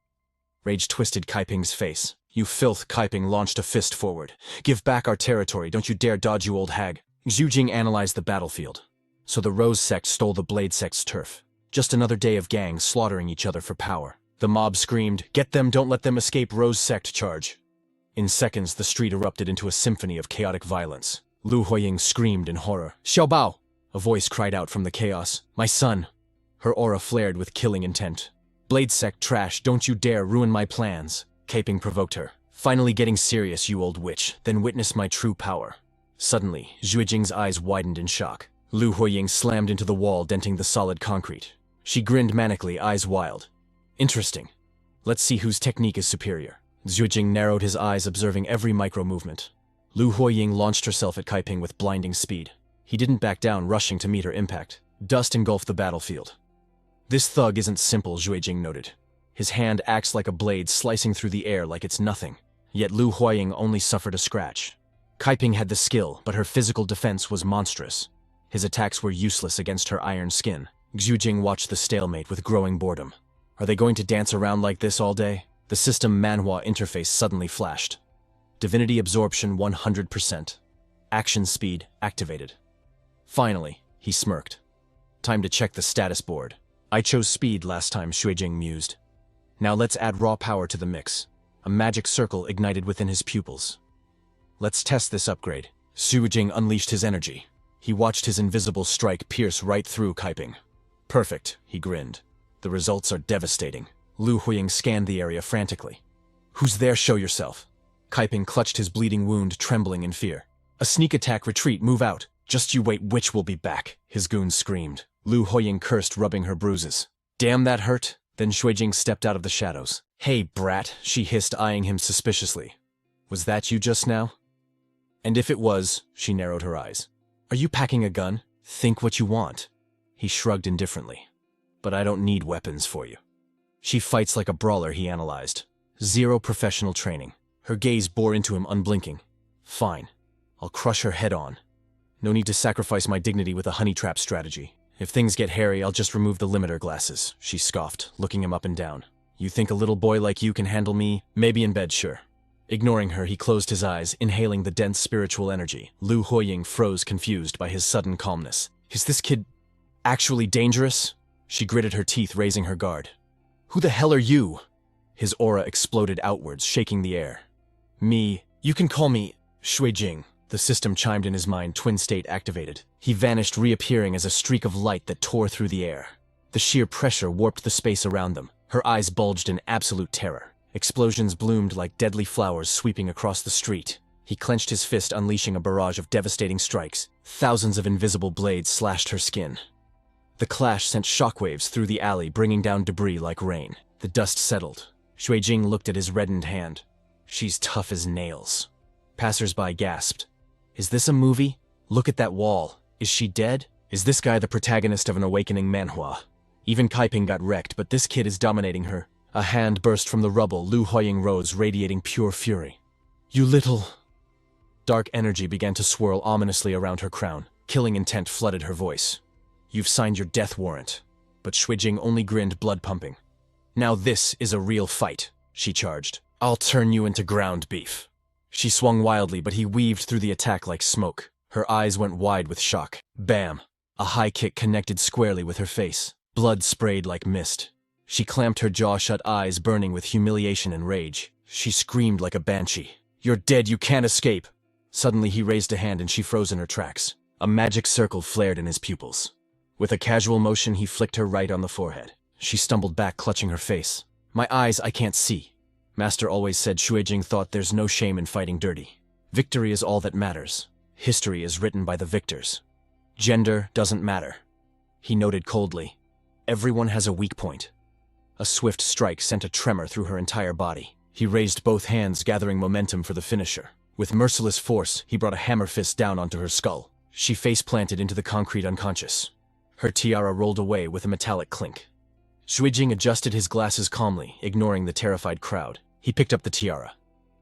S1: Rage twisted Kaiping's face. You filth! Kaiping launched a fist forward. Give back our territory, don't you dare dodge, you old hag. Xuejing analyzed the battlefield. So the Rose Sect stole the Blade Sect's turf. Just another day of gangs slaughtering each other for power. The mob screamed, get them, don't let them escape, Rose Sect charge. In seconds, the street erupted into a symphony of chaotic violence. Lu Huiying screamed in horror. Xiaobao! A voice cried out from the chaos. My son! Her aura flared with killing intent. Blade Sect trash, don't you dare ruin my plans. Kaiping provoked her. Finally getting serious, you old witch. Then witness my true power. Suddenly, Xuejing's eyes widened in shock. Lu Huiying slammed into the wall, denting the solid concrete. She grinned manically, eyes wild. Interesting. Let's see whose technique is superior. Xuejing narrowed his eyes, observing every micro-movement. Lu Huiying launched herself at Kaiping with blinding speed. He didn't back down, rushing to meet her impact. Dust engulfed the battlefield. This thug isn't simple, Xuejing noted. His hand acts like a blade, slicing through the air like it's nothing. Yet Lu Huiying only suffered a scratch. Kaiping had the skill, but her physical defense was monstrous. His attacks were useless against her iron skin. Xuejing watched the stalemate with growing boredom. Are they going to dance around like this all day? The system Manhwa interface suddenly flashed. Divinity absorption 100%. Action speed activated. Finally, he smirked. Time to check the status board. I chose speed last time, Xuejing mused. Now let's add raw power to the mix. A magic circle ignited within his pupils. Let's test this upgrade. Xuejing unleashed his energy. He watched his invisible strike pierce right through Kaiping. Perfect, he grinned. The results are devastating. Lu Huiying scanned the area frantically. Who's there? Show yourself. Kaiping clutched his bleeding wound, trembling in fear. A sneak attack, retreat, move out. Just you wait, witch will be back, his goons screamed. Lu Huiying cursed, rubbing her bruises. Damn, that hurt. Then Xuejing stepped out of the shadows. Hey, brat, she hissed, eyeing him suspiciously. Was that you just now? And if it was, she narrowed her eyes. Are you packing a gun? Think what you want. He shrugged indifferently. But I don't need weapons for you. She fights like a brawler, he analyzed. Zero professional training. Her gaze bore into him, unblinking. Fine. I'll crush her head on. No need to sacrifice my dignity with a honey trap strategy. If things get hairy, I'll just remove the limiter glasses, she scoffed, looking him up and down. You think a little boy like you can handle me? Maybe in bed, sure. Ignoring her, he closed his eyes, inhaling the dense spiritual energy. Lu Huiying froze, confused by his sudden calmness. Is this kid actually dangerous? She gritted her teeth, raising her guard. Who the hell are you? His aura exploded outwards, shaking the air. Me, you can call me Xuejing. The system chimed in his mind, twin state activated. He vanished, reappearing as a streak of light that tore through the air. The sheer pressure warped the space around them. Her eyes bulged in absolute terror. Explosions bloomed like deadly flowers sweeping across the street. He clenched his fist, unleashing a barrage of devastating strikes. Thousands of invisible blades slashed her skin. The clash sent shockwaves through the alley, bringing down debris like rain. The dust settled. Xuejing looked at his reddened hand. She's tough as nails. Passers-by gasped. Is this a movie? Look at that wall. Is she dead? Is this guy the protagonist of an awakening Manhwa? Even Kaiping got wrecked, but this kid is dominating her. A hand burst from the rubble. Lu Huiying rose, radiating pure fury. You little... Dark energy began to swirl ominously around her crown. Killing intent flooded her voice. You've signed your death warrant. But Shuijing only grinned, blood pumping. Now this is a real fight, she charged. I'll turn you into ground beef. She swung wildly, but he weaved through the attack like smoke. Her eyes went wide with shock. Bam! A high kick connected squarely with her face. Blood sprayed like mist. She clamped her jaw shut, eyes burning with humiliation and rage. She screamed like a banshee. You're dead, you can't escape! Suddenly he raised a hand and she froze in her tracks. A magic circle flared in his pupils. With a casual motion, he flicked her right on the forehead. She stumbled back, clutching her face. My eyes, I can't see. Master always said Shuijing thought there's no shame in fighting dirty. Victory is all that matters. History is written by the victors. Gender doesn't matter. He noted coldly. Everyone has a weak point. A swift strike sent a tremor through her entire body. He raised both hands, gathering momentum for the finisher. With merciless force, he brought a hammer fist down onto her skull. She face-planted into the concrete, unconscious. Her tiara rolled away with a metallic clink. Shuijing adjusted his glasses calmly, ignoring the terrified crowd. He picked up the tiara.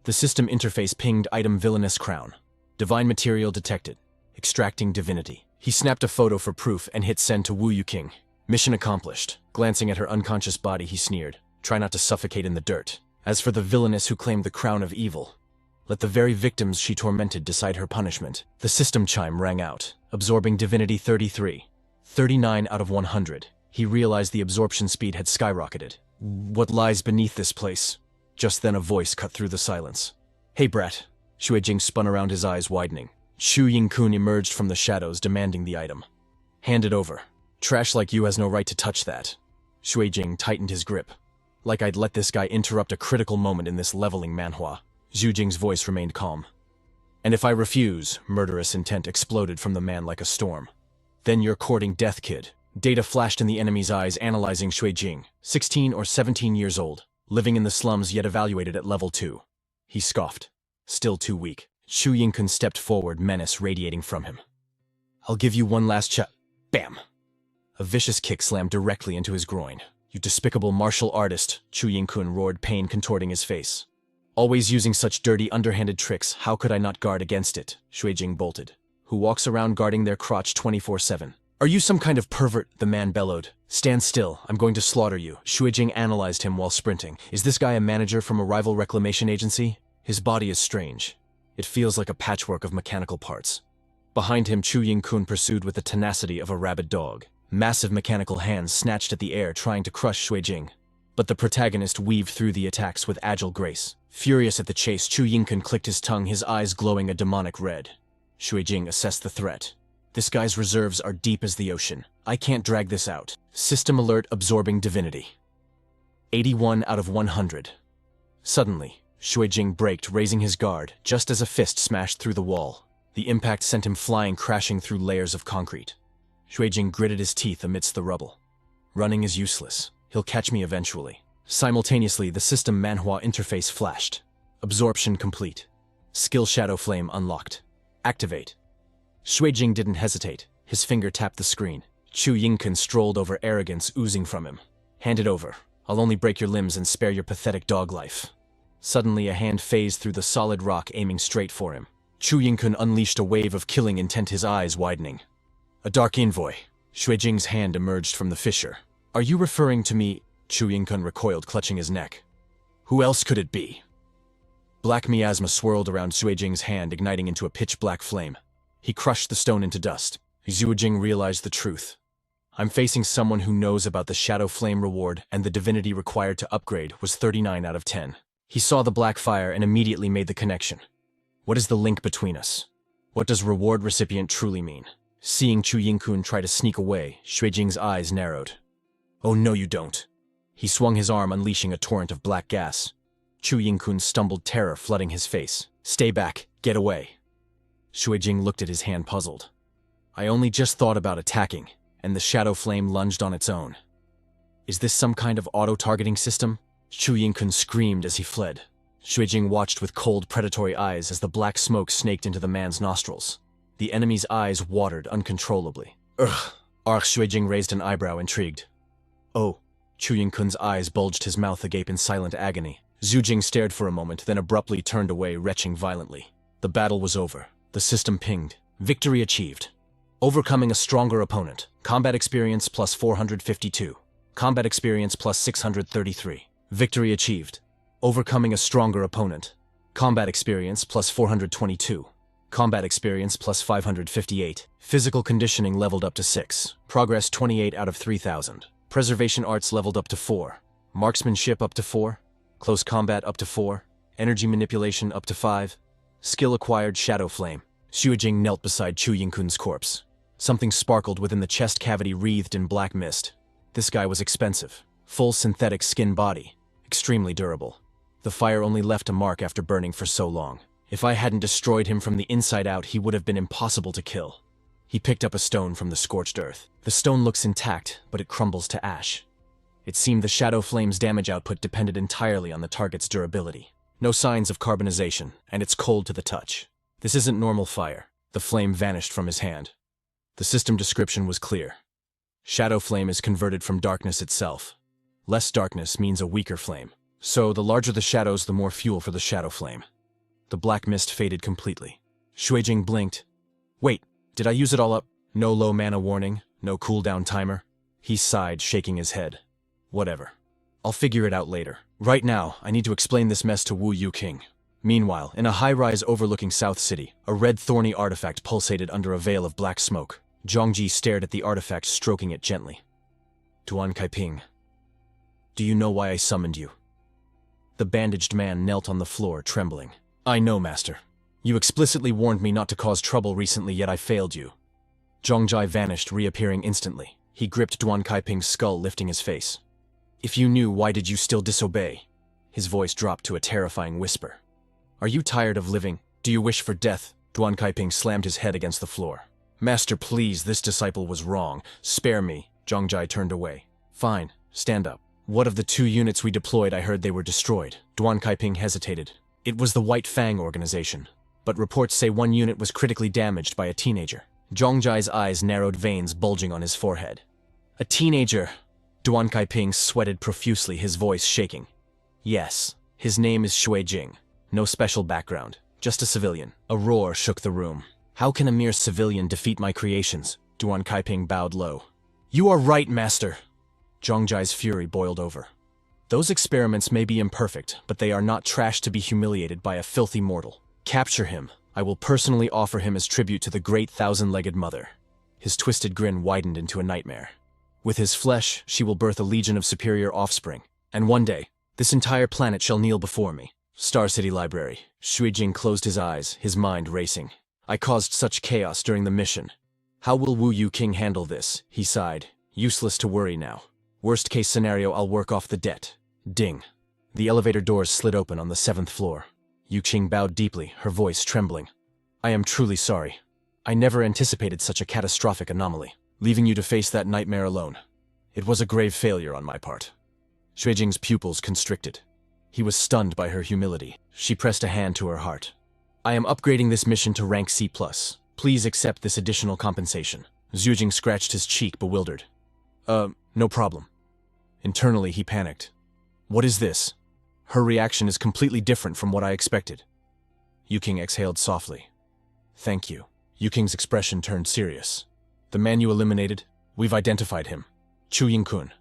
S1: The system interface pinged item villainous crown. Divine material detected. Extracting divinity. He snapped a photo for proof and hit send to Wu Yuking. Mission accomplished. Glancing at her unconscious body, he sneered. Try not to suffocate in the dirt. As for the villainess who claimed the crown of evil, let the very victims she tormented decide her punishment. The system chime rang out, absorbing divinity 33. 39 out of 100. He realized the absorption speed had skyrocketed. What lies beneath this place? Just then a voice cut through the silence. Hey brat. Shuijing spun around, his eyes widening. Shu Ying-kun emerged from the shadows, demanding the item. Hand it over. Trash like you has no right to touch that. Shuijing tightened his grip. Like I'd let this guy interrupt a critical moment in this leveling manhwa. Zhu Jing's voice remained calm. And if I refuse, murderous intent exploded from the man like a storm. Then you're courting death, kid. Data flashed in the enemy's eyes, analyzing Shuijing, 16 or 17 years old, living in the slums yet evaluated at level 2. He scoffed. Still too weak. Shu Ying-kun stepped forward, menace radiating from him. I'll give you one last shot. Bam! A vicious kick slammed directly into his groin. You despicable martial artist, Shu Ying-kun roared, pain contorting his face. Always using such dirty, underhanded tricks, how could I not guard against it? Shuijing bolted. Who walks around guarding their crotch 24/7? Are you some kind of pervert? The man bellowed. Stand still, I'm going to slaughter you. Shuijing analyzed him while sprinting. Is this guy a manager from a rival reclamation agency? His body is strange. It feels like a patchwork of mechanical parts. Behind him, Chu Ying-kun pursued with the tenacity of a rabid dog. Massive mechanical hands snatched at the air, trying to crush Shuijing. But the protagonist weaved through the attacks with agile grace. Furious at the chase, Chu Ying-kun clicked his tongue, his eyes glowing a demonic red. Shuijing assessed the threat. This guy's reserves are deep as the ocean. I can't drag this out. System alert, absorbing divinity. 81 out of 100. Suddenly, Shuijing braked, raising his guard, just as a fist smashed through the wall. The impact sent him flying, crashing through layers of concrete. Shuijing gritted his teeth amidst the rubble. Running is useless. He'll catch me eventually. Simultaneously, the system Manhwa interface flashed. Absorption complete. Skill Shadow Flame unlocked. Activate. Shuijing didn't hesitate. His finger tapped the screen. Chu Ying-kun strolled over, arrogance oozing from him. Hand it over. I'll only break your limbs and spare your pathetic dog life. Suddenly, a hand phased through the solid rock, aiming straight for him. Chu Ying-kun unleashed a wave of killing intent, his eyes widening. A dark envoy. Shuijing's hand emerged from the fissure. Are you referring to me? Chu Ying-kun recoiled, clutching his neck. Who else could it be? Black miasma swirled around Shuijing's hand, igniting into a pitch-black flame. He crushed the stone into dust. Shuijing realized the truth. I'm facing someone who knows about the Shadow Flame reward, and the divinity required to upgrade was 39 out of 10. He saw the black fire and immediately made the connection. What is the link between us? What does reward recipient truly mean? Seeing Chu Ying-kun try to sneak away, Shuijing's eyes narrowed. Oh no, you don't. He swung his arm, unleashing a torrent of black gas. Chu Ying-kun stumbled, terror flooding his face. Stay back, get away. Shuijing looked at his hand, puzzled. I only just thought about attacking, and the shadow flame lunged on its own. Is this some kind of auto-targeting system? Chu Ying-kun screamed as he fled. Shuijing watched with cold, predatory eyes as the black smoke snaked into the man's nostrils. The enemy's eyes watered uncontrollably. Ugh! Shuijing raised an eyebrow, intrigued. Oh! Chu Ying-kun's eyes bulged, his mouth agape in silent agony. Zhu Jing stared for a moment, then abruptly turned away, retching violently. The battle was over. The system pinged. Victory achieved. Overcoming a stronger opponent. Combat experience plus 452. Combat experience plus 633. Victory achieved. Overcoming a stronger opponent. Combat experience plus 422. Combat experience plus 558. Physical conditioning leveled up to 6. Progress 28 out of 3000. Preservation arts leveled up to 4. Marksmanship up to 4. Close combat up to 4. Energy manipulation up to 5. Skill acquired Shadow Flame. Xue Jing knelt beside Chu Yingkun's corpse. Something sparkled within the chest cavity wreathed in black mist. This guy was expensive. Full synthetic skin body. Extremely durable. The fire only left a mark after burning for so long. If I hadn't destroyed him from the inside out, he would have been impossible to kill. He picked up a stone from the scorched earth. The stone looks intact, but it crumbles to ash. It seemed the Shadow Flame's damage output depended entirely on the target's durability. No signs of carbonization, and it's cold to the touch. This isn't normal fire. The flame vanished from his hand. The system description was clear. Shadow Flame is converted from darkness itself. Less darkness means a weaker flame. So, the larger the shadows, the more fuel for the Shadow Flame. The black mist faded completely. Xue Jing blinked. Wait, did I use it all up? No low mana warning, no cooldown timer? He sighed, shaking his head. Whatever. I'll figure it out later. Right now, I need to explain this mess to Wu Yuqing. Meanwhile, in a high-rise overlooking South City, a red thorny artifact pulsated under a veil of black smoke. Zhongji stared at the artifact, stroking it gently. Duan Kaiping, do you know why I summoned you? The bandaged man knelt on the floor, trembling. I know, Master. You explicitly warned me not to cause trouble recently, yet I failed you. Zhongjai vanished, reappearing instantly. He gripped Duan Kaiping's skull, lifting his face. If you knew, why did you still disobey? His voice dropped to a terrifying whisper. Are you tired of living? Do you wish for death? Duan Kaiping slammed his head against the floor. Master, please, this disciple was wrong. Spare me. Zhongjai turned away. Fine, stand up. What of the 2 units we deployed? I heard they were destroyed. Duan Kaiping hesitated. It was the White Fang organization. But reports say 1 unit was critically damaged by a teenager. Zhongjai's eyes narrowed, veins bulging on his forehead. A teenager? Duan Kaiping sweated profusely, his voice shaking. Yes, his name is Xue Jing. No special background, just a civilian. A roar shook the room. How can a mere civilian defeat my creations? Duan Kaiping bowed low. You are right, Master. Zhongjai's fury boiled over. Those experiments may be imperfect, but they are not trash to be humiliated by a filthy mortal. Capture him. I will personally offer him as tribute to the great 1,000-legged mother. His twisted grin widened into a nightmare. With his flesh, she will birth a legion of superior offspring. And one day, this entire planet shall kneel before me. Star City Library. Xue Jing closed his eyes, his mind racing. I caused such chaos during the mission. How will Wu Yuqing handle this? He sighed. Useless to worry now. Worst case scenario, I'll work off the debt. Ding. The elevator doors slid open on the 7th floor. Yuqing bowed deeply, her voice trembling. I am truly sorry. I never anticipated such a catastrophic anomaly, leaving you to face that nightmare alone. It was a grave failure on my part. Xue Jing's pupils constricted. He was stunned by her humility. She pressed a hand to her heart. I am upgrading this mission to rank C+. Please accept this additional compensation. Xue Jing scratched his cheek, bewildered. No problem. Internally, he panicked. What is this? Her reaction is completely different from what I expected. Yuqing exhaled softly. Thank you. Yuqing's expression turned serious. The man you eliminated, we've identified him. Chu Yingkun,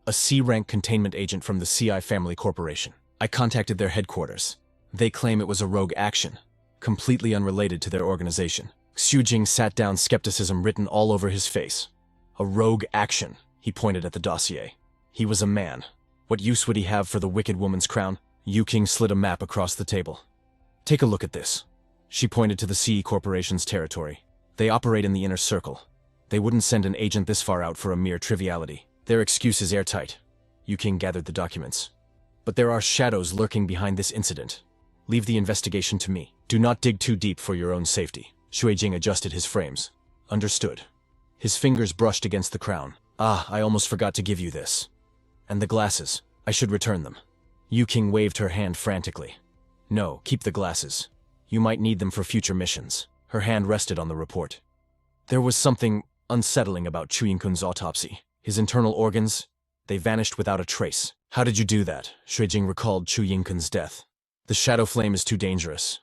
S1: a C-rank containment agent from the CI Family Corporation. I contacted their headquarters. They claim it was a rogue action, completely unrelated to their organization. Xue Jing sat down, skepticism written all over his face. A rogue action, he pointed at the dossier. He was a man. What use would he have for the wicked woman's crown? Yuqing slid a map across the table. Take a look at this. She pointed to the CE Corporation's territory. They operate in the inner circle. They wouldn't send an agent this far out for a mere triviality. Their excuse is airtight. Yuqing gathered the documents. But there are shadows lurking behind this incident. Leave the investigation to me. Do not dig too deep for your own safety. Xue Jing adjusted his frames. Understood. His fingers brushed against the crown. Ah, I almost forgot to give you this. And the glasses. I should return them. Yuqing waved her hand frantically. No, keep the glasses. You might need them for future missions. Her hand rested on the report. There was something unsettling about Chu Yingkun's autopsy. His internal organs, they vanished without a trace. How did you do that? Shuijing recalled Chu Yingkun's death. The shadow flame is too dangerous.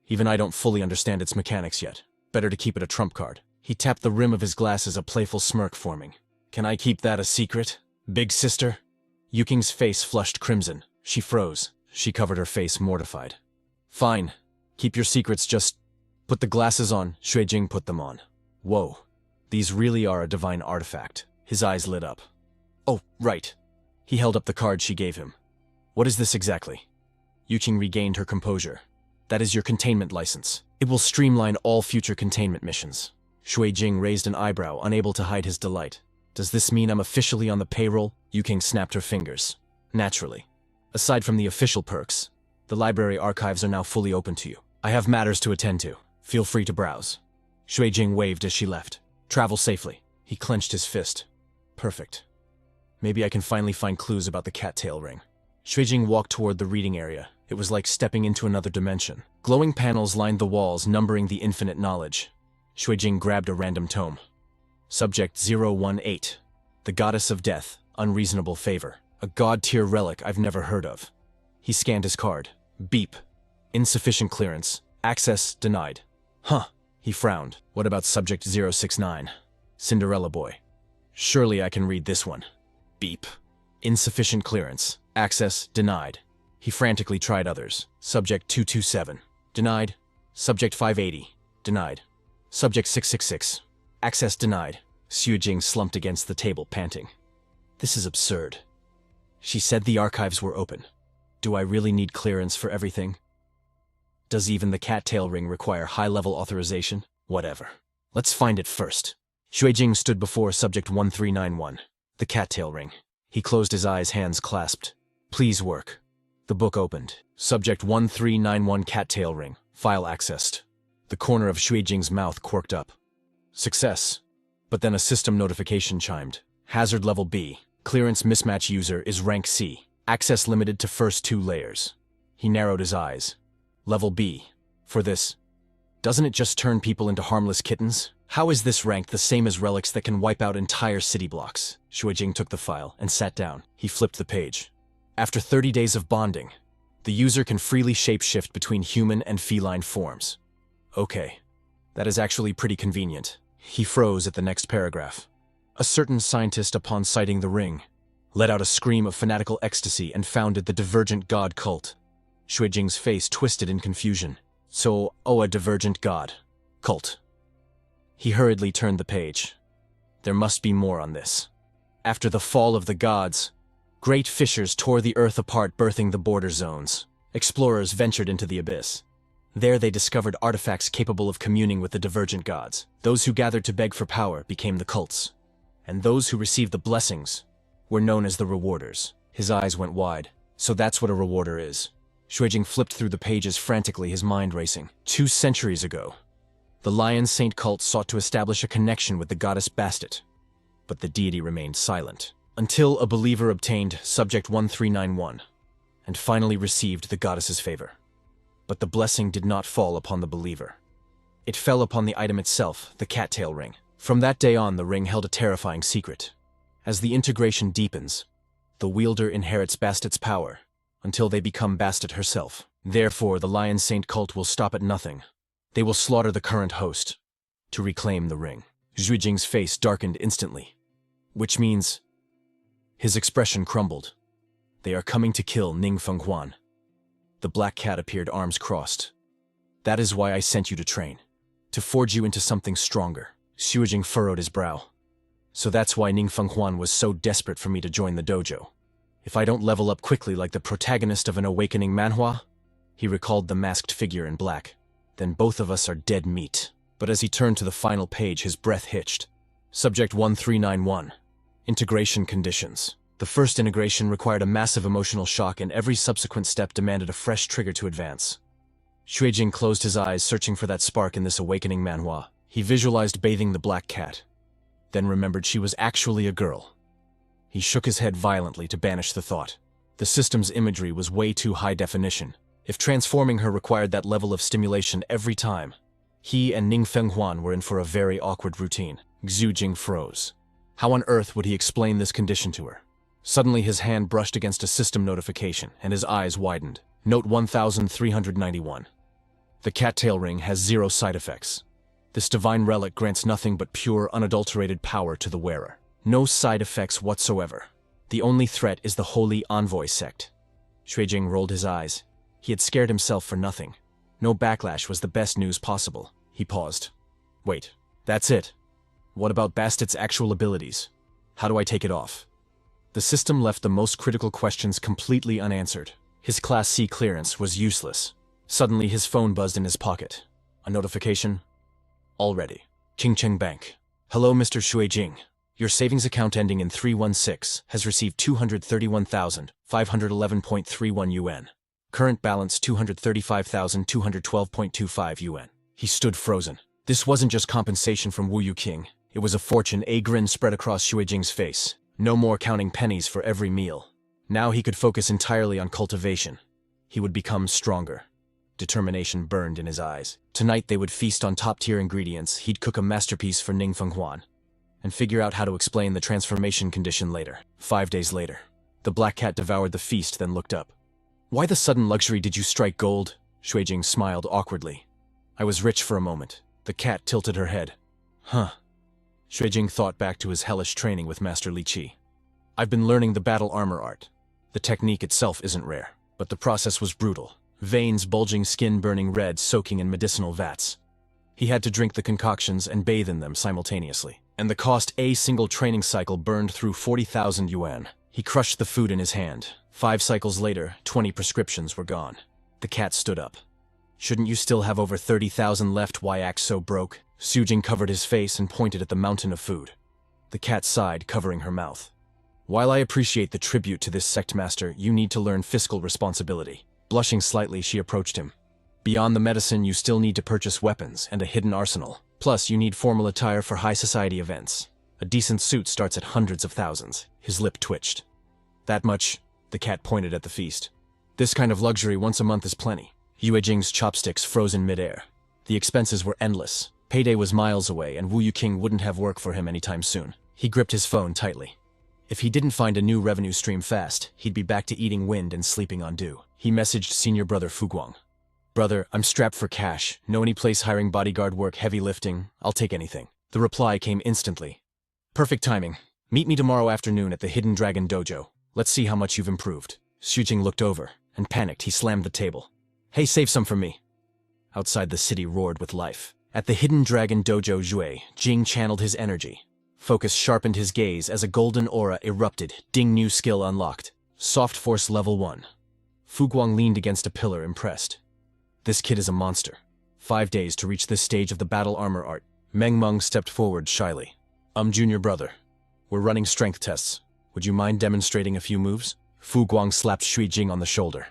S1: Even I don't fully understand its mechanics yet. Better to keep it a trump card. He tapped the rim of his glasses, a playful smirk forming. Can I keep that a secret, big sister? Yuking's face flushed crimson. She froze. She covered her face, mortified. Fine. Keep your secrets, just put the glasses on. Shuijing put them on. Whoa. These really are a divine artifact. His eyes lit up. Oh, right. He held up the card she gave him. What is this exactly? Yuqing regained her composure. That is your containment license. It will streamline all future containment missions. Shuijing raised an eyebrow, unable to hide his delight. Does this mean I'm officially on the payroll? Yuqing snapped her fingers. Naturally. Aside from the official perks, the library archives are now fully open to you. I have matters to attend to. Feel free to browse. Shuijing waved as she left. Travel safely. He clenched his fist. Perfect. Maybe I can finally find clues about the cattail ring. Shuijing walked toward the reading area. It was like stepping into another dimension. Glowing panels lined the walls, numbering the infinite knowledge. Shuijing grabbed a random tome. Subject 018. The Goddess of Death. Unreasonable favor. A god-tier relic I've never heard of. He scanned his card. Beep. Insufficient clearance. Access denied. Huh. He frowned. What about Subject 069? Cinderella Boy. Surely I can read this one. Beep. Insufficient clearance. Access denied. He frantically tried others. Subject 227. Denied. Subject 580. Denied. Subject 666. Access denied. Shuijing slumped against the table, panting. This is absurd. She said the archives were open. Do I really need clearance for everything? Does even the cattail ring require high-level authorization? Whatever. Let's find it first. Shuijing stood before Subject 1391. The cattail ring. He closed his eyes, hands clasped. Please work. The book opened. Subject 1391 cattail ring. File accessed. The corner of Shuijing's mouth quirked up. Success. But then a system notification chimed. Hazard level B. Clearance mismatch user is rank C. Access limited to first 2 layers. He narrowed his eyes. Level B. For this. Doesn't it just turn people into harmless kittens? How is this rank the same as relics that can wipe out entire city blocks? Shuijing took the file and sat down. He flipped the page. After 30 days of bonding, the user can freely shapeshift between human and feline forms. Okay. That is actually pretty convenient. He froze at the next paragraph. A certain scientist, upon sighting the ring, let out a scream of fanatical ecstasy and founded the Divergent God cult. Shuijing's face twisted in confusion. So, a divergent god. Cult. He hurriedly turned the page. There must be more on this. After the fall of the gods, great fissures tore the earth apart, birthing the border zones. Explorers ventured into the abyss. There they discovered artifacts capable of communing with the divergent gods. Those who gathered to beg for power became the cults. And those who received the blessings were known as the rewarders. His eyes went wide. So that's what a rewarder is. Shuijing flipped through the pages frantically, his mind racing. 2 centuries ago, the Lion Saint cult sought to establish a connection with the goddess Bastet, but the deity remained silent, until a believer obtained Subject 1391, and finally received the goddess's favor. But the blessing did not fall upon the believer. It fell upon the item itself, the cattail ring. From that day on, the ring held a terrifying secret. As the integration deepens, the wielder inherits Bastet's power, until they become Bastet herself. Therefore, the Lion Saint cult will stop at nothing. They will slaughter the current host to reclaim the ring. Shuijing's face darkened instantly, which means his expression crumbled. They are coming to kill Ning Fenghuan. The black cat appeared, arms crossed. That is why I sent you to train, to forge you into something stronger. Shuijing furrowed his brow. So that's why Ning Fenghuan was so desperate for me to join the dojo. If I don't level up quickly like the protagonist of an awakening manhwa, he recalled the masked figure in black, then both of us are dead meat. But as he turned to the final page, his breath hitched. Subject 1391. Integration conditions. The first integration required a massive emotional shock, and every subsequent step demanded a fresh trigger to advance. Shuijing closed his eyes, searching for that spark in this awakening manhwa. He visualized bathing the black cat, then remembered she was actually a girl. He shook his head violently to banish the thought. The system's imagery was way too high definition. If transforming her required that level of stimulation every time, he and Ning Fenghuan were in for a very awkward routine. Shuijing froze. How on earth would he explain this condition to her? Suddenly his hand brushed against a system notification, and his eyes widened. Note 1391. The cattail ring has 0 side effects. This divine relic grants nothing but pure, unadulterated power to the wearer. No side effects whatsoever. The only threat is the Holy Envoy sect. Xuejing rolled his eyes. He had scared himself for nothing. No backlash was the best news possible. He paused. Wait, that's it. What about Bastit's actual abilities? How do I take it off? The system left the most critical questions completely unanswered. His Class C clearance was useless. Suddenly his phone buzzed in his pocket. A notification? Already. Qingcheng Bank. Hello, Mr. Xuejing. Your savings account ending in 316 has received 231,511.31 yuan. Current balance 235,212.25 yuan. He stood frozen. This wasn't just compensation from Wu Yuqing. It was a fortune. A grin spread across Xuejing's face. No more counting pennies for every meal. Now he could focus entirely on cultivation. He would become stronger. Determination burned in his eyes. Tonight they would feast on top-tier ingredients. He'd cook a masterpiece for Ning Fenghuan and figure out how to explain the transformation condition later. 5 days later, the black cat devoured the feast, then looked up. Why the sudden luxury? Did you strike gold? Xuejing smiled awkwardly. I was rich for a moment. The cat tilted her head. Huh. Xuejing thought back to his hellish training with Master Li Qi. I've been learning the battle armor art. The technique itself isn't rare, but the process was brutal. Veins bulging, skin burning red, soaking in medicinal vats. He had to drink the concoctions and bathe in them simultaneously. And the cost, a single training cycle burned through 40,000 yuan. He crushed the food in his hand. 5 cycles later, 20 prescriptions were gone. The cat stood up. Shouldn't you still have over 30,000 left? Why act so broke? Xuejing covered his face and pointed at the mountain of food. The cat sighed, covering her mouth. While I appreciate the tribute to this sect master, you need to learn fiscal responsibility. Blushing slightly, she approached him. Beyond the medicine, you still need to purchase weapons and a hidden arsenal. Plus, you need formal attire for high society events. A decent suit starts at hundreds of thousands. His lip twitched. That much? The cat pointed at the feast. This kind of luxury once a month is plenty. Xuejing's chopsticks froze in midair. The expenses were endless. Payday was miles away, and Wu Yuqing wouldn't have work for him anytime soon. He gripped his phone tightly. If he didn't find a new revenue stream fast, he'd be back to eating wind and sleeping on dew. He messaged senior brother Fu Guang. Brother, I'm strapped for cash. Know any place hiring bodyguard work, heavy lifting? I'll take anything. The reply came instantly. Perfect timing. Meet me tomorrow afternoon at the Hidden Dragon Dojo. Let's see how much you've improved. Xuejing looked over, and panicked, he slammed the table. Hey, save some for me. Outside the city roared with life. At the Hidden Dragon Dojo Jing channeled his energy. Focus sharpened his gaze as a golden aura erupted. Ding, new skill unlocked. Soft Force level 1. Fu Guang leaned against a pillar, impressed. This kid is a monster. 5 days to reach this stage of the battle armor art. Meng Meng stepped forward shyly. Junior brother. We're running strength tests. Would you mind demonstrating a few moves? Fu Guang slapped Xuejing on the shoulder.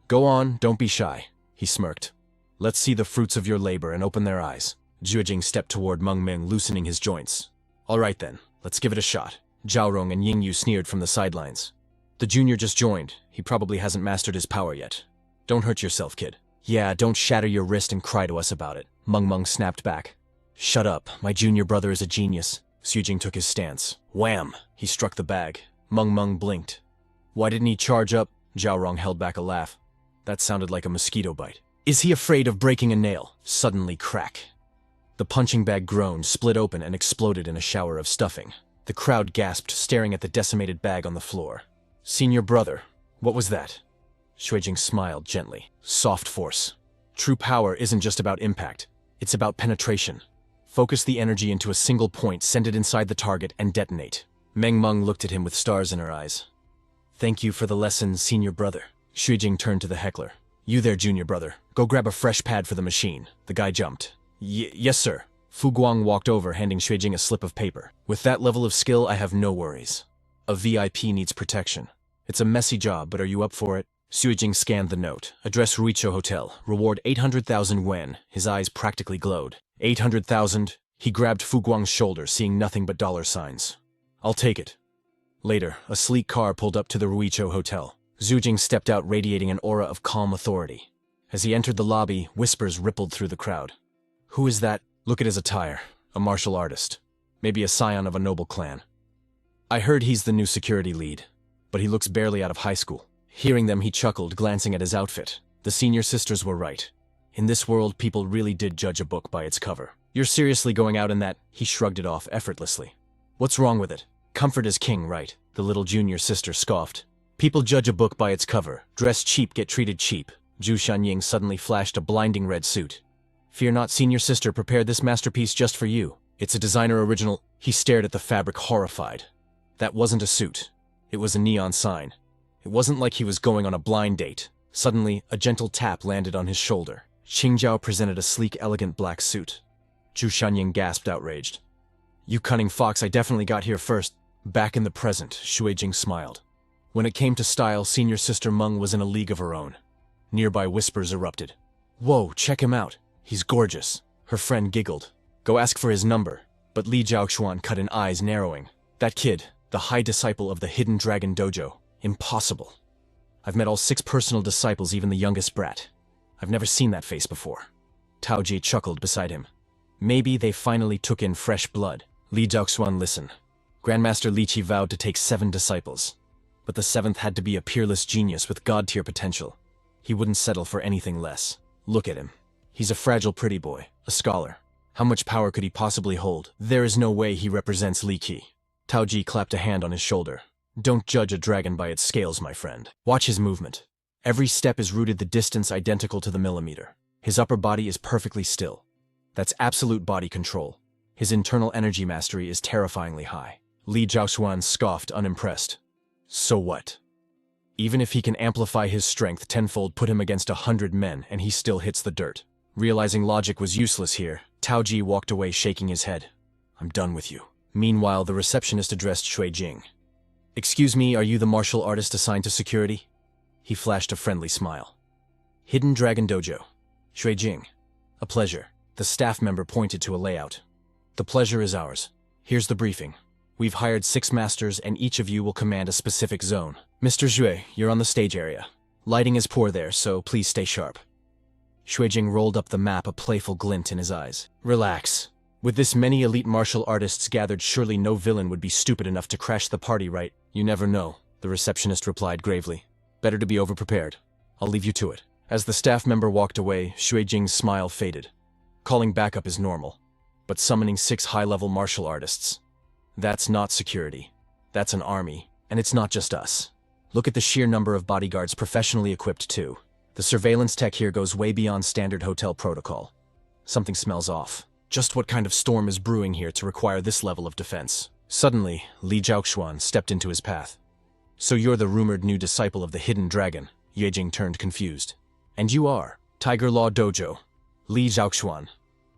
S1: Go on, don't be shy. He smirked. Let's see the fruits of your labor and open their eyes. Xuejing stepped toward Meng Meng, loosening his joints. All right then, let's give it a shot. Zhao Rong and Ying Yu sneered from the sidelines. The junior just joined. He probably hasn't mastered his power yet. Don't hurt yourself, kid. Yeah, don't shatter your wrist and cry to us about it. Meng Meng snapped back. Shut up, my junior brother is a genius. Xuejing took his stance. Wham! He struck the bag. Meng Meng blinked. Why didn't he charge up? Zhao Rong held back a laugh. That sounded like a mosquito bite. Is he afraid of breaking a nail? Suddenly crack. The punching bag groaned, split open, and exploded in a shower of stuffing. The crowd gasped, staring at the decimated bag on the floor. Senior brother, what was that? Xuejing smiled gently. Soft force. True power isn't just about impact. It's about penetration. Focus the energy into a single point, send it inside the target, and detonate. Meng Meng looked at him with stars in her eyes. Thank you for the lesson, senior brother. Xuejing turned to the heckler. You there, junior brother. Go grab a fresh pad for the machine. The guy jumped. Yes, sir. Fu Guang walked over, handing Xuejing a slip of paper. With that level of skill, I have no worries. A VIP needs protection. It's a messy job, but are you up for it? Xuejing scanned the note. Address Ruicho Hotel. Reward 800,000 yuan. His eyes practically glowed. 800,000? He grabbed Fu Guang's shoulder, seeing nothing but dollar signs. I'll take it. Later, a sleek car pulled up to the Ruicho Hotel. Xuejing stepped out, radiating an aura of calm authority. As he entered the lobby, whispers rippled through the crowd. Who is that? Look at his attire. A martial artist. Maybe a scion of a noble clan. I heard he's the new security lead. but he looks barely out of high school. Hearing them, he chuckled, glancing at his outfit. The senior sisters were right. In this world, people really did judge a book by its cover. You're seriously going out in that? He shrugged it off effortlessly. What's wrong with it? Comfort is king, right? The little junior sister scoffed. People judge a book by its cover. Dress cheap, get treated cheap. Zhu Shunying suddenly flashed a blinding red suit. Fear not, senior sister, prepared this masterpiece just for you. It's a designer original. He stared at the fabric, horrified. That wasn't a suit. It was a neon sign. It wasn't like he was going on a blind date. Suddenly, a gentle tap landed on his shoulder. Qingjiao presented a sleek, elegant black suit. Zhu Shunying gasped, outraged. You cunning fox, I definitely got here first. Back in the present, Xuejing smiled. When it came to style, senior sister Meng was in a league of her own. Nearby whispers erupted. Whoa, check him out. He's gorgeous. Her friend giggled. Go ask for his number. But Li Jiaoxuan cut in, eyes narrowing. That kid, the high disciple of the Hidden Dragon Dojo. Impossible. I've met all 6 personal disciples, even the youngest brat. I've never seen that face before. Tao Ji chuckled beside him. Maybe they finally took in fresh blood. Li Jiaoxuan listened. Grandmaster Li Qi vowed to take 7 disciples. But the 7th had to be a peerless genius with god-tier potential. He wouldn't settle for anything less. Look at him. He's a fragile pretty boy, a scholar. How much power could he possibly hold? There is no way he represents Li Qi. Tao Ji clapped a hand on his shoulder. Don't judge a dragon by its scales, my friend. Watch his movement. Every step is rooted the distance identical to the millimeter. His upper body is perfectly still. That's absolute body control. His internal energy mastery is terrifyingly high. Li Jiaoxuan scoffed, unimpressed. So what? Even if he can amplify his strength tenfold, put him against 100 men, and he still hits the dirt. Realizing logic was useless here, Tao Ji walked away, shaking his head. I'm done with you. Meanwhile, the receptionist addressed Xuejing. Excuse me, are you the martial artist assigned to security? He flashed a friendly smile. Hidden Dragon Dojo. Xuejing. A pleasure. The staff member pointed to a layout. The pleasure is ours. Here's the briefing. We've hired 6 masters, and each of you will command a specific zone. Mr. Xue, you're on the stage area. Lighting is poor there, so please stay sharp. Xuejing rolled up the map, a playful glint in his eyes. Relax. With this many elite martial artists gathered, surely no villain would be stupid enough to crash the party, right? You never know, the receptionist replied gravely. Better to be overprepared. I'll leave you to it. As the staff member walked away, Xuejing's smile faded. Calling backup is normal. But summoning 6 high-level martial artists. That's not security. That's an army. And it's not just us. Look at the sheer number of bodyguards professionally equipped too. The surveillance tech here goes way beyond standard hotel protocol. Something smells off. Just what kind of storm is brewing here to require this level of defense? Suddenly, Li Jiaoxuan stepped into his path. So you're the rumored new disciple of the Hidden Dragon? Xuejing turned confused. And you are? Tiger Law Dojo. Li Jiaoxuan.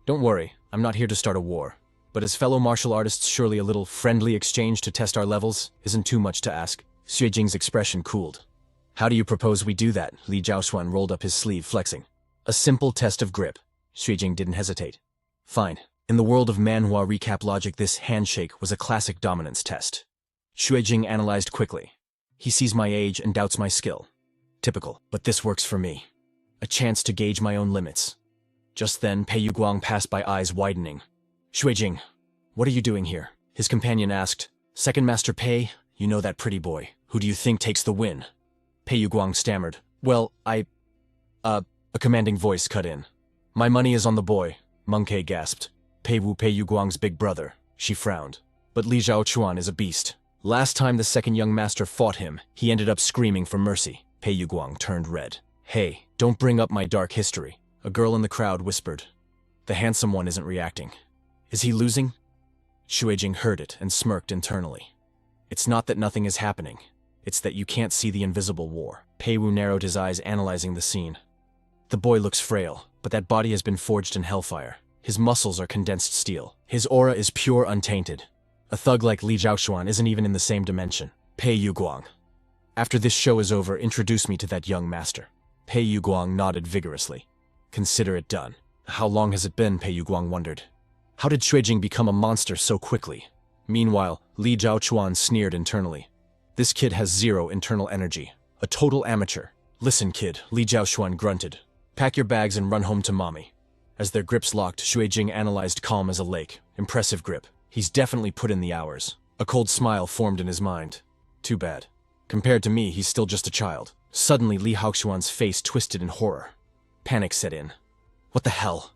S1: Don't worry, I'm not here to start a war. But as fellow martial artists, surely a little friendly exchange to test our levels isn't too much to ask. Xuejing's expression cooled. How do you propose we do that? Li Jiaoxuan rolled up his sleeve, flexing. A simple test of grip. Xuejing didn't hesitate. Fine. In the world of Manhwa recap logic, this handshake was a classic dominance test. Xuejing analyzed quickly. He sees my age and doubts my skill. Typical, but this works for me. A chance to gauge my own limits. Just then, Pei Yuguang passed by, eyes widening. Xuejing, what are you doing here? His companion asked. Second Master Pei, you know that pretty boy. Who do you think takes the win? Pei Yuguang stammered. Well, a commanding voice cut in. My money is on the boy, Monkei gasped. Pei Yuguang's big brother. She frowned. But Li Jiaochuan is a beast. Last time the second young master fought him, he ended up screaming for mercy. Pei Yuguang turned red. Hey, don't bring up my dark history. A girl in the crowd whispered. The handsome one isn't reacting. Is he losing? Xuejing heard it and smirked internally. It's not that nothing is happening. It's that you can't see the invisible war. Pei Wu narrowed his eyes, analyzing the scene. The boy looks frail, but that body has been forged in hellfire. His muscles are condensed steel. His aura is pure, untainted. A thug like Li Jiaoxuan isn't even in the same dimension. Pei Yuguang. After this show is over, introduce me to that young master. Pei Yuguang nodded vigorously. Consider it done. How long has it been? Pei Yuguang wondered. How did Xuejing become a monster so quickly? Meanwhile, Li Jiaochuan sneered internally. This kid has 0 internal energy. A total amateur. Listen, kid, Li Jiaochuan grunted. Pack your bags and run home to mommy. As their grips locked, Xuejing analyzed, calm as a lake. Impressive grip. He's definitely put in the hours. A cold smile formed in his mind. Too bad. Compared to me, he's still just a child. Suddenly, Li Haoxuan's face twisted in horror. Panic set in. What the hell?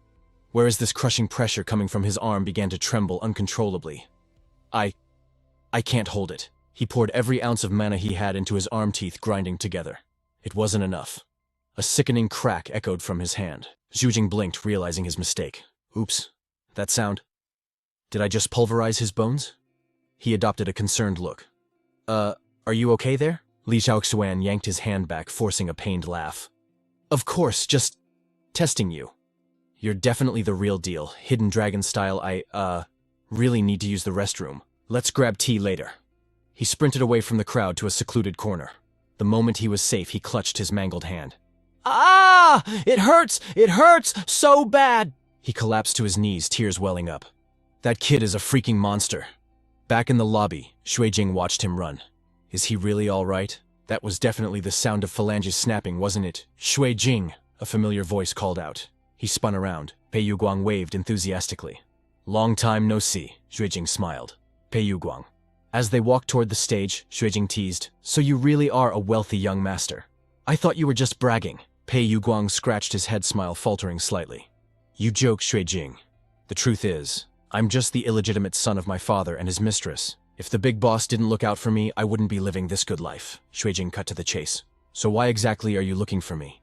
S1: Where is this crushing pressure coming from? His arm began to tremble uncontrollably. I can't hold it. He poured every ounce of mana he had into his arm teeth, grinding together. It wasn't enough. A sickening crack echoed from his hand. Zhu Jing blinked, realizing his mistake. Oops. That sound. Did I just pulverize his bones? He adopted a concerned look. Are you okay there? Li Xiaoxuan yanked his hand back, forcing a pained laugh. Of course, just testing you. You're definitely the real deal, hidden dragon style. I really need to use the restroom. Let's grab tea later. He sprinted away from the crowd to a secluded corner. The moment he was safe, he clutched his mangled hand. Ah! It hurts! It hurts so bad! He collapsed to his knees, tears welling up. That kid is a freaking monster. Back in the lobby, Shui Jing watched him run. Is he really all right? That was definitely the sound of phalanges snapping, wasn't it? Shui Jing, a familiar voice called out. He spun around. Pei Yuguang waved enthusiastically. Long time no see, Shui Jing smiled. Pei Yuguang. As they walked toward the stage, Shui Jing teased, So you really are a wealthy young master. I thought you were just bragging. Pei Yuguang scratched his head, smile faltering slightly. You joke, Shui Jing. The truth is, I'm just the illegitimate son of my father and his mistress. If the big boss didn't look out for me, I wouldn't be living this good life. Shui Jing cut to the chase. So why exactly are you looking for me?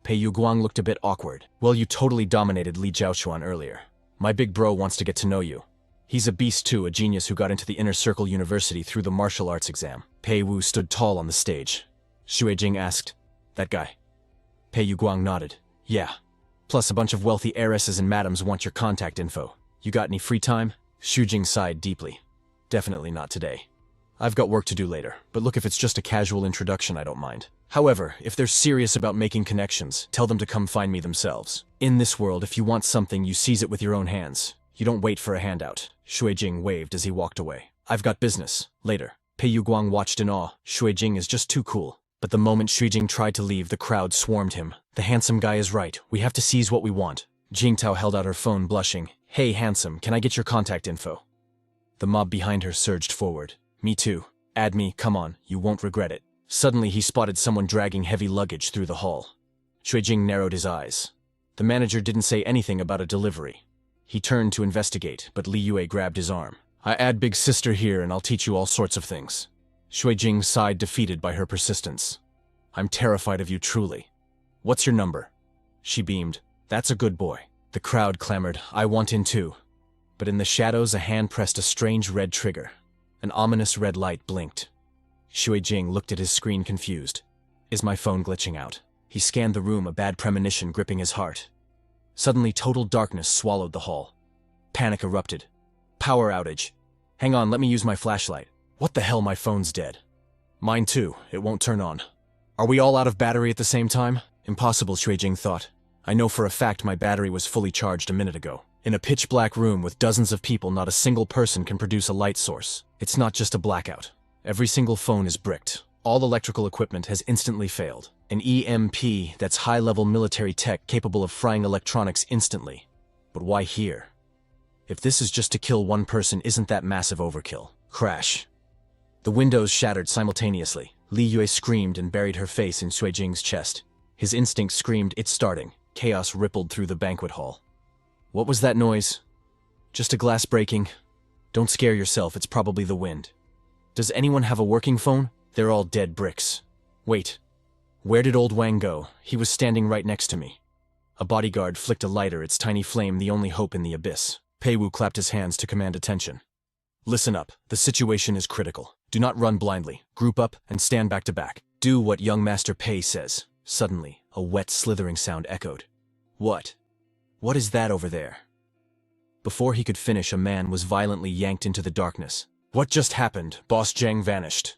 S1: Pei Yuguang looked a bit awkward. Well, you totally dominated Li Jiaochuan earlier. My big bro wants to get to know you. He's a beast too, a genius who got into the Inner Circle University through the martial arts exam. Pei Wu stood tall on the stage. Shui Jing asked, That guy? Pei Yuguang nodded. Yeah. Plus a bunch of wealthy heiresses and madams want your contact info. You got any free time? Shui Jing sighed deeply. Definitely not today. I've got work to do later, but look, if it's just a casual introduction, I don't mind. However, if they're serious about making connections, tell them to come find me themselves. In this world, if you want something, you seize it with your own hands. You don't wait for a handout. Shui Jing waved as he walked away. I've got business. Later. Pei Yuguang watched in awe. Shui Jing is just too cool. But the moment Shui Jing tried to leave, the crowd swarmed him. The handsome guy is right. We have to seize what we want. Jingtao held out her phone, blushing. Hey, handsome, can I get your contact info? The mob behind her surged forward. Me too. Add me, come on, you won't regret it. Suddenly he spotted someone dragging heavy luggage through the hall. Shui Jing narrowed his eyes. The manager didn't say anything about a delivery. He turned to investigate, but Li Yue grabbed his arm. I add big sister here and I'll teach you all sorts of things. Shui Jing sighed, defeated by her persistence. I'm terrified of you, truly. What's your number? She beamed. That's a good boy. The crowd clamored, I want in too. But in the shadows, a hand pressed a strange red trigger. An ominous red light blinked. Shui Jing looked at his screen, confused. Is my phone glitching out? He scanned the room, a bad premonition gripping his heart. Suddenly, total darkness swallowed the hall. Panic erupted. Power outage. Hang on, let me use my flashlight. What the hell, my phone's dead. Mine too, it won't turn on. Are we all out of battery at the same time? Impossible, Shui Jing thought. I know for a fact my battery was fully charged a minute ago. In a pitch-black room with dozens of people, not a single person can produce a light source. It's not just a blackout. Every single phone is bricked. All electrical equipment has instantly failed. An EMP, that's high-level military tech capable of frying electronics instantly. But why here? If this is just to kill one person, isn't that massive overkill? Crash. The windows shattered simultaneously. Li Yue screamed and buried her face in Shui Jing's chest. His instinct screamed, it's starting. Chaos rippled through the banquet hall. What was that noise? Just a glass breaking? Don't scare yourself, it's probably the wind. Does anyone have a working phone? They're all dead bricks. Wait. Where did old Wang go? He was standing right next to me. A bodyguard flicked a lighter, its tiny flame the only hope in the abyss. Pei Wu clapped his hands to command attention. Listen up, the situation is critical. Do not run blindly. Group up and stand back to back. Do what young Master Pei says. Suddenly, a wet slithering sound echoed. What? What is that over there? Before he could finish, a man was violently yanked into the darkness. What just happened? Boss Zhang vanished.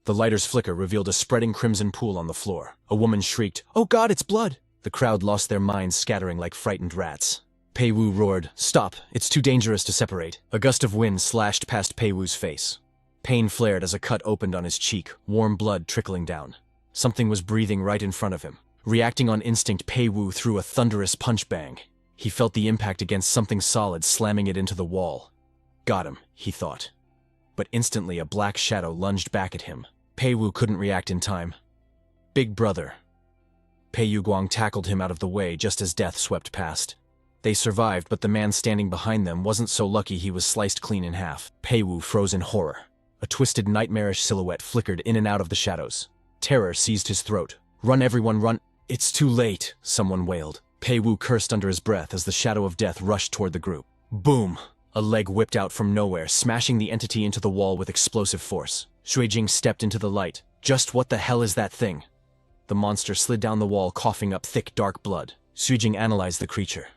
S1: The lighter's flicker revealed a spreading crimson pool on the floor. A woman shrieked, Oh God, it's blood! The crowd lost their minds, scattering like frightened rats. Pei Wu roared, Stop, it's too dangerous to separate. A gust of wind slashed past Pei Wu's face. Pain flared as a cut opened on his cheek, warm blood trickling down. Something was breathing right in front of him. Reacting on instinct, Pei Wu threw a thunderous punch bang. He felt the impact against something solid, slamming it into the wall. Got him, he thought. But instantly a black shadow lunged back at him. Pei Wu couldn't react in time. Big brother. Pei Yu Guang tackled him out of the way just as death swept past. They survived, but the man standing behind them wasn't so lucky. He was sliced clean in half. Pei Wu froze in horror. A twisted, nightmarish silhouette flickered in and out of the shadows. Terror seized his throat. "Run, everyone, run!" "It's too late," someone wailed. Pei Wu cursed under his breath as the shadow of death rushed toward the group. Boom! A leg whipped out from nowhere, smashing the entity into the wall with explosive force. Xuejing stepped into the light. "Just what the hell is that thing?" The monster slid down the wall, coughing up thick, dark blood. Xuejing analyzed the creature.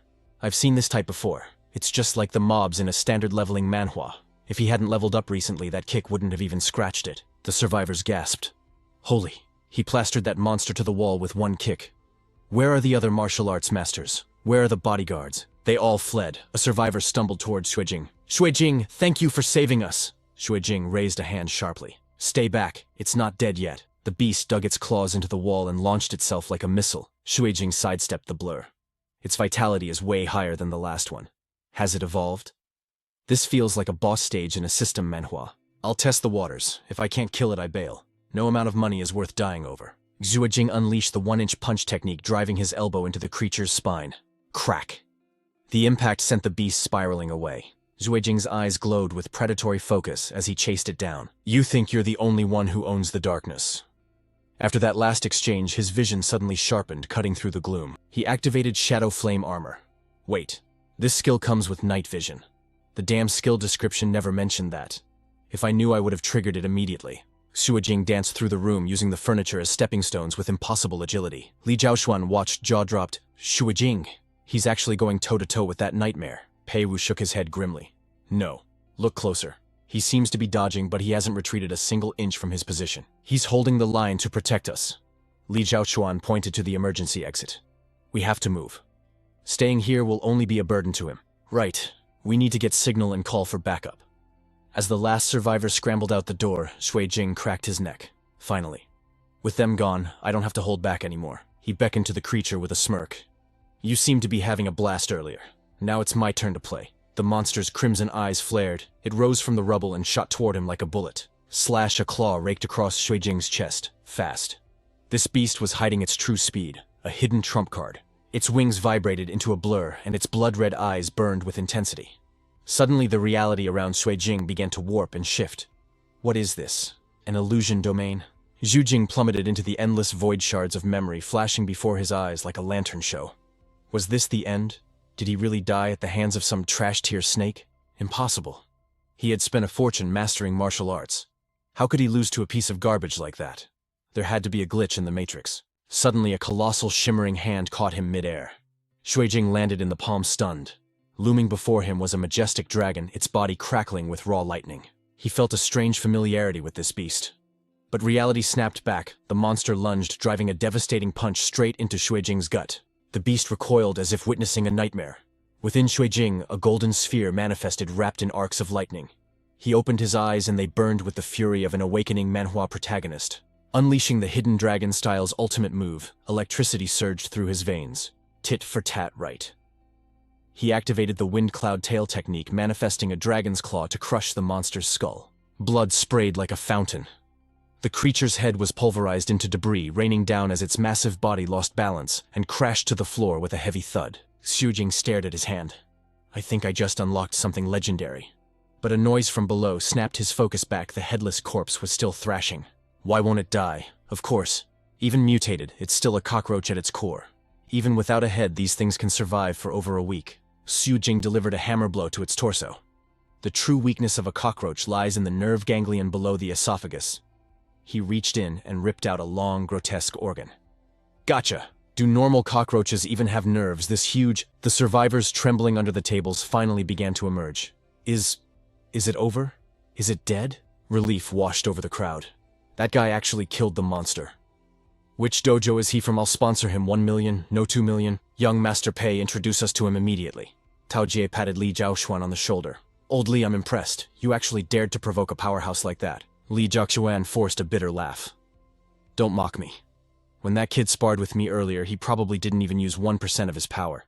S1: "I've seen this type before. It's just like the mobs in a standard leveling manhwa. If he hadn't leveled up recently, that kick wouldn't have even scratched it." The survivors gasped. Holy! He plastered that monster to the wall with one kick. Where are the other martial arts masters? Where are the bodyguards? They all fled. A survivor stumbled towards Xuejing. "Xuejing, thank you for saving us!" Xuejing raised a hand sharply. "Stay back. It's not dead yet." The beast dug its claws into the wall and launched itself like a missile. Xuejing sidestepped the blur. Its vitality is way higher than the last one. Has it evolved? This feels like a boss stage in a system manhwa. I'll test the waters. If I can't kill it, I bail. No amount of money is worth dying over. Xuejing unleashed the one-inch punch technique, driving his elbow into the creature's spine. Crack! The impact sent the beast spiraling away. Xuejing's eyes glowed with predatory focus as he chased it down. "You think you're the only one who owns the darkness." After that last exchange, his vision suddenly sharpened, cutting through the gloom. He activated Shadow Flame Armor. Wait, this skill comes with night vision. The damn skill description never mentioned that. If I knew, I would have triggered it immediately. Xuejing danced through the room, using the furniture as stepping stones with impossible agility. Li Zhaoxuan watched, jaw-dropped. "Xuejing, he's actually going toe-to-toe with that nightmare." Pei Wu shook his head grimly. "No. Look closer. He seems to be dodging, but he hasn't retreated a single inch from his position. He's holding the line to protect us." Li Zhaoxuan pointed to the emergency exit. "We have to move. Staying here will only be a burden to him." "Right. We need to get signal and call for backup." As the last survivor scrambled out the door, Xuejing cracked his neck. Finally. "With them gone, I don't have to hold back anymore." He beckoned to the creature with a smirk. "You seemed to be having a blast earlier. Now it's my turn to play." The monster's crimson eyes flared. It rose from the rubble and shot toward him like a bullet. Slash! A claw raked across Xuejing's chest. Fast. This beast was hiding its true speed, a hidden trump card. Its wings vibrated into a blur, and its blood-red eyes burned with intensity. Suddenly, the reality around Xuejing began to warp and shift. What is this? An illusion domain? Xuejing plummeted into the endless void shards of memory flashing before his eyes like a lantern show. Was this the end? Did he really die at the hands of some trash-tier snake? Impossible. He had spent a fortune mastering martial arts. How could he lose to a piece of garbage like that? There had to be a glitch in the matrix. Suddenly, a colossal shimmering hand caught him mid-air. Xuejing landed in the palm stunned. Looming before him was a majestic dragon, its body crackling with raw lightning. He felt a strange familiarity with this beast. But reality snapped back. The monster lunged, driving a devastating punch straight into Xuejing's gut. The beast recoiled as if witnessing a nightmare. Within Xuejing, a golden sphere manifested wrapped in arcs of lightning. He opened his eyes and they burned with the fury of an awakening manhwa protagonist. Unleashing the hidden dragon style's ultimate move, electricity surged through his veins. Tit for tat right. He activated the wind cloud tail technique, manifesting a dragon's claw to crush the monster's skull. Blood sprayed like a fountain. The creature's head was pulverized into debris, raining down as its massive body lost balance and crashed to the floor with a heavy thud. Xuejing stared at his hand. "I think I just unlocked something legendary." But a noise from below snapped his focus back. The headless corpse was still thrashing. Why won't it die? Of course. Even mutated, it's still a cockroach at its core. Even without a head, these things can survive for over a week. Xuejing delivered a hammer blow to its torso. The true weakness of a cockroach lies in the nerve ganglion below the esophagus. He reached in and ripped out a long, grotesque organ. "Gotcha! Do normal cockroaches even have nerves this huge?" The survivors trembling under the tables finally began to emerge. Is it over? Is it dead? Relief washed over the crowd. That guy actually killed the monster. "Which dojo is he from? I'll sponsor him. 1 million, no 2 million. Young Master Pei, introduce us to him immediately." Tao Jie patted Li Zhaoxuan on the shoulder. "Old Li, I'm impressed. You actually dared to provoke a powerhouse like that." Li Zhaoxuan forced a bitter laugh. "Don't mock me. When that kid sparred with me earlier, he probably didn't even use 1% of his power.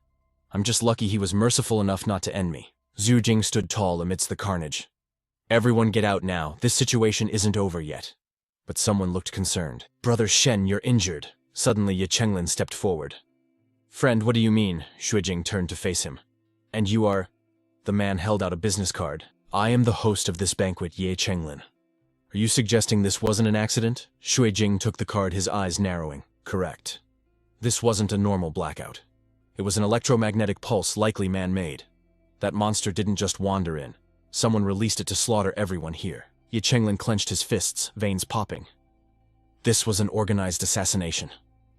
S1: I'm just lucky he was merciful enough not to end me." Xuejing stood tall amidst the carnage. "Everyone get out now. This situation isn't over yet." but someone looked concerned. Brother Shen, you're injured. Suddenly, Ye Chenglin stepped forward. Friend, what do you mean? Shuijing turned to face him. And you are? The man held out a business card. I am the host of this banquet, Ye Chenglin. Are you suggesting this wasn't an accident? Shuijing took the card, his eyes narrowing. Correct. This wasn't a normal blackout. It was an electromagnetic pulse, likely man-made. That monster didn't just wander in. Someone released it to slaughter everyone here. Ye Chenglin clenched his fists, veins popping. This was an organized assassination.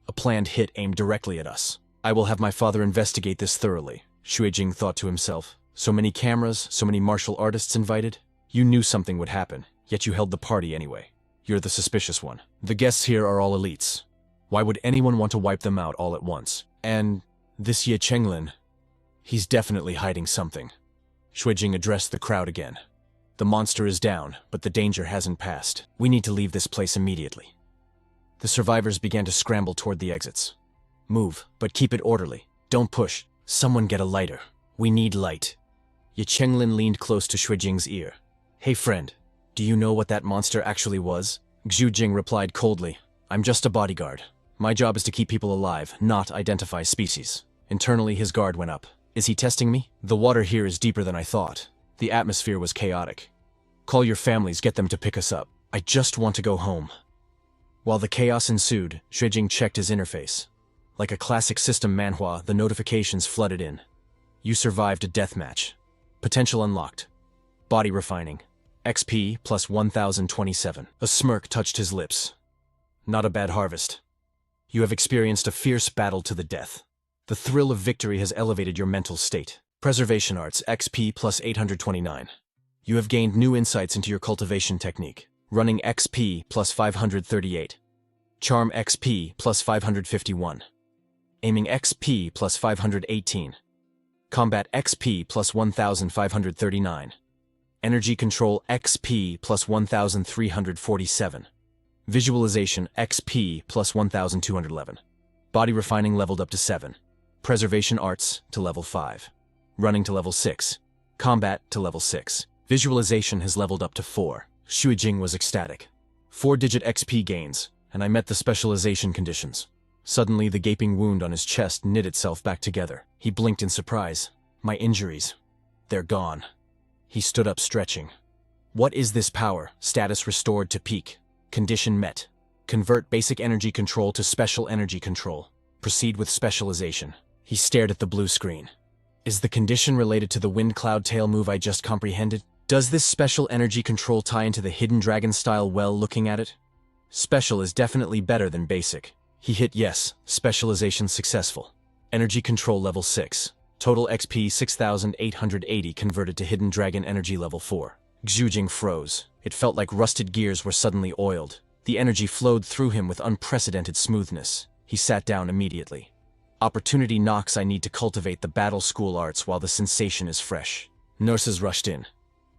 S1: A planned hit aimed directly at us. I will have my father investigate this thoroughly, Shuijing thought to himself. So many cameras, so many martial artists invited. You knew something would happen, yet you held the party anyway. You're the suspicious one. The guests here are all elites. Why would anyone want to wipe them out all at once? And this Ye Chenglin, he's definitely hiding something. Shuijing addressed the crowd again. The monster is down, but the danger hasn't passed. We need to leave this place immediately. The survivors began to scramble toward the exits. Move, but keep it orderly. Don't push. Someone get a lighter. We need light. Ye Chenglin leaned close to Shuijing's ear. Hey friend, do you know what that monster actually was? Xujing replied coldly. I'm just a bodyguard. My job is to keep people alive, not identify species. Internally, his guard went up. Is he testing me? The water here is deeper than I thought. The atmosphere was chaotic. Call your families, get them to pick us up. I just want to go home. While the chaos ensued, Shuijing checked his interface. Like a classic system manhwa, the notifications flooded in. You survived a deathmatch. Potential unlocked. Body refining. XP plus 1027. A smirk touched his lips. Not a bad harvest. You have experienced a fierce battle to the death. The thrill of victory has elevated your mental state. Preservation Arts, XP plus 829. You have gained new insights into your cultivation technique. Running XP plus 538. Charm XP plus 551. Aiming XP plus 518. Combat XP plus 1539. Energy Control XP plus 1347. Visualization XP plus 1211. Body Refining leveled up to 7. Preservation Arts to level 5. Running to level 6. Combat to level 6. Visualization has leveled up to 4. Shuijing was ecstatic. 4-digit XP gains, and I met the specialization conditions. Suddenly, the gaping wound on his chest knit itself back together. He blinked in surprise. My injuries. They're gone. He stood up, stretching. What is this power? Status restored to peak. Condition met. Convert basic energy control to special energy control. Proceed with specialization. He stared at the blue screen. Is the condition related to the wind cloud tail move I just comprehended? Does this special energy control tie into the hidden dragon style well looking at it? Special is definitely better than basic. He hit yes. Specialization successful. Energy control level 6. Total XP 6,880 converted to hidden dragon energy level 4. Xujing froze. It felt like rusted gears were suddenly oiled. The energy flowed through him with unprecedented smoothness. He sat down immediately. Opportunity knocks. I need to cultivate the battle school arts while the sensation is fresh. Nurses rushed in.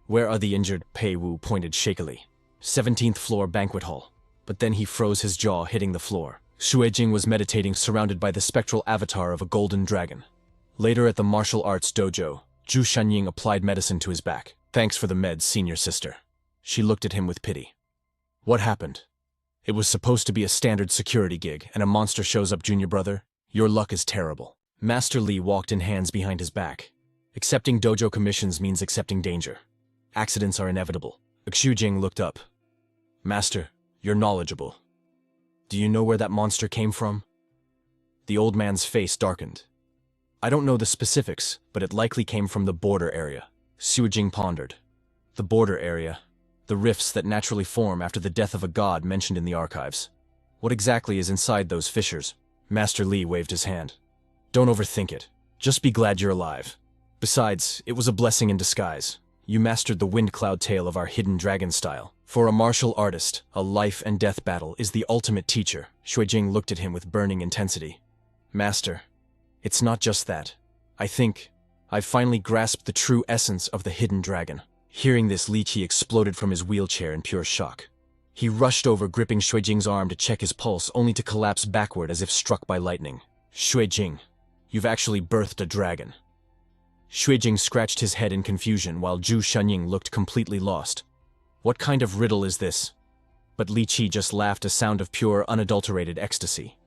S1: Where are the injured? Pei Wu pointed shakily. 17th floor banquet hall. But then he froze, his jaw hitting the floor. Shuijing was meditating, surrounded by the spectral avatar of a golden dragon. Later at the martial arts dojo, Zhu Shanying applied medicine to his back. Thanks for the meds, senior sister. She looked at him with pity. What happened? It was supposed to be a standard security gig, and a monster shows up, junior brother. Your luck is terrible. Master Li walked in, hands behind his back. Accepting dojo commissions means accepting danger. Accidents are inevitable. Xujing looked up. Master, you're knowledgeable. Do you know where that monster came from? The old man's face darkened. I don't know the specifics, but it likely came from the border area. Shuijing pondered. The border area. The rifts that naturally form after the death of a god mentioned in the archives. What exactly is inside those fissures? Master Li waved his hand. Don't overthink it. Just be glad you're alive. Besides, it was a blessing in disguise. You mastered the wind cloud tale of our hidden dragon style. For a martial artist, a life and death battle is the ultimate teacher. Shuijing looked at him with burning intensity. Master, it's not just that. I think I've finally grasped the true essence of the hidden dragon. Hearing this, Li Qi exploded from his wheelchair in pure shock. He rushed over, gripping Shuijing's arm to check his pulse, only to collapse backward as if struck by lightning. Shuijing, you've actually birthed a dragon. Shuijing scratched his head in confusion while Zhu Shanying looked completely lost. What kind of riddle is this? But Li Qi just laughed, a sound of pure, unadulterated ecstasy.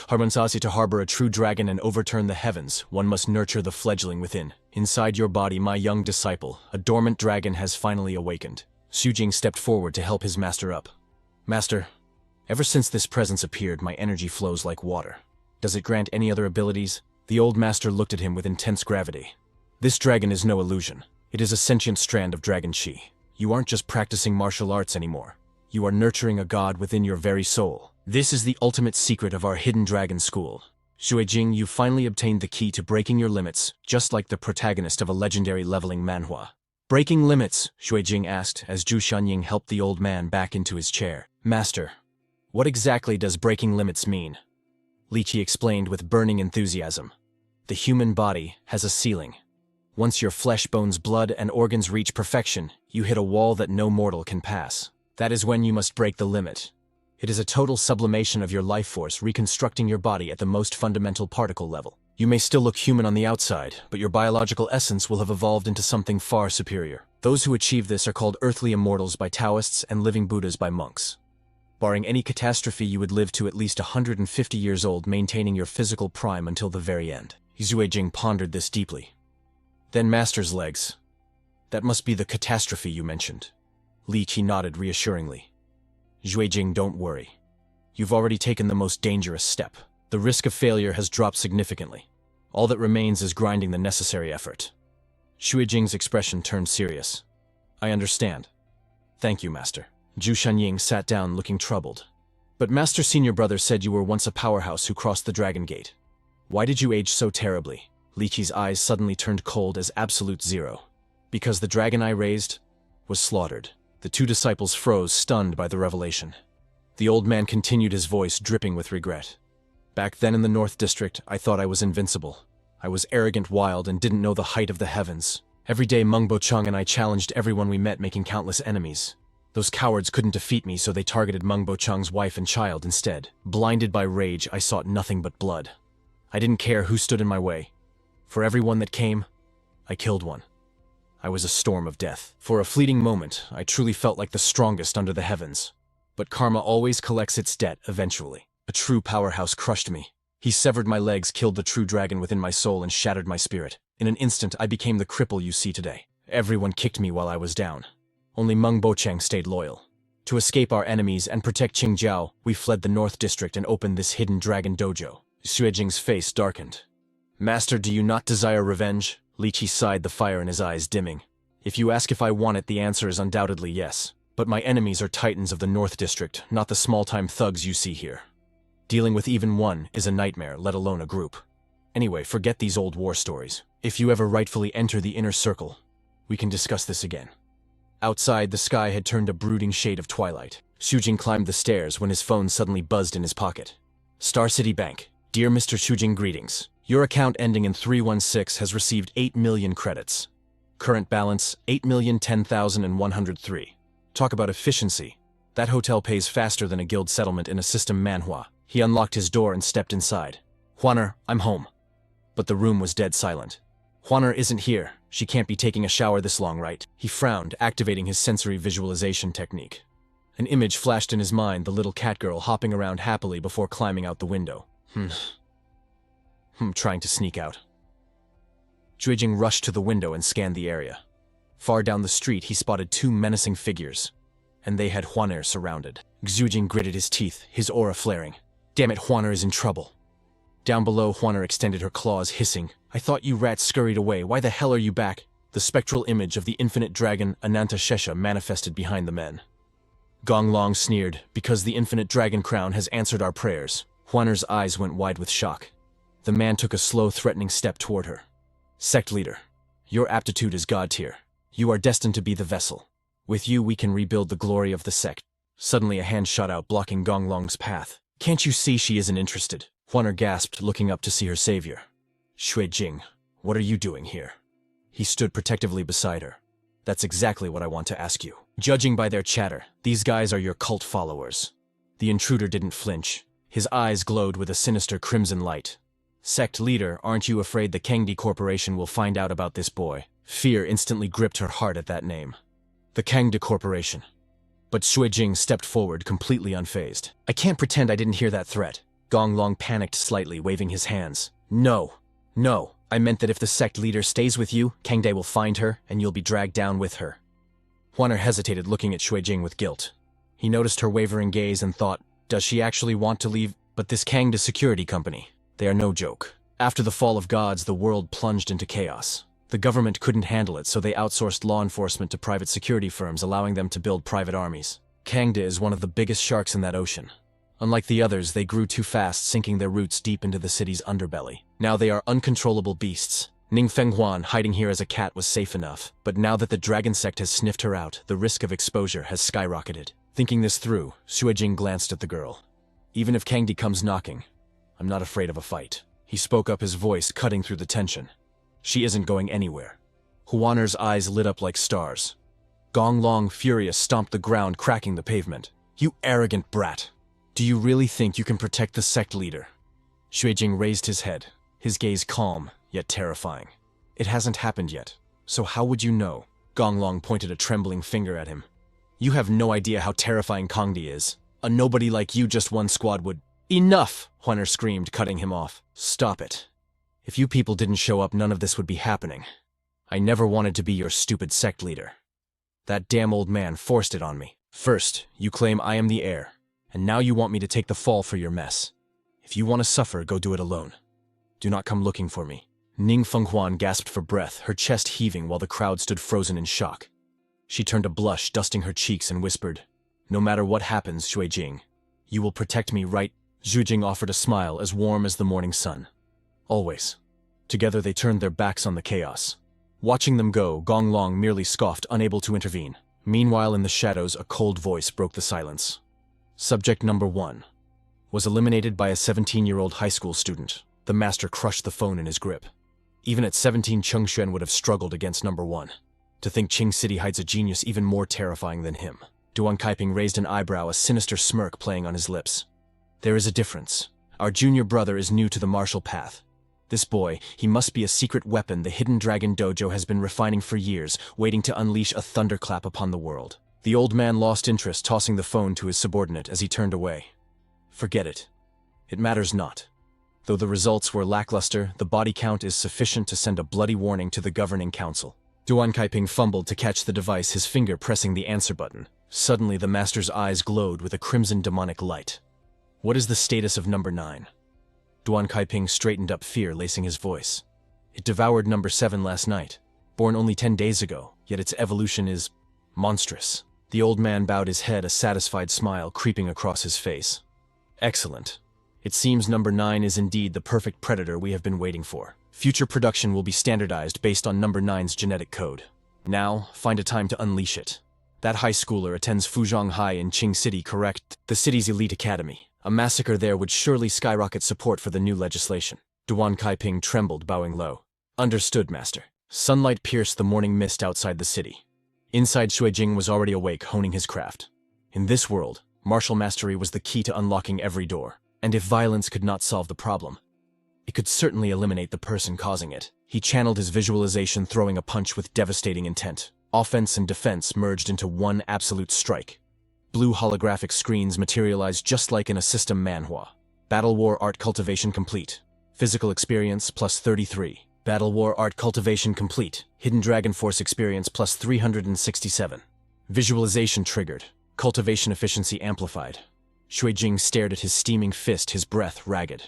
S1: Harmansasi, to harbor a true dragon and overturn the heavens, one must nurture the fledgling within. Inside your body, my young disciple, a dormant dragon has finally awakened. Xu Jing stepped forward to help his master up. Master, ever since this presence appeared, my energy flows like water. Does it grant any other abilities? The old master looked at him with intense gravity. This dragon is no illusion. It is a sentient strand of dragon qi. You aren't just practicing martial arts anymore. You are nurturing a god within your very soul. This is the ultimate secret of our hidden dragon school. Xue Jing, you finally obtained the key to breaking your limits, just like the protagonist of a legendary leveling manhwa. Breaking limits? Xue Jing asked as Zhu Xianying helped the old man back into his chair. Master, what exactly does breaking limits mean? Li Qi explained with burning enthusiasm. The human body has a ceiling. Once your flesh, bones, blood, and organs reach perfection, you hit a wall that no mortal can pass. That is when you must break the limit. It is a total sublimation of your life force, reconstructing your body at the most fundamental particle level. You may still look human on the outside, but your biological essence will have evolved into something far superior. Those who achieve this are called earthly immortals by Taoists and living Buddhas by monks. Barring any catastrophe, you would live to at least 150 years old, maintaining your physical prime until the very end. Xue Jing pondered this deeply. Then master's legs. That must be the catastrophe you mentioned. Li Qi nodded reassuringly. Xue Jing, don't worry. You've already taken the most dangerous step. The risk of failure has dropped significantly. All that remains is grinding the necessary effort. Xue Jing's expression turned serious. I understand. Thank you, master. Zhu Xianying sat down looking troubled. But master, senior brother said you were once a powerhouse who crossed the Dragon Gate. Why did you age so terribly? Li Qi's eyes suddenly turned cold as absolute zero. Because the dragon I raised was slaughtered. The two disciples froze, stunned by the revelation. The old man continued, his voice dripping with regret. Back then in the North District, I thought I was invincible. I was arrogant, wild, and didn't know the height of the heavens. Every day Meng Bocheng and I challenged everyone we met, making countless enemies. Those cowards couldn't defeat me, so they targeted Meng Bocheng's wife and child instead. Blinded by rage, I sought nothing but blood. I didn't care who stood in my way. For every one that came, I killed one. I was a storm of death. For a fleeting moment, I truly felt like the strongest under the heavens. But karma always collects its debt eventually. A true powerhouse crushed me. He severed my legs, killed the true dragon within my soul, and shattered my spirit. In an instant, I became the cripple you see today. Everyone kicked me while I was down. Only Meng Bocheng stayed loyal. To escape our enemies and protect Qingjiao, we fled the North District and opened this hidden dragon dojo. Xue Jing's face darkened. Master, do you not desire revenge? Li Qi sighed, the fire in his eyes dimming. If you ask if I want it, the answer is undoubtedly yes. But my enemies are titans of the North District, not the small-time thugs you see here. Dealing with even one is a nightmare, let alone a group. Anyway, forget these old war stories. If you ever rightfully enter the inner circle, we can discuss this again. Outside, the sky had turned a brooding shade of twilight. Xu Jing climbed the stairs when his phone suddenly buzzed in his pocket. Star City Bank. Dear Mr. Xu Jing, greetings. Your account ending in 316 has received 8 million credits. Current balance, 8,010,103. Talk about efficiency. That hotel pays faster than a guild settlement in a system manhwa. He unlocked his door and stepped inside. Huaner, I'm home. But the room was dead silent. Huaner isn't here. She can't be taking a shower this long, right? He frowned, activating his sensory visualization technique. An image flashed in his mind, the little cat girl hopping around happily before climbing out the window. Trying to sneak out. Xue Jing rushed to the window and scanned the area. Far down the street, he spotted two menacing figures, and they had Huaner surrounded. Xue Jing gritted his teeth, his aura flaring. Damn it, Huaner is in trouble. Down below, Huaner extended her claws, hissing. I thought you rats scurried away. Why the hell are you back? The spectral image of the infinite dragon Ananta Shesha manifested behind the men. Gong Long sneered, because the infinite dragon crown has answered our prayers. Huaner's eyes went wide with shock. The man took a slow, threatening step toward her. Sect leader, your aptitude is god tier. You are destined to be the vessel. With you, we can rebuild the glory of the sect. Suddenly, a hand shot out, blocking Gong Long's path. Can't you see she isn't interested? Huaner gasped, looking up to see her savior. Xue Jing, what are you doing here? He stood protectively beside her. That's exactly what I want to ask you. Judging by their chatter, these guys are your cult followers. The intruder didn't flinch. His eyes glowed with a sinister crimson light. Sect leader, aren't you afraid the Kangdi Corporation will find out about this boy? Fear instantly gripped her heart at that name. The Kangdi Corporation. But Shuijing stepped forward, completely unfazed. I can't pretend I didn't hear that threat. Gong Long panicked slightly, waving his hands. No. No. I meant that if the sect leader stays with you, Kangdae will find her, and you'll be dragged down with her. Huaner hesitated, looking at Shuijing with guilt. He noticed her wavering gaze and thought, does she actually want to leave? But this Kangda security company, they are no joke. After the fall of gods, the world plunged into chaos. The government couldn't handle it, so they outsourced law enforcement to private security firms, allowing them to build private armies. Kangda is one of the biggest sharks in that ocean. Unlike the others, they grew too fast, sinking their roots deep into the city's underbelly. Now they are uncontrollable beasts. Ning Fenghuan, hiding here as a cat, was safe enough, but now that the dragon sect has sniffed her out, the risk of exposure has skyrocketed. Thinking this through, Shuijing glanced at the girl. Even if Kangdi comes knocking, I'm not afraid of a fight. He spoke up, his voice cutting through the tension. She isn't going anywhere. Huaner's eyes lit up like stars. Gong Long, furious, stomped the ground, cracking the pavement. You arrogant brat! Do you really think you can protect the sect leader? Shuijing raised his head, his gaze calm, yet terrifying. It hasn't happened yet, so how would you know? Gong Long pointed a trembling finger at him. You have no idea how terrifying Kangdi is. A nobody like you, just one squad would— Enough! Huaner screamed, cutting him off. Stop it. If you people didn't show up, none of this would be happening. I never wanted to be your stupid sect leader. That damn old man forced it on me. First, you claim I am the heir, and now you want me to take the fall for your mess. If you want to suffer, go do it alone. Do not come looking for me. Ning Fenghuan gasped for breath, her chest heaving while the crowd stood frozen in shock. She turned a blush, dusting her cheeks, and whispered, No matter what happens, Shuijing, you will protect me, right? Shuijing offered a smile as warm as the morning sun. Always. Together they turned their backs on the chaos. Watching them go, Gong Long merely scoffed, unable to intervene. Meanwhile, in the shadows, a cold voice broke the silence. Subject number 1 was eliminated by a 17-year-old high school student. The master crushed the phone in his grip. Even at 17, Cheng Xuan would have struggled against number 1. To think Qing City hides a genius even more terrifying than him. Duan Kaiping raised an eyebrow, a sinister smirk playing on his lips. There is a difference. Our junior brother is new to the martial path. This boy, he must be a secret weapon the Hidden Dragon Dojo has been refining for years, waiting to unleash a thunderclap upon the world. The old man lost interest, tossing the phone to his subordinate as he turned away. Forget it. It matters not. Though the results were lackluster, the body count is sufficient to send a bloody warning to the governing council. Duan Kaiping fumbled to catch the device, his finger pressing the answer button. Suddenly, the master's eyes glowed with a crimson demonic light. What is the status of number 9? Duan Kaiping straightened up, fear lacing his voice. It devoured number 7 last night. Born only 10 days ago, yet its evolution is monstrous. The old man bowed his head, a satisfied smile creeping across his face. Excellent. It seems number 9 is indeed the perfect predator we have been waiting for. Future production will be standardized based on number 9's genetic code. Now, find a time to unleash it. That high schooler attends Fuzhong High in Qing City, correct? The city's elite academy. A massacre there would surely skyrocket support for the new legislation. Duan Kaiping trembled, bowing low. Understood, master. Sunlight pierced the morning mist outside the city. Inside, Shuijing was already awake, honing his craft. In this world, martial mastery was the key to unlocking every door. And if violence could not solve the problem, it could certainly eliminate the person causing it. He channeled his visualization, throwing a punch with devastating intent. Offense and defense merged into one absolute strike. Blue holographic screens materialized just like in a system Manhwa. Battle War Art Cultivation complete. Physical experience plus 33. Battle War Art Cultivation complete. Hidden Dragon Force experience plus 367. Visualization triggered. Cultivation efficiency amplified. Shuijing stared at his steaming fist, his breath ragged.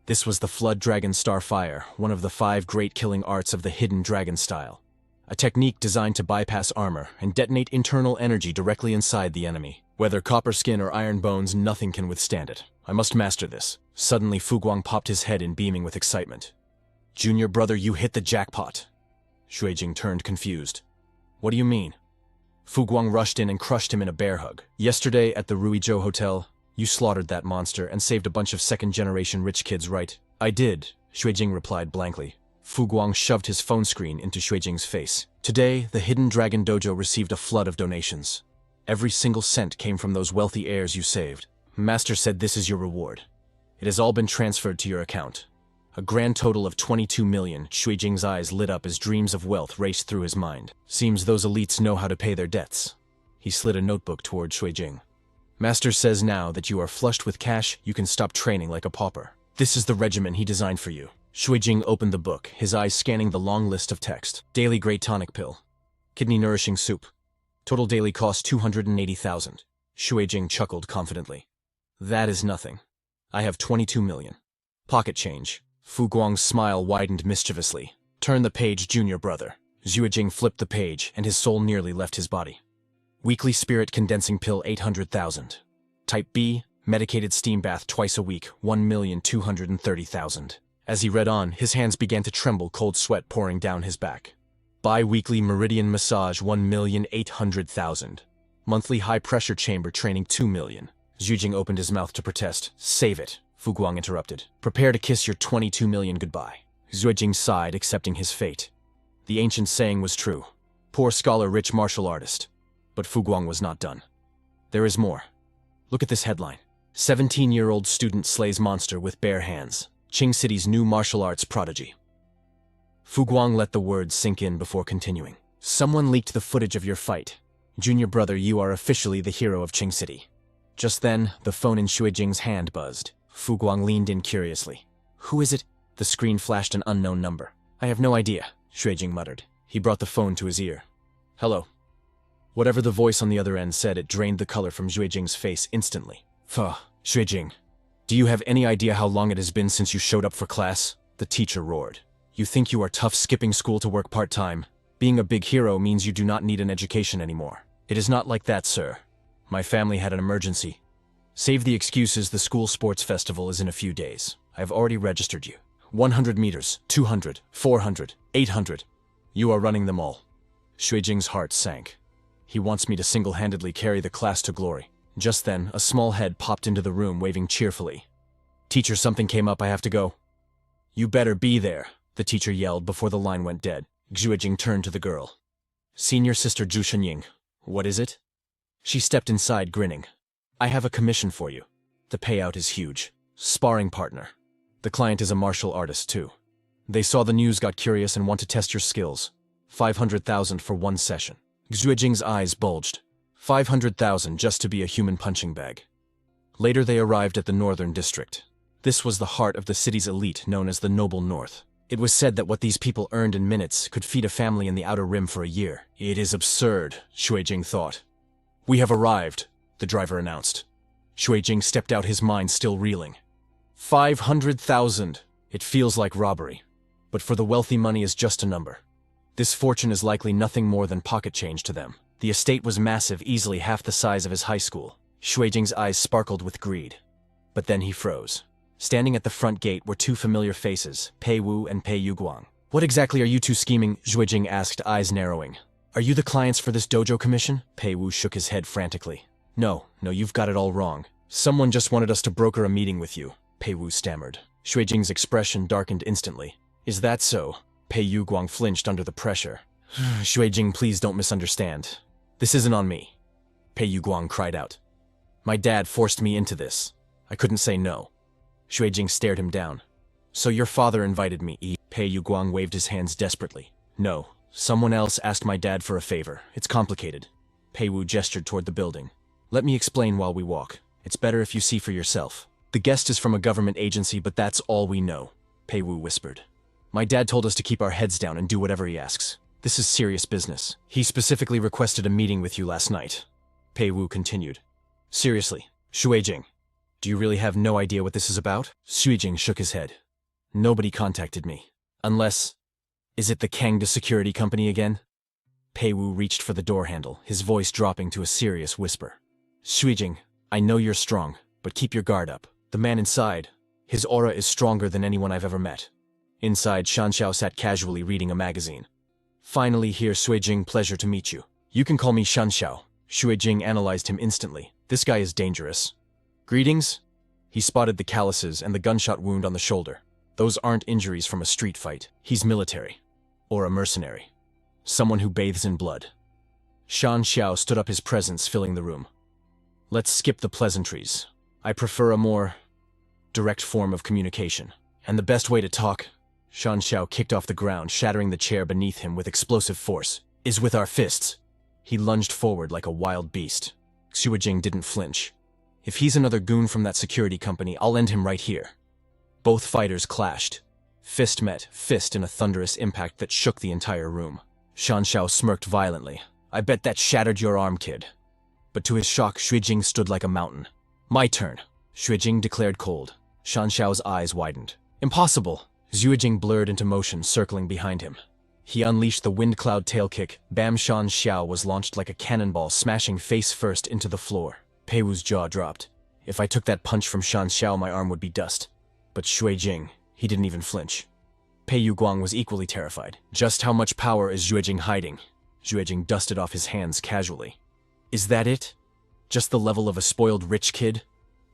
S1: This was the Flood Dragon Starfire, one of the 5 great killing arts of the Hidden Dragon style. A technique designed to bypass armor and detonate internal energy directly inside the enemy. Whether copper skin or iron bones, nothing can withstand it. I must master this. Suddenly, Fu Guang popped his head in, beaming with excitement. Junior brother, you hit the jackpot. Shuijing turned confused. What do you mean? Fu Guang rushed in and crushed him in a bear hug. Yesterday at the Ruizhou Hotel, you slaughtered that monster and saved a bunch of second-generation rich kids, right? I did, Shuijing replied blankly. Fu Guang shoved his phone screen into Shuijing's face. Today, the Hidden Dragon Dojo received a flood of donations. Every single cent came from those wealthy heirs you saved. Master said this is your reward. It has all been transferred to your account. A grand total of 22 million. Shuijing's eyes lit up as dreams of wealth raced through his mind. Seems those elites know how to pay their debts. He slid a notebook toward Shuijing. Master says now that you are flushed with cash, you can stop training like a pauper. This is the regimen he designed for you. Shuijing opened the book, his eyes scanning the long list of text. Daily Great Tonic Pill. Kidney Nourishing Soup. Total daily cost 280,000. Shuijing chuckled confidently. That is nothing. I have 22 million. Pocket change. Fu Guang's smile widened mischievously. Turn the page, junior brother. Shuijing flipped the page, and his soul nearly left his body. Weekly Spirit Condensing Pill 800,000. Type B, medicated steam bath twice a week, 1,230,000. As he read on, his hands began to tremble, cold sweat pouring down his back. Bi-weekly meridian massage 1,800,000. Monthly high-pressure chamber training 2 million. Shuijing opened his mouth to protest. Save it, Fu Guang interrupted. Prepare to kiss your 22 million goodbye. Shuijing sighed, accepting his fate. The ancient saying was true. Poor scholar, rich martial artist. But Fu Guang was not done. There is more. Look at this headline. 17-year-old student slays monster with bare hands. Qing City's new martial arts prodigy. Fu Guang let the words sink in before continuing. Someone leaked the footage of your fight. Junior brother, you are officially the hero of Qing City. Just then, the phone in Shuijing's hand buzzed. Fu Guang leaned in curiously. Who is it? The screen flashed an unknown number. I have no idea, Shuijing muttered. He brought the phone to his ear. Hello. Whatever the voice on the other end said, it drained the color from Shuijing's face instantly. Fuh, Shuijing. Do you have any idea how long it has been since you showed up for class? The teacher roared. You think you are tough skipping school to work part-time? Being a big hero means you do not need an education anymore. It is not like that, sir. My family had an emergency. Save the excuses, the school sports festival is in a few days. I have already registered you. 100 meters, 200, 400, 800. You are running them all. Shuijing's heart sank. He wants me to single-handedly carry the class to glory. Just then, a small head popped into the room waving cheerfully. Teacher, something came up, I have to go. You better be there, the teacher yelled before the line went dead. Shuijing turned to the girl. Senior sister Zhu Shenying. What is it? She stepped inside, grinning. I have a commission for you. The payout is huge. Sparring partner. The client is a martial artist, too. They saw the news, got curious, and want to test your skills. 500,000 for one session. Shuijing's eyes bulged. 500,000 just to be a human punching bag. Later they arrived at the Northern District. This was the heart of the city's elite, known as the Noble North. It was said that what these people earned in minutes could feed a family in the Outer Rim for a year. It is absurd, Shuijing thought. We have arrived, the driver announced. Shuijing stepped out, his mind still reeling. 500,000. It feels like robbery. But for the wealthy, money is just a number. This fortune is likely nothing more than pocket change to them. The estate was massive, easily half the size of his high school. Shuijing's eyes sparkled with greed. But then he froze. Standing at the front gate were two familiar faces, Pei Wu and Pei Yuguang. What exactly are you two scheming? Shuijing asked, eyes narrowing. Are you the clients for this dojo commission? Pei Wu shook his head frantically. No, you've got it all wrong. Someone just wanted us to broker a meeting with you, Pei Wu stammered. Shuijing's expression darkened instantly. Is that so? Pei Yuguang flinched under the pressure. Shuijing, please don't misunderstand. This isn't on me. Pei Yuguang cried out. My dad forced me into this. I couldn't say no. Shuijing stared him down. So your father invited me, Pei Yuguang waved his hands desperately. No, someone else asked my dad for a favor. It's complicated. Pei Wu gestured toward the building. Let me explain while we walk. It's better if you see for yourself. The guest is from a government agency, but that's all we know, Pei Wu whispered. My dad told us to keep our heads down and do whatever he asks. This is serious business. He specifically requested a meeting with you last night. Pei Wu continued. Seriously, Shuijing, do you really have no idea what this is about? Shuijing shook his head. Nobody contacted me. Unless... Is it the Kangda Security Company again? Pei Wu reached for the door handle, his voice dropping to a serious whisper. Shuijing, I know you're strong, but keep your guard up. The man inside, his aura is stronger than anyone I've ever met. Inside, Shanxiao sat casually reading a magazine. Finally here, Shuijing, pleasure to meet you. You can call me Shanxiao. Shuijing analyzed him instantly. This guy is dangerous. Greetings? He spotted the calluses and the gunshot wound on the shoulder. Those aren't injuries from a street fight. He's military. Or a mercenary. Someone who bathes in blood. Shanxiao stood up, his presence filling the room. Let's skip the pleasantries. I prefer a more direct form of communication. And the best way to talk, Shanxiao kicked off the ground, shattering the chair beneath him with explosive force, is with our fists. He lunged forward like a wild beast. Xue Jing didn't flinch. If he's another goon from that security company, I'll end him right here. Both fighters clashed. Fist met fist in a thunderous impact that shook the entire room. Shan Xiao smirked violently. I bet that shattered your arm, kid. But to his shock, Xue Jing stood like a mountain. My turn, Xue Jing declared cold. Shan Xiao's eyes widened. Impossible! Xue Jing blurred into motion, circling behind him. He unleashed the wind cloud tail kick. Bam! Shan Xiao was launched like a cannonball, smashing face first into the floor. Pei Wu's jaw dropped. If I took that punch from Shan Xiao, my arm would be dust. But Xue Jing, he didn't even flinch. Pei Yu Guang was equally terrified. Just how much power is Xue Jing hiding? Xue Jing dusted off his hands casually. Is that it? Just the level of a spoiled rich kid?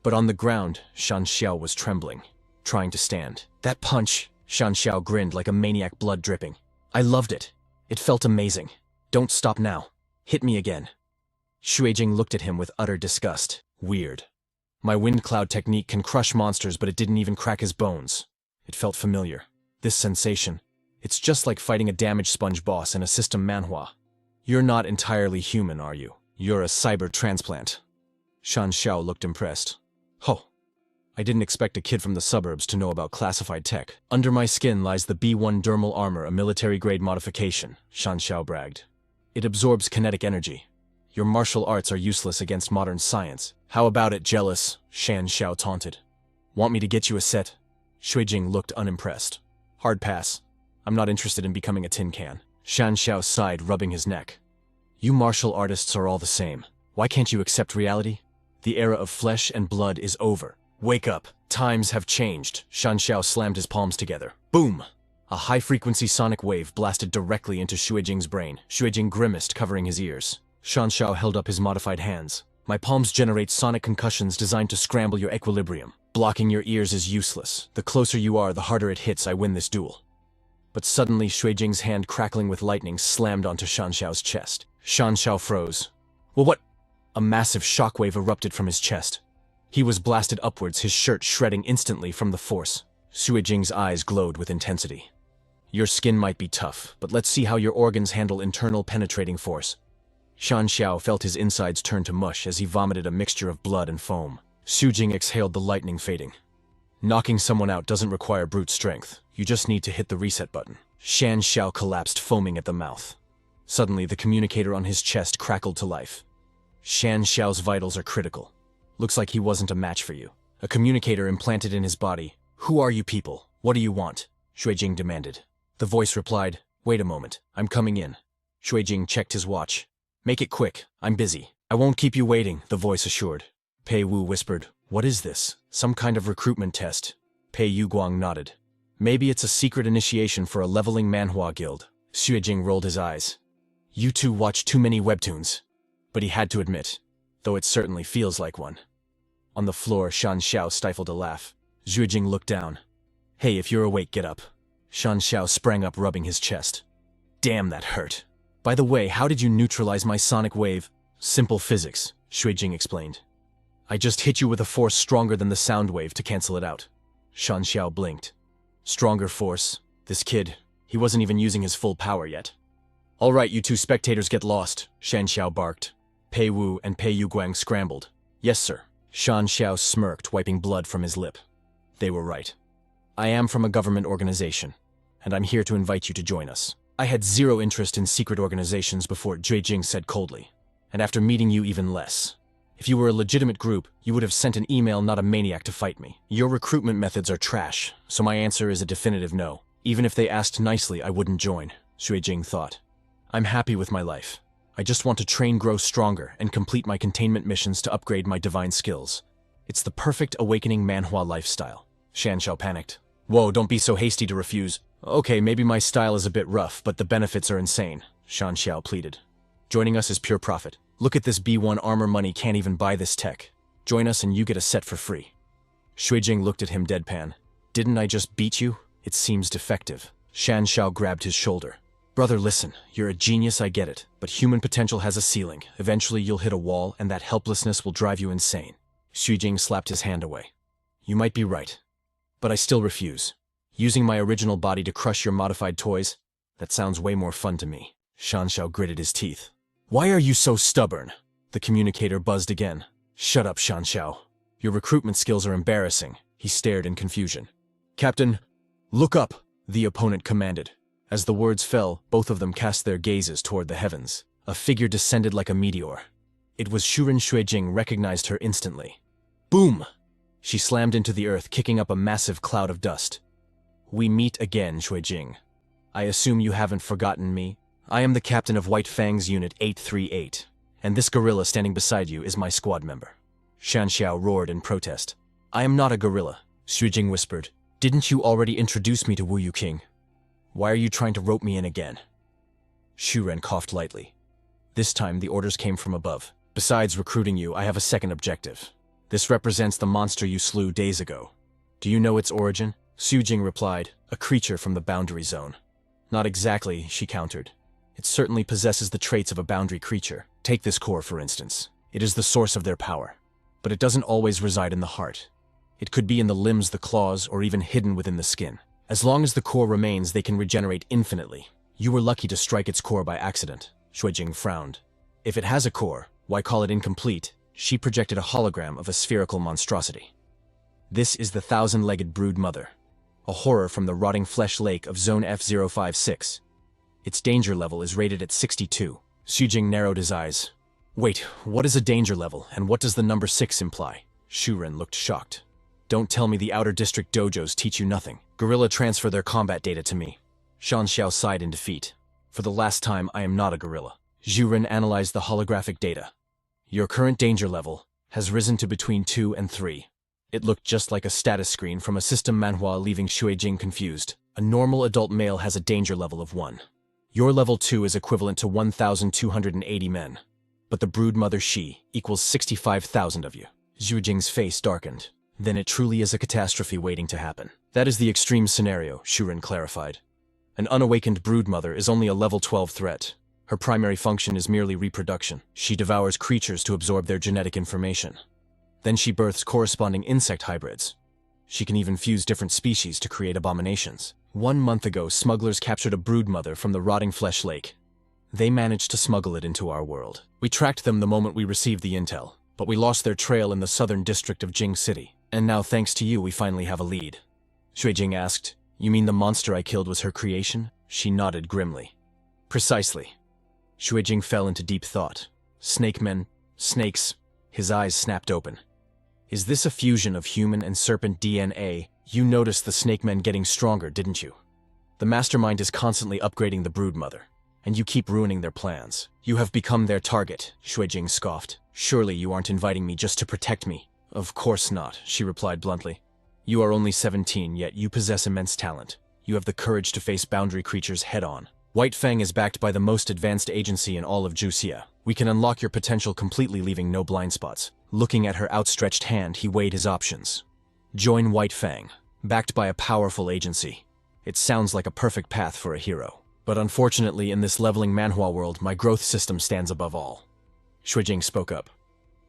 S1: But on the ground, Shan Xiao was trembling, trying to stand. That punch, Shan Xiao grinned like a maniac, blood dripping. I loved it. It felt amazing. Don't stop now. Hit me again. Xue Jing looked at him with utter disgust. Weird. My wind cloud technique can crush monsters, but it didn't even crack his bones. It felt familiar. This sensation. It's just like fighting a damaged sponge boss in a system manhwa. You're not entirely human, are you? You're a cyber transplant. Shan Xiao looked impressed. Ho! I didn't expect a kid from the suburbs to know about classified tech. Under my skin lies the B1 dermal armor, a military-grade modification, Shan Xiao bragged. It absorbs kinetic energy. Your martial arts are useless against modern science. How about it, jealous? Shan Xiao taunted. Want me to get you a set? Xue Jing looked unimpressed. Hard pass. I'm not interested in becoming a tin can. Shan Xiao sighed, rubbing his neck. You martial artists are all the same. Why can't you accept reality? The era of flesh and blood is over. Wake up. Times have changed. Shan Xiao slammed his palms together. Boom! A high-frequency sonic wave blasted directly into Xue Jing's brain. Xue Jing grimaced, covering his ears. Shan Xiao held up his modified hands. My palms generate sonic concussions designed to scramble your equilibrium. Blocking your ears is useless. The closer you are, the harder it hits. I win this duel. But suddenly, Xue Jing's hand, crackling with lightning, slammed onto Shan Xiao's chest. Shan Xiao froze. Well, what? A massive shockwave erupted from his chest. He was blasted upwards, his shirt shredding instantly from the force. Xue Jing's eyes glowed with intensity. Your skin might be tough, but let's see how your organs handle internal penetrating force. Shan Xiao felt his insides turn to mush as he vomited a mixture of blood and foam. Xue Jing exhaled, the lightning fading. Knocking someone out doesn't require brute strength. You just need to hit the reset button. Shan Xiao collapsed, foaming at the mouth. Suddenly, the communicator on his chest crackled to life. Shan Xiao's vitals are critical. Looks like he wasn't a match for you. A communicator implanted in his body. Who are you people? What do you want? Xue Jing demanded. The voice replied, Wait a moment, I'm coming in. Xue Jing checked his watch. Make it quick, I'm busy. I won't keep you waiting, the voice assured. Pei Wu whispered, What is this? Some kind of recruitment test? Pei Yu Guang nodded. Maybe it's a secret initiation for a leveling manhwa guild. Xue Jing rolled his eyes. You two watch too many webtoons. But he had to admit, though it certainly feels like one. On the floor, Shan Xiao stifled a laugh. Xue Jing looked down. Hey, if you're awake, get up. Shan Xiao sprang up, rubbing his chest. Damn, that hurt. By the way, how did you neutralize my sonic wave? Simple physics, Xue Jing explained. I just hit you with a force stronger than the sound wave to cancel it out. Shan Xiao blinked. Stronger force. This kid, he wasn't even using his full power yet. All right, you two spectators get lost, Shan Xiao barked. Pei Wu and Pei Yu Guang scrambled. Yes, sir. Shan Xiao smirked, wiping blood from his lip. They were right. I am from a government organization, and I'm here to invite you to join us. I had zero interest in secret organizations before, Xue Jing said coldly. And after meeting you, even less. If you were a legitimate group, you would have sent an email, not a maniac, to fight me. Your recruitment methods are trash, so my answer is a definitive no. Even if they asked nicely, I wouldn't join, Xue Jing thought. I'm happy with my life. I just want to train, grow stronger, and complete my containment missions to upgrade my divine skills. It's the perfect awakening manhwa lifestyle. Shan Xiao panicked. Whoa, don't be so hasty to refuse. Okay, maybe my style is a bit rough, but the benefits are insane, Shan Xiao pleaded. Joining us is pure profit. Look at this B1 armor, money can't even buy this tech. Join us and you get a set for free. Xue Jing looked at him deadpan. Didn't I just beat you? It seems defective. Shan Xiao grabbed his shoulder. Brother, listen, you're a genius, I get it, but human potential has a ceiling. Eventually you'll hit a wall, and that helplessness will drive you insane. Xue Jing slapped his hand away. You might be right, but I still refuse. Using my original body to crush your modified toys? That sounds way more fun to me. Shan Xiao gritted his teeth. Why are you so stubborn? The communicator buzzed again. Shut up, Shan Xiao. Your recruitment skills are embarrassing. He stared in confusion. Captain, look up, the opponent commanded. As the words fell, both of them cast their gazes toward the heavens. A figure descended like a meteor. It was Shuren Xuejing, recognized her instantly. Boom! She slammed into the earth, kicking up a massive cloud of dust. We meet again, Xuejing. I assume you haven't forgotten me. I am the captain of White Fang's Unit 838, and this gorilla standing beside you is my squad member. Shan Xiao roared in protest. I am not a gorilla, Xuejing whispered. Didn't you already introduce me to Wu Yuqing? Why are you trying to rope me in again? Shuren coughed lightly. This time the orders came from above. Besides recruiting you, I have a second objective. This represents the monster you slew days ago. Do you know its origin? Xuejing replied, a creature from the boundary zone. Not exactly, she countered. It certainly possesses the traits of a boundary creature. Take this core, for instance. It is the source of their power. But it doesn't always reside in the heart. It could be in the limbs, the claws, or even hidden within the skin. As long as the core remains, they can regenerate infinitely. You were lucky to strike its core by accident. Xuejing frowned. If it has a core, why call it incomplete? She projected a hologram of a spherical monstrosity. This is the thousand-legged brood mother, a horror from the rotting flesh lake of Zone F056. Its danger level is rated at 62. Xuejing narrowed his eyes. Wait, what is a danger level, and what does the number 6 imply? Shuren looked shocked. Don't tell me the outer district dojos teach you nothing. Gorilla transfer their combat data to me. Shan Xiao sighed in defeat. For the last time, I am not a gorilla. Xuren analyzed the holographic data. Your current danger level has risen to between 2 and 3. It looked just like a status screen from a system manhwa, leaving Xuejing confused. A normal adult male has a danger level of 1. Your level 2 is equivalent to 1,280 men. But the brood mother she equals 65,000 of you. Xuejing's face darkened. Then it truly is a catastrophe waiting to happen. That is the extreme scenario, Shuren clarified. An unawakened brood mother is only a level 12 threat. Her primary function is merely reproduction. She devours creatures to absorb their genetic information. Then she births corresponding insect hybrids. She can even fuse different species to create abominations. 1 month ago, smugglers captured a brood mother from the rotting flesh lake. They managed to smuggle it into our world. We tracked them the moment we received the intel, but we lost their trail in the southern district of Jing City. And now, thanks to you, we finally have a lead. Xuejing asked, You mean the monster I killed was her creation? She nodded grimly. Precisely. Xuejing fell into deep thought. Snake men, snakes. His eyes snapped open. Is this a fusion of human and serpent DNA? You noticed the snake men getting stronger, didn't you? The mastermind is constantly upgrading the brood mother, and you keep ruining their plans. You have become their target, Xuejing scoffed. Surely you aren't inviting me just to protect me. Of course not, she replied bluntly. You are only 17, yet you possess immense talent. You have the courage to face boundary creatures head-on. White Fang is backed by the most advanced agency in all of Juxia. We can unlock your potential completely, leaving no blind spots. Looking at her outstretched hand, he weighed his options. Join White Fang, backed by a powerful agency. It sounds like a perfect path for a hero. But unfortunately, in this leveling manhwa world, my growth system stands above all. Xuejing spoke up.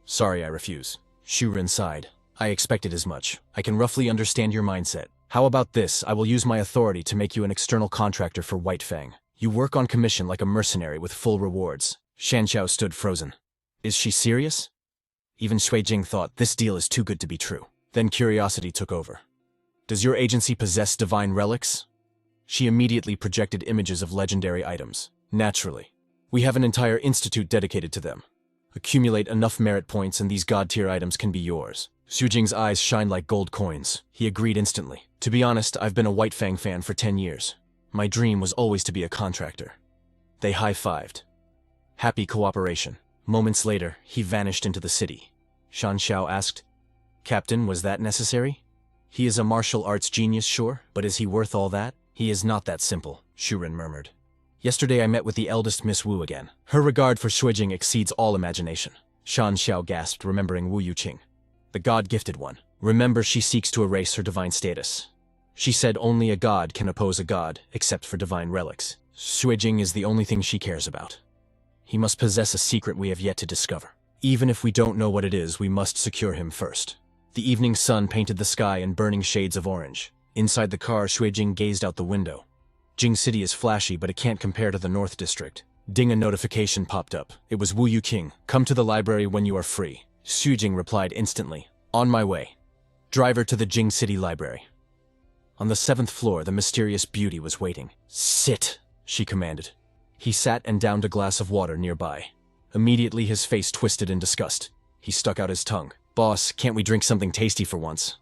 S1: Sorry, I refuse. Shuren sighed. I expected as much. I can roughly understand your mindset. How about this? I will use my authority to make you an external contractor for White Fang. You work on commission like a mercenary with full rewards. Shan Xiao stood frozen. Is she serious? Even Xuejing thought this deal is too good to be true. Then curiosity took over. Does your agency possess divine relics? She immediately projected images of legendary items. Naturally. We have an entire institute dedicated to them. Accumulate enough merit points and these god-tier items can be yours. Xuejing's eyes shined like gold coins. He agreed instantly. To be honest, I've been a White Fang fan for 10 years. My dream was always to be a contractor. They high-fived. Happy cooperation. Moments later, he vanished into the city. Shan Xiao asked, Captain, was that necessary? He is a martial arts genius, sure, but is he worth all that? He is not that simple, Shuren murmured. Yesterday I met with the eldest Miss Wu again. Her regard for Xuejing exceeds all imagination. Shan Xiao gasped, remembering Wu Yuqing, the god-gifted one. Remember, she seeks to erase her divine status. She said only a god can oppose a god, except for divine relics. Xuejing is the only thing she cares about. He must possess a secret we have yet to discover. Even if we don't know what it is, we must secure him first. The evening sun painted the sky in burning shades of orange. Inside the car, Xuejing gazed out the window. Jing City is flashy, but it can't compare to the North District. Ding, a notification popped up. It was Wu Yuqing. Come to the library when you are free. Xu Jing replied instantly. On my way. Drive her to the Jing City Library. On the 7th floor, the mysterious beauty was waiting. Sit, she commanded. He sat and downed a glass of water nearby. Immediately his face twisted in disgust. He stuck out his tongue. Boss, can't we drink something tasty for once?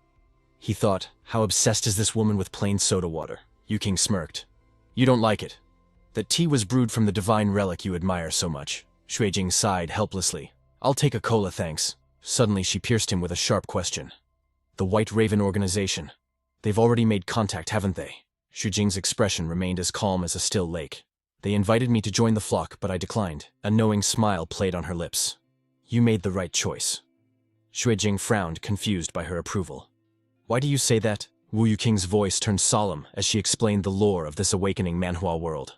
S1: He thought, how obsessed is this woman with plain soda water? Yuqing smirked. You don't like it. That tea was brewed from the divine relic you admire so much. Xuejing sighed helplessly. I'll take a cola, thanks. Suddenly she pierced him with a sharp question. The White Raven organization. They've already made contact, haven't they? Xu expression remained as calm as a still lake. They invited me to join the flock, but I declined. A knowing smile played on her lips. You made the right choice. Xuejing frowned, confused by her approval. Why do you say that? Wu Yuqing's voice turned solemn as she explained the lore of this awakening Manhwa world.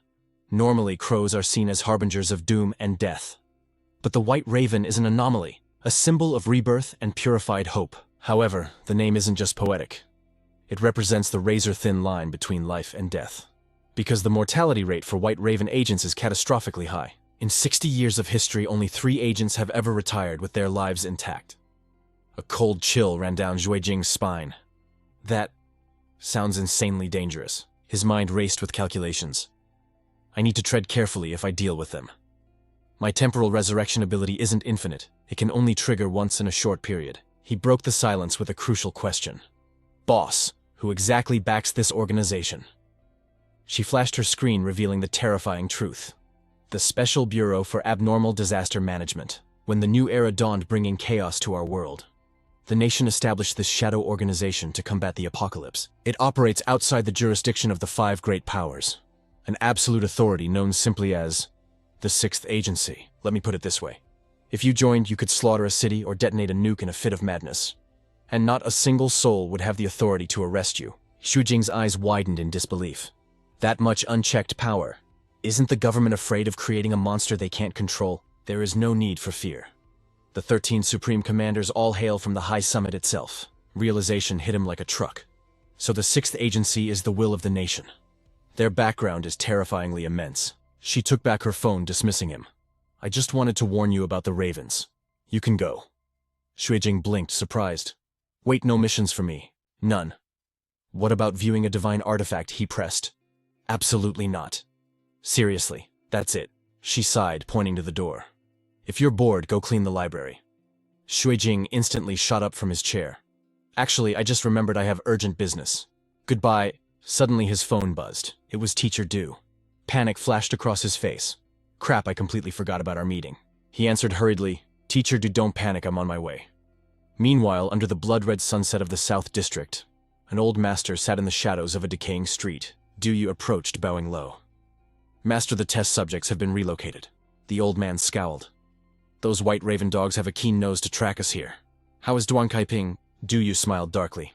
S1: Normally, crows are seen as harbingers of doom and death. But the White Raven is an anomaly, a symbol of rebirth and purified hope. However, the name isn't just poetic. It represents the razor-thin line between life and death. Because the mortality rate for White Raven agents is catastrophically high. In 60 years of history, only 3 agents have ever retired with their lives intact. A cold chill ran down Xuejing's spine. That sounds insanely dangerous. His mind raced with calculations. I need to tread carefully if I deal with them. My temporal resurrection ability isn't infinite. It can only trigger once in a short period. He broke the silence with a crucial question. Boss, who exactly backs this organization? She flashed her screen, revealing the terrifying truth. The Special Bureau for Abnormal Disaster Management. When the new era dawned, bringing chaos to our world, the nation established this shadow organization to combat the apocalypse. It operates outside the jurisdiction of the 5 great powers. An absolute authority known simply as the 6th Agency. Let me put it this way. If you joined, you could slaughter a city or detonate a nuke in a fit of madness. And not a single soul would have the authority to arrest you. Xu eyes widened in disbelief. That much unchecked power. Isn't the government afraid of creating a monster they can't control? There is no need for fear. The 13 Supreme Commanders all hail from the High Summit itself. Realization hit him like a truck. So the 6th Agency is the will of the nation. Their background is terrifyingly immense. She took back her phone, dismissing him. I just wanted to warn you about the Ravens. You can go. Xuejing blinked, surprised. Wait, no missions for me. None. What about viewing a divine artifact? He pressed. Absolutely not. Seriously, that's it. She sighed, pointing to the door. If you're bored, go clean the library. Xuejing instantly shot up from his chair. Actually, I just remembered I have urgent business. Goodbye. Suddenly his phone buzzed. It was Teacher Du. Panic flashed across his face. Crap, I completely forgot about our meeting. He answered hurriedly, Teacher Du, don't panic, I'm on my way. Meanwhile, under the blood-red sunset of the South District, an old master sat in the shadows of a decaying street. Du approached, bowing low. Master, the test subjects have been relocated. The old man scowled. Those White Raven dogs have a keen nose to track us here. How is Duan Kaiping? Du smiled darkly.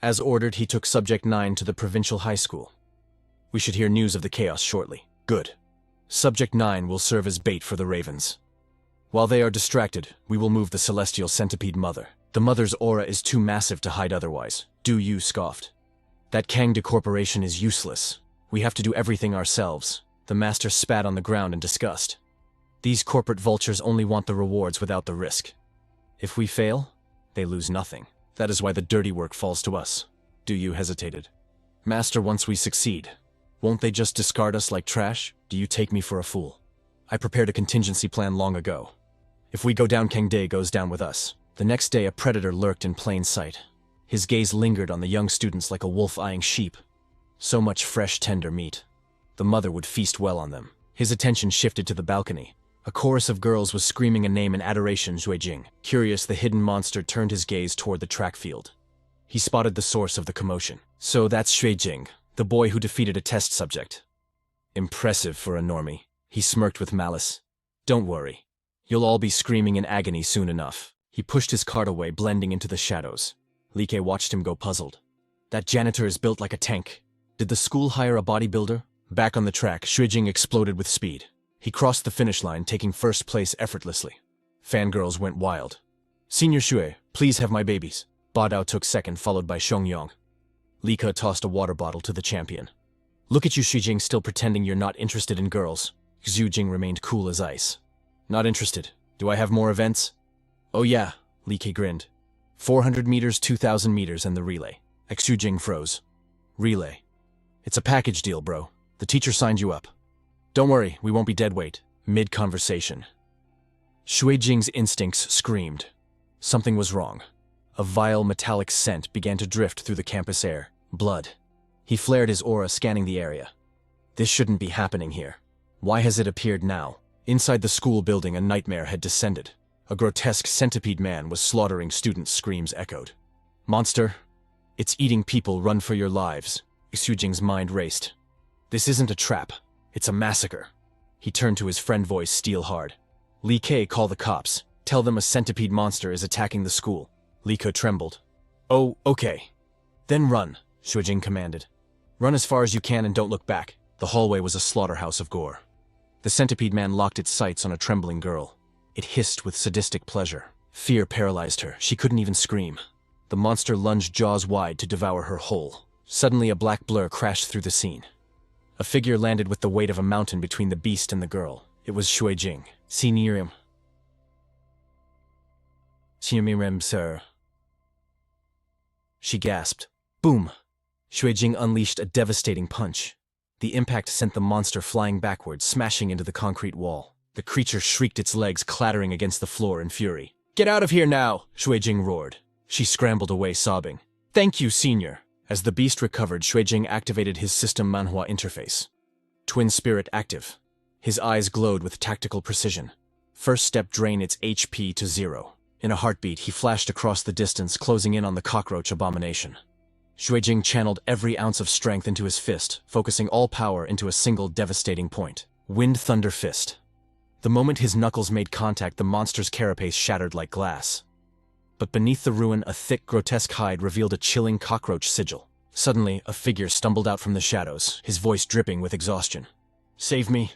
S1: As ordered, he took Subject 9 to the provincial high school. We should hear news of the chaos shortly. Good. Subject 9 will serve as bait for the Ravens. While they are distracted, we will move the celestial centipede mother. The mother's aura is too massive to hide otherwise. Du scoffed. That Kangde corporation is useless. We have to do everything ourselves. The master spat on the ground in disgust. These corporate vultures only want the rewards without the risk. If we fail, they lose nothing. That is why the dirty work falls to us. Du hesitated. Master, once we succeed, won't they just discard us like trash? Do you take me for a fool? I prepared a contingency plan long ago. If we go down, Kangde goes down with us. The next day, a predator lurked in plain sight. His gaze lingered on the young students like a wolf eyeing sheep. So much fresh, tender meat. The mother would feast well on them. His attention shifted to the balcony. A chorus of girls was screaming a name in adoration. Xuejing. Curious, the hidden monster turned his gaze toward the track field. He spotted the source of the commotion. So that's Xuejing, the boy who defeated a test subject. Impressive for a normie. He smirked with malice. Don't worry. You'll all be screaming in agony soon enough. He pushed his cart away, blending into the shadows. Like watched him go, puzzled. That janitor is built like a tank. Did the school hire a bodybuilder? Back on the track, Xuejing exploded with speed. He crossed the finish line, taking first place effortlessly. Fangirls went wild. Senior Xue, please have my babies. Ba Dao took second, followed by Xiongyang. Lika tossed a water bottle to the champion. Look at you, Xuejing, still pretending you're not interested in girls. Xu Jing remained cool as ice. Not interested. Do I have more events? Oh yeah, Li Ke grinned. 400 meters, 2,000 meters, and the relay. Xu Jing froze. Relay. It's a package deal, bro. The teacher signed you up. Don't worry, we won't be dead weight. Mid-conversation. Shui Jing's instincts screamed. Something was wrong. A vile metallic scent began to drift through the campus air. Blood. He flared his aura, scanning the area. This shouldn't be happening here. Why has it appeared now? Inside the school building, a nightmare had descended. A grotesque centipede man was slaughtering students, screams echoed. Monster, it's eating people, run for your lives. Xu Jing's mind raced. This isn't a trap. It's a massacre. He turned to his friend, voice steel hard. Li Ke, call the cops. Tell them a centipede monster is attacking the school. Li Ke trembled. Oh, okay. Then run, Shui Jing commanded. Run as far as you can and don't look back. The hallway was a slaughterhouse of gore. The centipede man locked its sights on a trembling girl. It hissed with sadistic pleasure. Fear paralyzed her. She couldn't even scream. The monster lunged jaws wide to devour her whole. Suddenly, a black blur crashed through the scene. A figure landed with the weight of a mountain between the beast and the girl. It was Shui Jing. Senirim. Senirim, sir. She gasped. Boom! Shui Jing unleashed a devastating punch. The impact sent the monster flying backwards, smashing into the concrete wall. The creature shrieked, its legs clattering against the floor in fury. Get out of here now! Shui Jing roared. She scrambled away, sobbing. Thank you, Senior! As the beast recovered, Shui Jing activated his system Manhwa interface. Twin spirit active. His eyes glowed with tactical precision. First step, drain its HP to 0. In a heartbeat, he flashed across the distance, closing in on the cockroach abomination. Shui Jing channeled every ounce of strength into his fist, focusing all power into a single devastating point. Wind Thunder Fist. The moment his knuckles made contact, the monster's carapace shattered like glass. But beneath the ruin, a thick, grotesque hide revealed a chilling cockroach sigil. Suddenly, a figure stumbled out from the shadows, his voice dripping with exhaustion. Save me.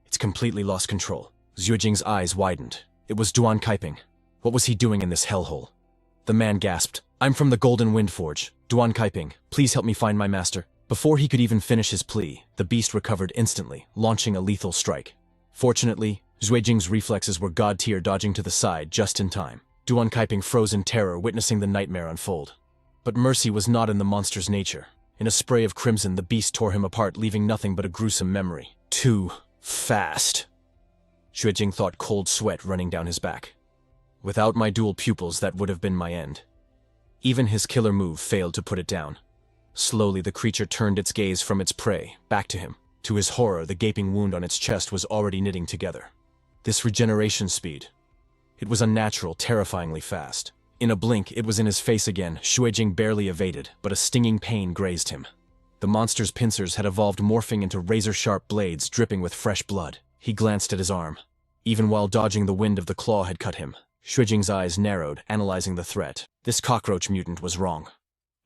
S1: It's completely lost control. Xu Jing's eyes widened. It was Duan Kaiping. What was he doing in this hellhole? The man gasped. I'm from the Golden Wind Forge. Duan Kaiping, please help me find my master. Before he could even finish his plea, the beast recovered instantly, launching a lethal strike. Fortunately, Xu Jing's reflexes were god-tier, dodging to the side just in time. Duan Kaiping froze in terror, witnessing the nightmare unfold. But mercy was not in the monster's nature. In a spray of crimson, the beast tore him apart, leaving nothing but a gruesome memory. Too fast. Shui Jing thought, cold sweat running down his back. Without my dual pupils, that would have been my end. Even his killer move failed to put it down. Slowly, the creature turned its gaze from its prey, back to him. To his horror, the gaping wound on its chest was already knitting together. This regeneration speed. It was unnatural, terrifyingly fast. In a blink, it was in his face again. Shui Jing barely evaded, but a stinging pain grazed him. The monster's pincers had evolved, morphing into razor-sharp blades dripping with fresh blood. He glanced at his arm. Even while dodging, the wind of the claw had cut him. Shui Jing's eyes narrowed, analyzing the threat. This cockroach mutant was wrong.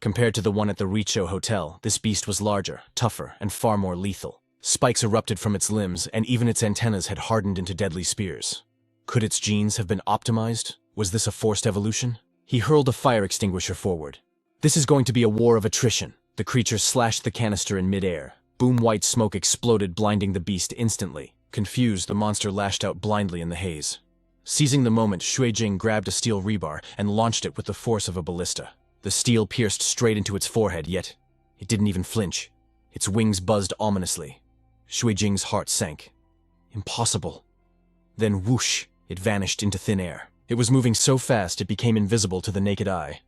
S1: Compared to the one at the Richo Hotel, this beast was larger, tougher, and far more lethal. Spikes erupted from its limbs, and even its antennas had hardened into deadly spears. Could its genes have been optimized? Was this a forced evolution? He hurled a fire extinguisher forward. This is going to be a war of attrition. The creature slashed the canister in midair. Boom, white smoke exploded, blinding the beast instantly. Confused, the monster lashed out blindly in the haze. Seizing the moment, Shui Jing grabbed a steel rebar and launched it with the force of a ballista. The steel pierced straight into its forehead, yet it didn't even flinch. Its wings buzzed ominously. Shui Jing's heart sank. Impossible. Then whoosh, it vanished into thin air. It was moving so fast it became invisible to the naked eye.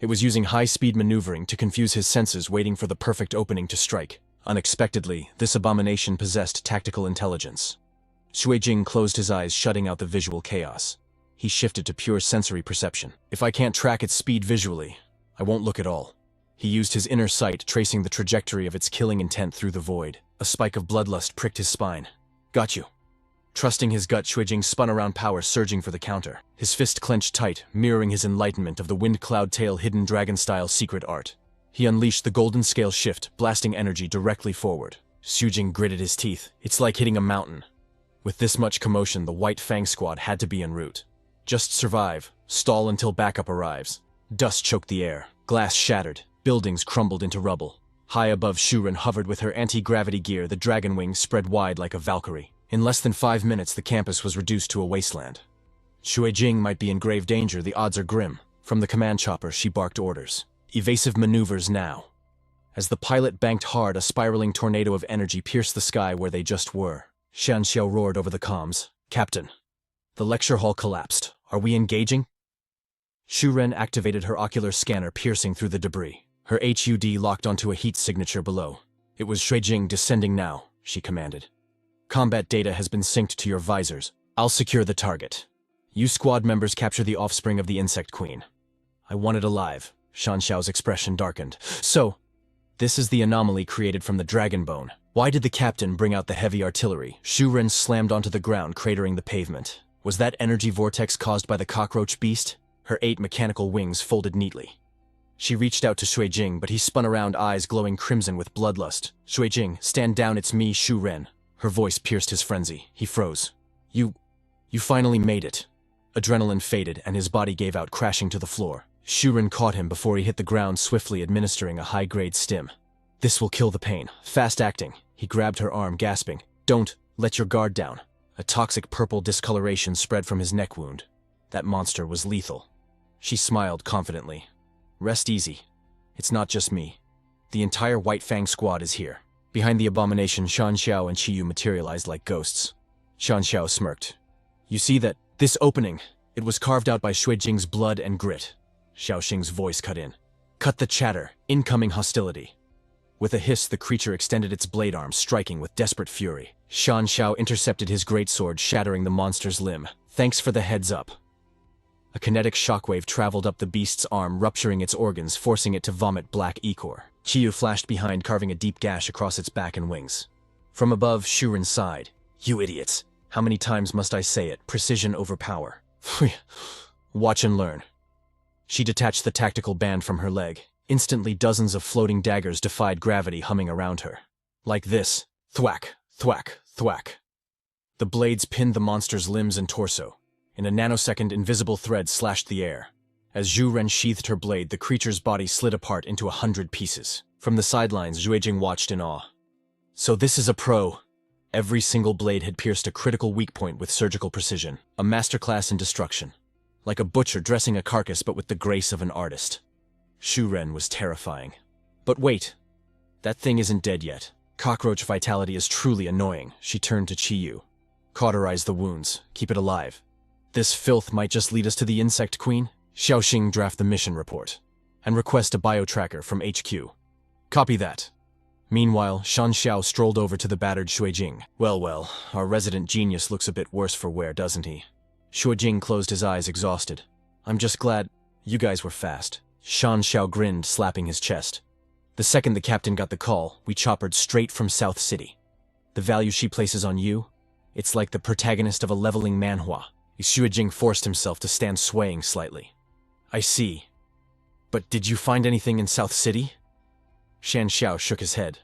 S1: It was using high-speed maneuvering to confuse his senses, waiting for the perfect opening to strike. Unexpectedly, this abomination possessed tactical intelligence. Shui Jing closed his eyes, shutting out the visual chaos. He shifted to pure sensory perception. If I can't track its speed visually, I won't look at all. He used his inner sight, tracing the trajectory of its killing intent through the void. A spike of bloodlust pricked his spine. Got you. Trusting his gut, Shui Jing spun around, power surging for the counter. His fist clenched tight, mirroring his enlightenment of the wind cloud tail hidden dragon-style secret art. He unleashed the golden scale shift, blasting energy directly forward. Shui Jing gritted his teeth. It's like hitting a mountain. With this much commotion, the White Fang Squad had to be en route. Just survive. Stall until backup arrives. Dust choked the air. Glass shattered. Buildings crumbled into rubble. High above, Shuren hovered with her anti-gravity gear, the dragon wings spread wide like a Valkyrie. In less than 5 minutes, the campus was reduced to a wasteland. Shui Jing might be in grave danger, the odds are grim. From the command chopper, she barked orders. Evasive maneuvers now. As the pilot banked hard, a spiraling tornado of energy pierced the sky where they just were. Xian Xiao roared over the comms. Captain. The lecture hall collapsed. Are we engaging? Shu Ren activated her ocular scanner, piercing through the debris. Her HUD locked onto a heat signature below. It was Shui Jing descending now, she commanded. Combat data has been synced to your visors. I'll secure the target. You squad members capture the offspring of the insect queen. I want it alive. Shan Xiao's expression darkened. So, this is the anomaly created from the dragon bone. Why did the captain bring out the heavy artillery? Shu Ren slammed onto the ground, cratering the pavement. Was that energy vortex caused by the cockroach beast? Her 8 mechanical wings folded neatly. She reached out to Shui Jing, but he spun around, eyes glowing crimson with bloodlust. Shui Jing, stand down, it's me, Shu Ren. Her voice pierced his frenzy. He froze. You finally made it. Adrenaline faded, and his body gave out, crashing to the floor. Shu Ren caught him before he hit the ground, swiftly administering a high-grade stim. This will kill the pain. Fast acting. He grabbed her arm, gasping. Don't let your guard down. A toxic purple discoloration spread from his neck wound. That monster was lethal. She smiled confidently. Rest easy. It's not just me. The entire White Fang squad is here. Behind the abomination, Shan Xiao and Qiyu materialized like ghosts. Shan Xiao smirked. You see that? This opening, it was carved out by Shui Jing's blood and grit. Xiao Xing's voice cut in. Cut the chatter. Incoming hostility. With a hiss, the creature extended its blade arm, striking with desperate fury. Shan Xiao intercepted his greatsword, shattering the monster's limb. Thanks for the heads up. A kinetic shockwave traveled up the beast's arm, rupturing its organs, forcing it to vomit black ichor. Qiyu flashed behind, carving a deep gash across its back and wings. From above, Shu Ren sighed. You idiots. How many times must I say it? Precision over power. Watch and learn. She detached the tactical band from her leg. Instantly, dozens of floating daggers defied gravity, humming around her. Like this. Thwack, thwack, thwack. The blades pinned the monster's limbs and torso. In a nanosecond, invisible threads slashed the air. As Zhu Ren sheathed her blade, the creature's body slid apart into 100 pieces. From the sidelines, Zhu Jing watched in awe. So this is a pro. Every single blade had pierced a critical weak point with surgical precision. A masterclass in destruction. Like a butcher dressing a carcass, but with the grace of an artist. Shu Ren was terrifying. But wait. That thing isn't dead yet. Cockroach vitality is truly annoying. She turned to Qiyu. Cauterize the wounds. Keep it alive. This filth might just lead us to the insect queen. Xiaoxing, draft the mission report. And request a bio-tracker from HQ. Copy that. Meanwhile, Shan Xiao strolled over to the battered Shui Jing. Well, our resident genius looks a bit worse for wear, doesn't he? Shui Jing closed his eyes, exhausted. I'm just glad you guys were fast. Shan Xiao grinned, slapping his chest. The second the captain got the call, we choppered straight from South City. The value she places on you? It's like the protagonist of a leveling manhwa. Shui Jing forced himself to stand, swaying slightly. I see. But did you find anything in South City? Shan Xiao shook his head.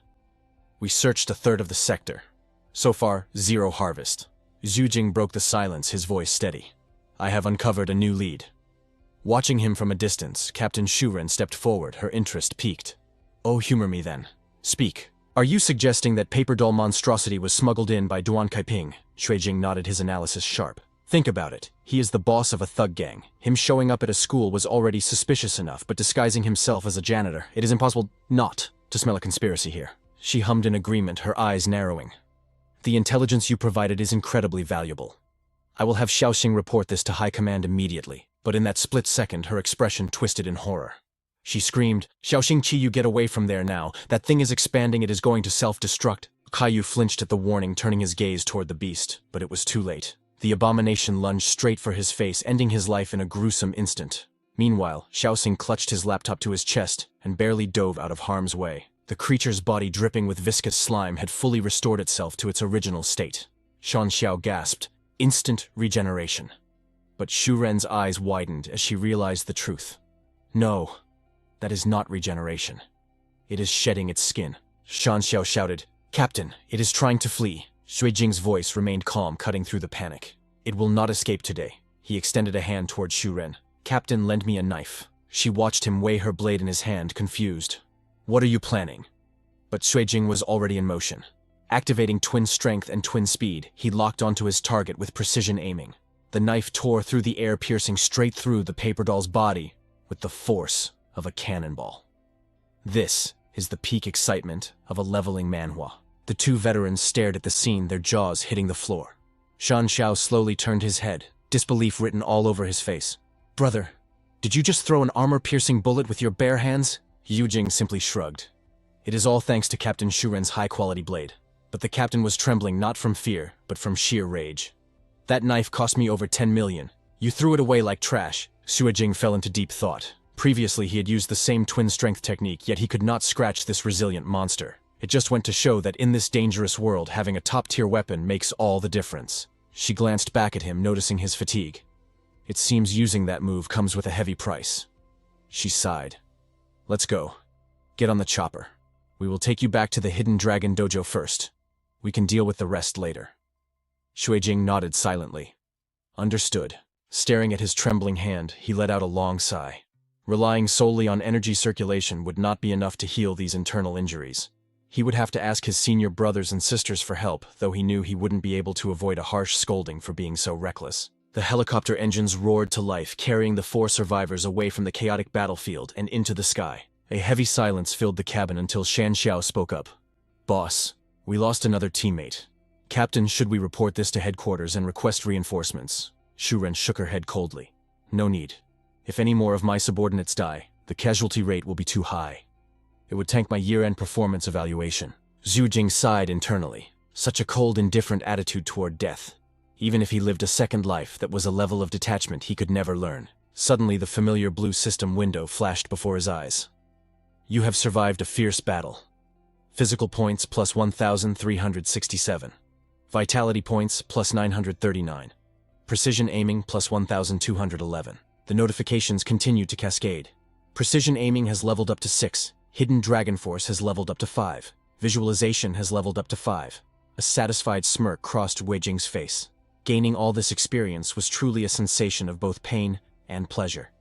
S1: We searched a third of the sector. So far, zero harvest. Zhu Jing broke the silence, his voice steady. I have uncovered a new lead. Watching him from a distance, Captain Shu Ren stepped forward, her interest piqued. Oh, humor me then. Speak. Are you suggesting that paper doll monstrosity was smuggled in by Duan Kaiping? Shui Jing nodded, his analysis sharp. Think about it. He is the boss of a thug gang. Him showing up at a school was already suspicious enough, but disguising himself as a janitor, it is impossible not to smell a conspiracy here. She hummed in agreement, her eyes narrowing. The intelligence you provided is incredibly valuable. I will have Xiaoxing report this to High Command immediately, but in that split second, her expression twisted in horror. She screamed, Xiaoxing Qiyu, get away from there now. That thing is expanding, it is going to self-destruct. Kaiyu flinched at the warning, turning his gaze toward the beast, but it was too late. The abomination lunged straight for his face, ending his life in a gruesome instant. Meanwhile, Xiaoxing clutched his laptop to his chest and barely dove out of harm's way. The creature's body, dripping with viscous slime, had fully restored itself to its original state. Shan Xiao gasped, instant regeneration. But Shu Ren's eyes widened as she realized the truth. No, that is not regeneration. It is shedding its skin. Shan Xiao shouted, Captain, it is trying to flee. Shui Jing's voice remained calm, cutting through the panic. It will not escape today. He extended a hand toward Shu Ren. Captain, lend me a knife. She watched him weigh her blade in his hand, confused. What are you planning? But Shui Jing was already in motion. Activating twin strength and twin speed, he locked onto his target with precision aiming. The knife tore through the air, piercing straight through the paper doll's body with the force of a cannonball. This is the peak excitement of a leveling manhwa. The two veterans stared at the scene, their jaws hitting the floor. Shan Xiao slowly turned his head, disbelief written all over his face. "Brother, did you just throw an armor-piercing bullet with your bare hands?" Yu Jing simply shrugged. "It is all thanks to Captain Shuren's high-quality blade." But the captain was trembling not from fear, but from sheer rage. "That knife cost me over 10 million. You threw it away like trash." Xue Jing fell into deep thought. Previously he had used the same twin strength technique, yet he could not scratch this resilient monster. It just went to show that in this dangerous world, having a top-tier weapon makes all the difference. She glanced back at him, noticing his fatigue. "It seems using that move comes with a heavy price." She sighed. "Let's go. Get on the chopper. We will take you back to the Hidden Dragon Dojo first. We can deal with the rest later." Xue Jing nodded silently. Understood. Staring at his trembling hand, he let out a long sigh. Relying solely on energy circulation would not be enough to heal these internal injuries. He would have to ask his senior brothers and sisters for help, though he knew he wouldn't be able to avoid a harsh scolding for being so reckless. The helicopter engines roared to life, carrying the 4 survivors away from the chaotic battlefield and into the sky. A heavy silence filled the cabin until Shan Xiao spoke up. "Boss, we lost another teammate. Captain, should we report this to headquarters and request reinforcements?" Shuren shook her head coldly. "No need. If any more of my subordinates die, the casualty rate will be too high. It would tank my year-end performance evaluation." Xu Jing sighed internally. Such a cold, indifferent attitude toward death. Even if he lived a second life, that was a level of detachment he could never learn. Suddenly the familiar blue system window flashed before his eyes. "You have survived a fierce battle. Physical points plus 1,367. Vitality points plus 939. Precision aiming plus 1,211. The notifications continued to cascade. Precision aiming has leveled up to 6. Hidden Dragon Force has leveled up to 5. Visualization has leveled up to 5. A satisfied smirk crossed Wei Jing's face. Gaining all this experience was truly a sensation of both pain and pleasure.